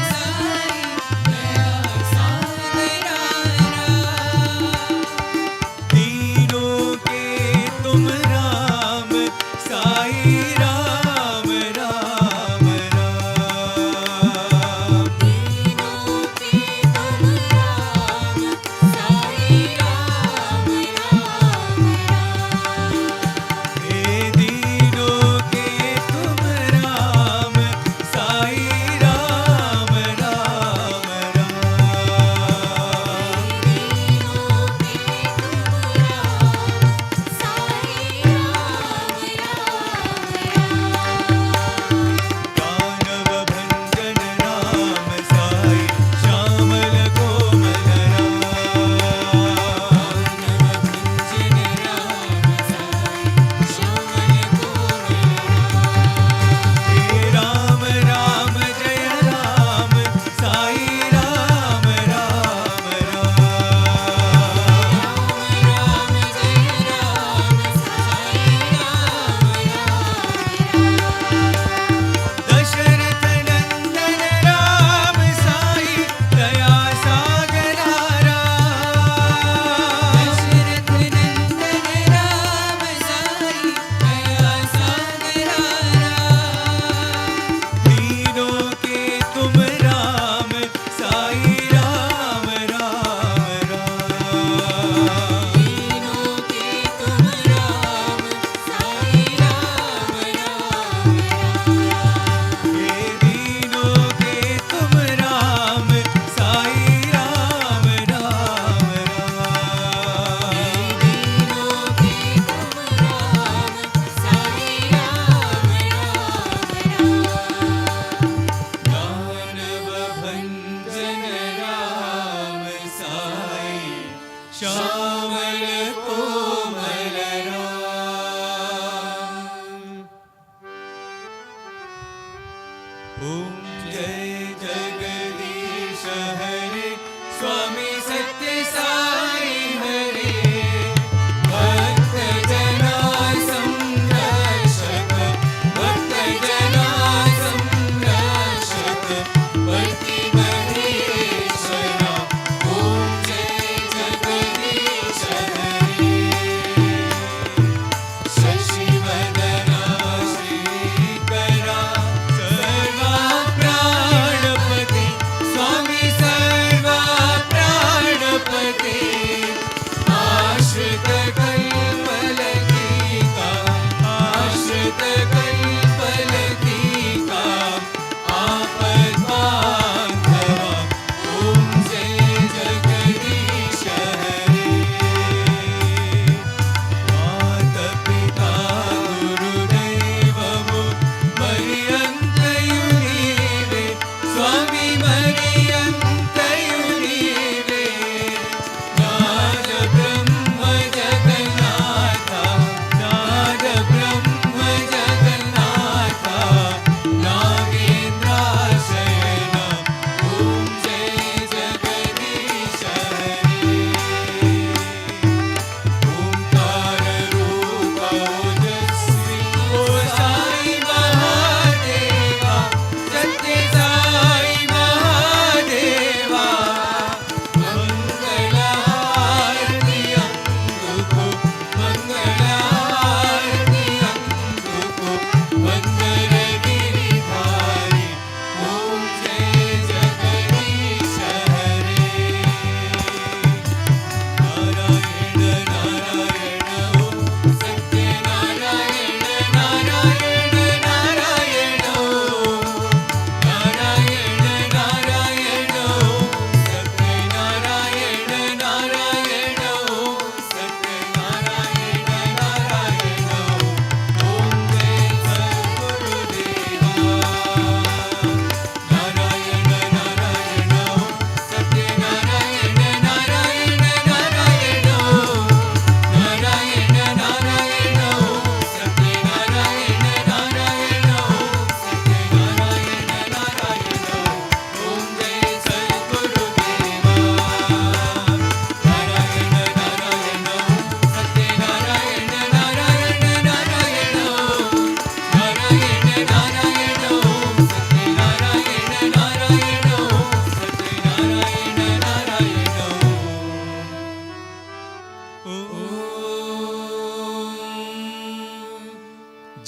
साई दया सागरा तीनों के तुम राम साई राम राम हे तीनों के तुम राम साई राम राम दानव भंजन राम साई श्यामल कोमल हे राम राम जय राम साई राम राम दशरथ नंदन राम साई दया सागरा दशरथ नंदन राम साई दया सागरा तीनों के तुम राम साई राम राम तीनों के तुम राम साई राम हे तीनों के तुम राम साई राम राम दानव भंजन राम साई श्यामल कोमल ओम जय जगदीश हरे स्वामी सत्य साई हरे भक्त जना संरक्षक भक्त जना संरक्षक भक्ति महेश्वरा ओम जय जगदीश हरे शशिवदना श्रीकरा सर्वा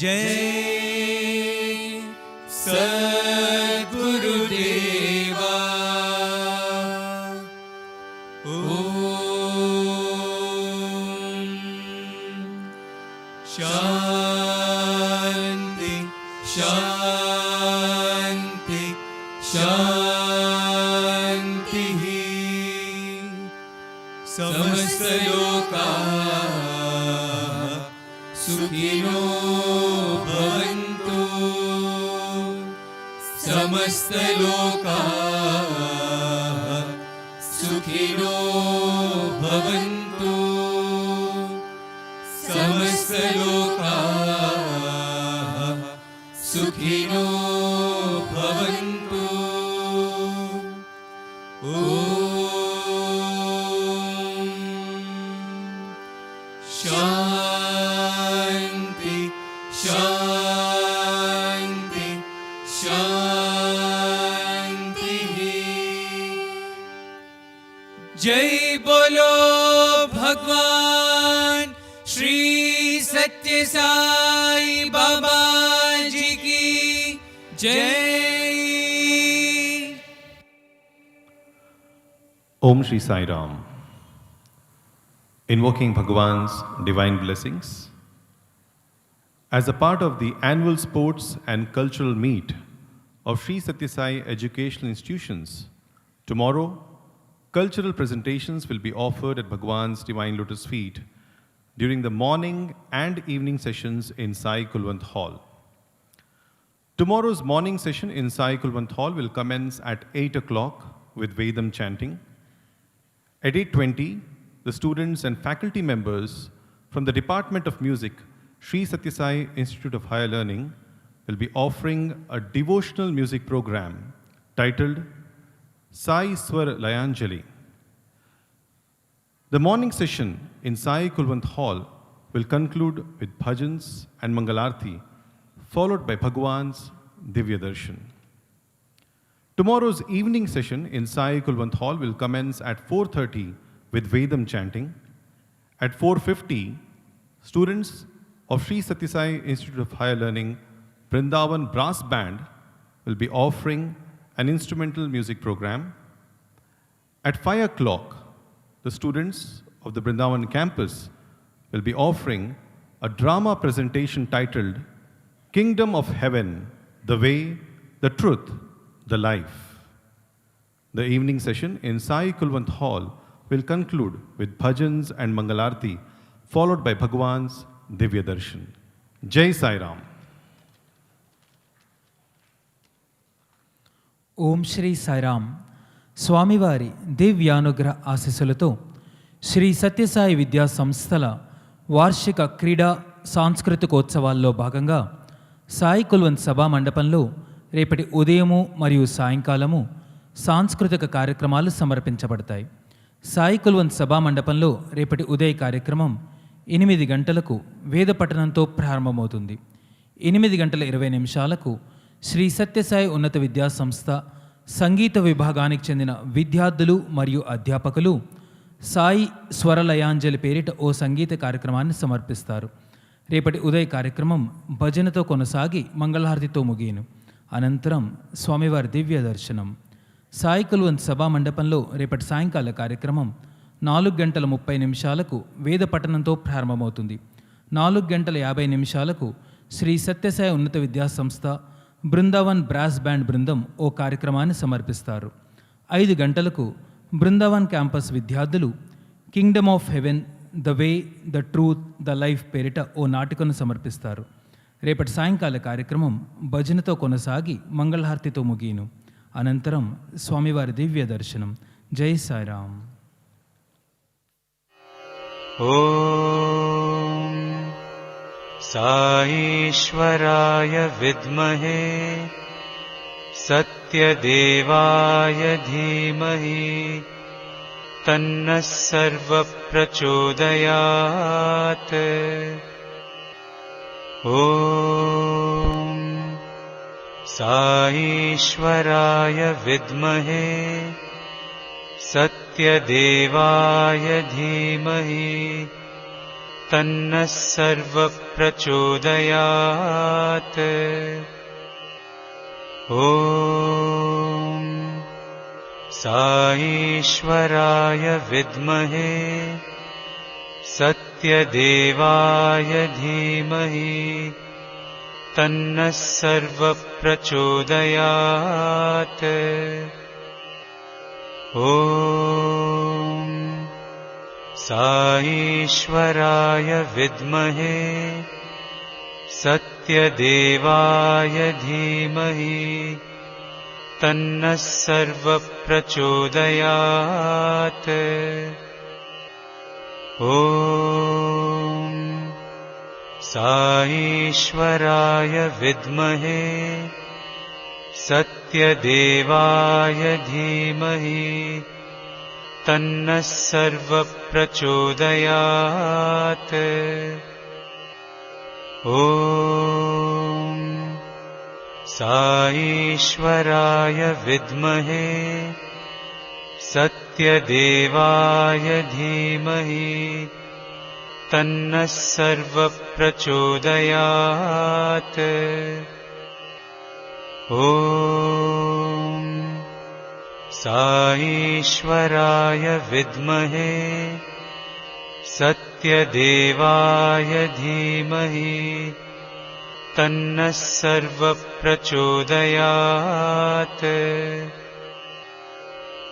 जय सद्गुरुदेवा शांति शांति शांति समस्त लोकाः सुखिनो भवन्तु समस्त लोकाः सुखिनो भवन्तु समस्त लोकाः सुखिनो भवन्तु शांति शांति शांति जय बोलो भगवान श्री सत्य साई बाबा जी की जय। Om Shri Sai Ram. Invoking Bhagwan's divine blessings. As a part of the annual sports and cultural meet of Sri Satya Sai Educational Institutions, tomorrow, cultural presentations will be offered at Bhagwan's Divine Lotus Feet during the morning and evening sessions in Sai Kulwant Hall. Tomorrow's morning session in Sai Kulwant Hall will commence at 8 o'clock with Vedam chanting. At 8:20, the students and faculty members from the Department of Music, Sri Satya Sai Institute of Higher Learning, will be offering a devotional music program titled Sai Swar Layanjali. The morning session in Sai Kulwant Hall will conclude with bhajans and Mangalarti, followed by Bhagwan's Divya Darshan. Tomorrow's evening session in Sai Kulwant Hall will commence at 4:30 with Vedam chanting. At 4:50, students of Sri Satya Sai Institute of Higher Learning, Vrindavan Brass Band will be offering an instrumental music program. At 5 o'clock, the students of the Vrindavan campus will be offering a drama presentation titled Kingdom of Heaven, the Way, the Truth, the Life. The evening session in Sai Kulwant Hall will conclude with bhajans and Mangalarti, followed by Bhagwan's Divya Darshan. Jai Sai Ram. ఓం శ్రీ సాయిరామ్. స్వామివారి దివ్యానుగ్రహ ఆశీస్సులతో శ్రీ సత్యసాయి విద్యా సంస్థల వార్షిక క్రీడా సాంస్కృతికోత్సవాల్లో భాగంగా సాయి కుల్వంత్ సభా మండపంలో రేపటి ఉదయము మరియు సాయంకాలము సాంస్కృతిక కార్యక్రమాలు సమర్పించబడతాయి. సాయి కుల్వంత్ సభా మండపంలో రేపటి ఉదయ కార్యక్రమం 8 గంటలకు వేద పఠనంతో ప్రారంభమవుతుంది. 8:20 శ్రీ సత్యసాయి ఉన్నత విద్యా సంస్థ సంగీత విభాగానికి చెందిన విద్యార్థులు మరియు అధ్యాపకులు సాయి స్వరలయాంజలి పేరిట ఓ సంగీత కార్యక్రమాన్ని సమర్పిస్తారు. రేపటి ఉదయ కార్యక్రమం భజనతో కొనసాగి మంగళహారతితో ముగియను. అనంతరం స్వామివారి దివ్య దర్శనం. సాయి కుల్వంత్ సభా మండపంలో రేపటి సాయంకాల కార్యక్రమం 4:30 వేద పఠనంతో ప్రారంభమవుతుంది. 4:50 శ్రీ సత్యసాయి ఉన్నత విద్యా సంస్థ బృందావన్ బ్రాస్ బ్యాండ్ బృందం ఓ కార్యక్రమాన్ని సమర్పిస్తారు. 5 గంటలకు బృందావన్ క్యాంపస్ విద్యార్థులు Kingdom of haven, the way, the truth, the life పేరిట ఓ నాటికను సమర్పిస్తారు. రేపటి సాయంకాల కార్యక్రమం భజనతో కొనసాగి మంగళహారతితో ముగియను. అనంతరం స్వామివారి దివ్య దర్శనం. జై సాయిరామ్. ఓం సాయేశ్వరాయ విద్మహే సత్యదేవాయ ధీమహి తన్నః సర్వః ప్రచోదయాత్. ఓం సాయేశ్వరాయ విద్మహే సత్యదేవాయ ధీమహి तन्नः सर्वप्रचोदयात्। ॐ साईश्वराय विद्महे सत्यदेवाय धीमहि तन्नः सर्वप्रचोदयात्। ॐ साईश्वराय विद्महे सत्यदेवाय धीमहि तन्नः सर्वप्रचोदयात्। ॐ साईश्वराय विद्महे सत्यदेवाय धीमहि तन्नः सर्वप्रचोदयात्। ॐ साईश्वराय विद्महे सत्यदेवाय धीमहि तन्नः सर्वप्रचोदयात्। ॐ साईश्वराय विद्महे सत्यदेवाय धीमहि तन्नः सर्वप्रचोदयात्।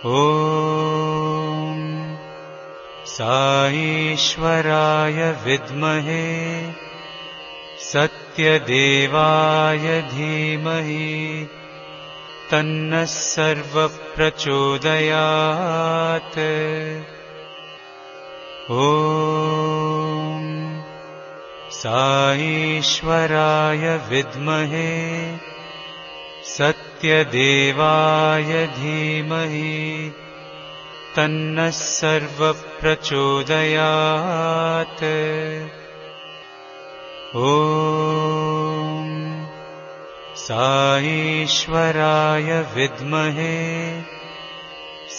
ॐ साईश्वराय विद्महे सत्यदेवाय धीमहि तन्नः सर्वप्रचोदयात्। ॐ साईश्वराय विद्महे सत्यदेवाय धीमहि तन्नः सर्वप्रचोदयात्। ॐ साईश्वराय विद्महे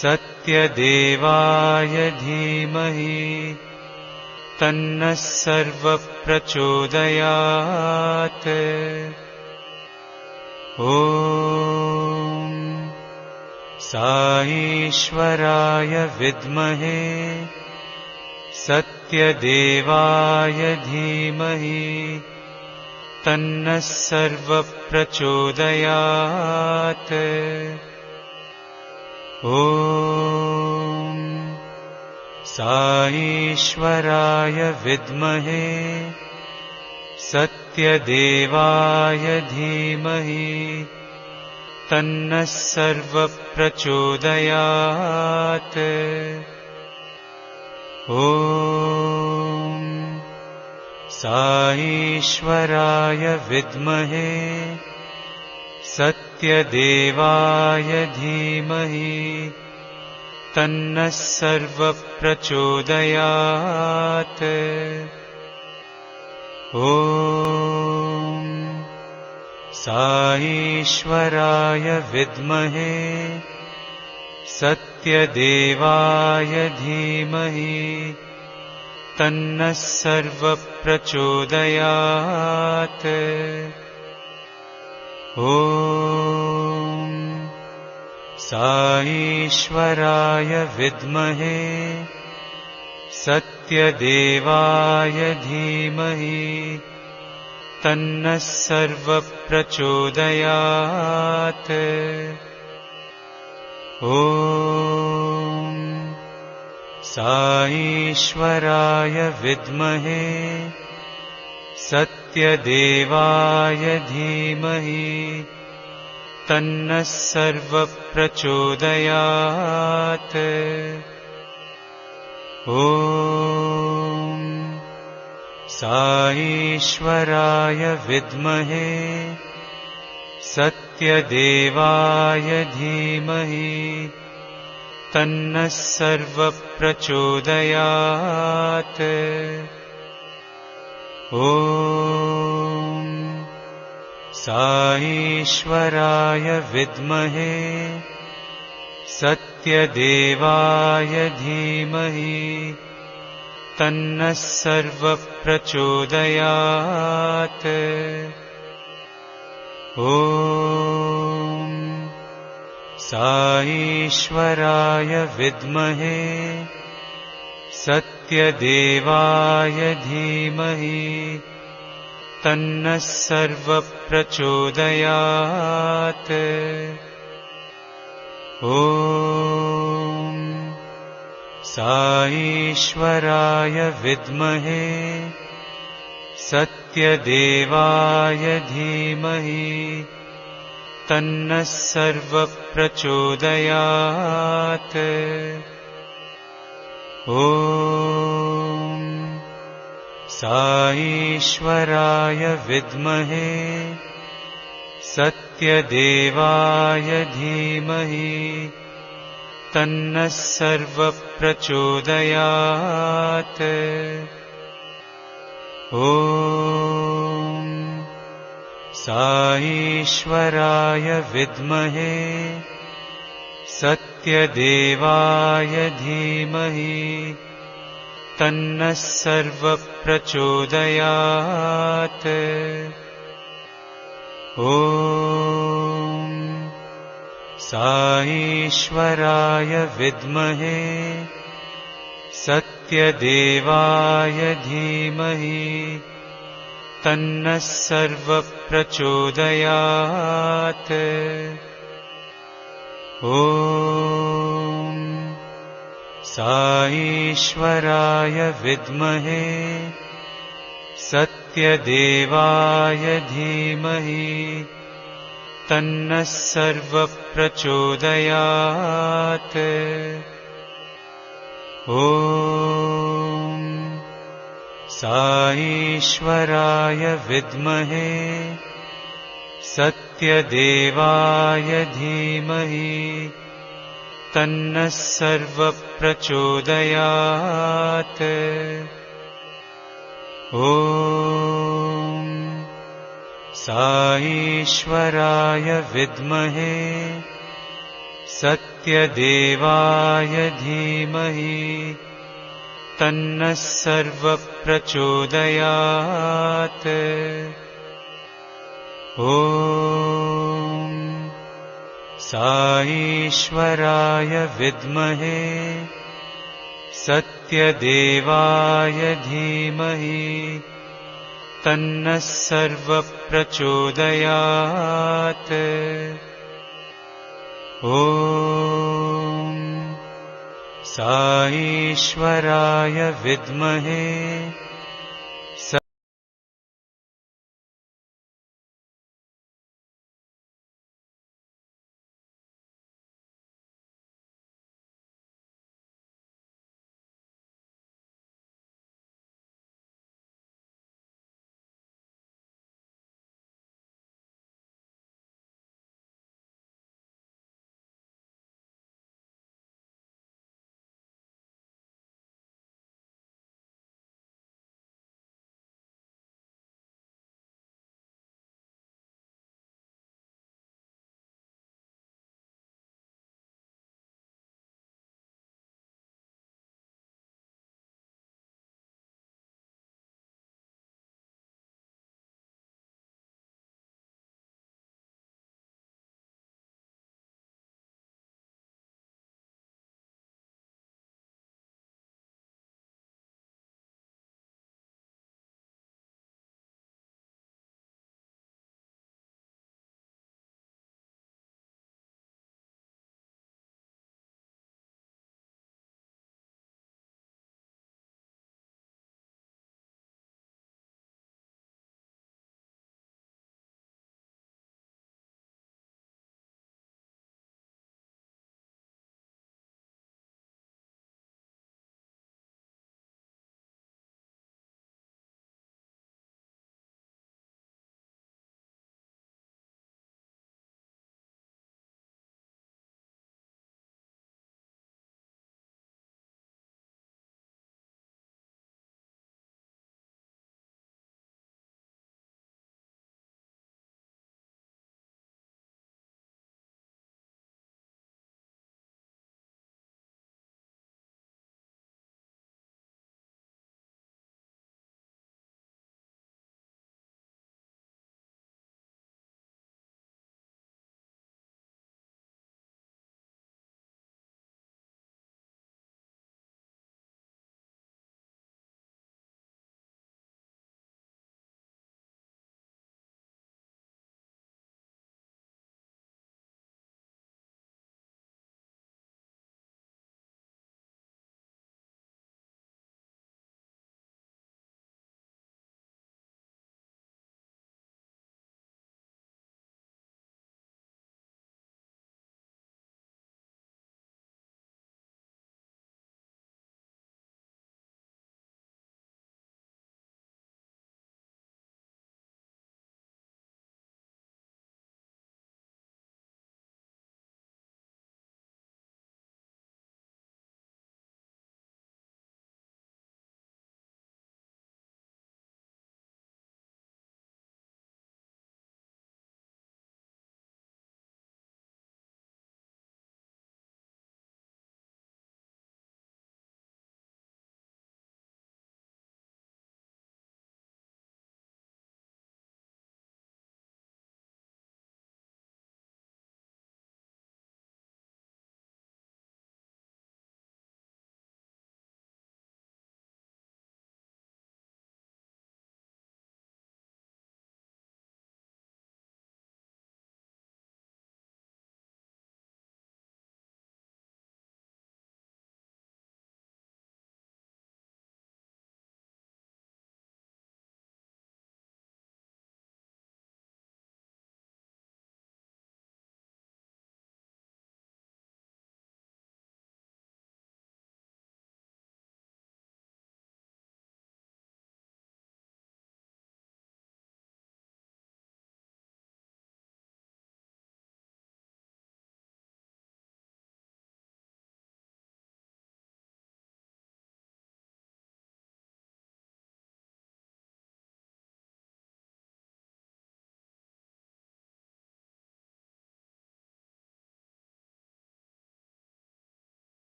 सत्यदेवाय धीमहि तन्नः सर्वप्रचोदयात्। ॐ साईश्वराय विद्महे सत्यदेवाय धीमहि तन्नः सर्वप्रचोदयात्। ॐ साईश्वराय विद्महे सत्यदेवाय धीमहि तन्नः सर्वप्रचोदयात्। ॐ साईश्वराय विद्महे सत्यदेवाय धीमहि तन्नः सर्वप्रचोदयात्। ॐ साईश्वराय विद्महे सत्यदेवाय धीमहि तन्नः सर्वप्रचोदयात्। ॐ साईश्वराय विद्महे सत्यदेवाय धीमहि तन्नः सर्वप्रचोदयात्। ॐ साईश्वराय विद्महे सत्यदेवाय धीमहि तन्नः सर्वप्रचोदयात्। ॐ साईश्वराय विद्महे सत्यदेवाय धीमहि तन्नः सर्वप्रचोदयात्। ॐ साईश्वराय विद्महे सत्यदेवाय धीमहि तन्नः सर्वप्रचोदयात्। ॐ साईश्वराय विद्महे सत्यदेवाय धीमहि तन्नः सर्वप्रचोदयात्। ॐ साईश्वराय विद्महे सत्यदेवाय धीमहि तन्नः सर्वप्रचोदयात्। ॐ साईश्वराय विद्महे सत्यदेवाय धीमहि तन्नः सर्वप्रचोदयात्। ॐ साईश्वराय विद्महे सत्यदेवाय धीमहि तन्नः सर्वप्रचोदयात्। ॐ साईश्वराय विद्महे सत्यदेवाय धीमहि तन्नः सर्वप्रचोदयात्। ॐ साईश्वराय विद्महे सत्यदेवाय धीमहि तन्नः सर्वप्रचोदयात्। ॐ साईश्वराय विद्महे सत्यदेवाय धीमहि तन्नः सर्वप्रचोदयात्। ॐ साईश्वराय विद्महे सत्यदेवाय धीमहि तन्नः सर्वप्रचोदयात्। ॐ साईश्वराय विद्महे सत्यदेवाय धीमहि तन्नः सर्वप्रचोदयात्। ॐ साईश्वराय विद्महे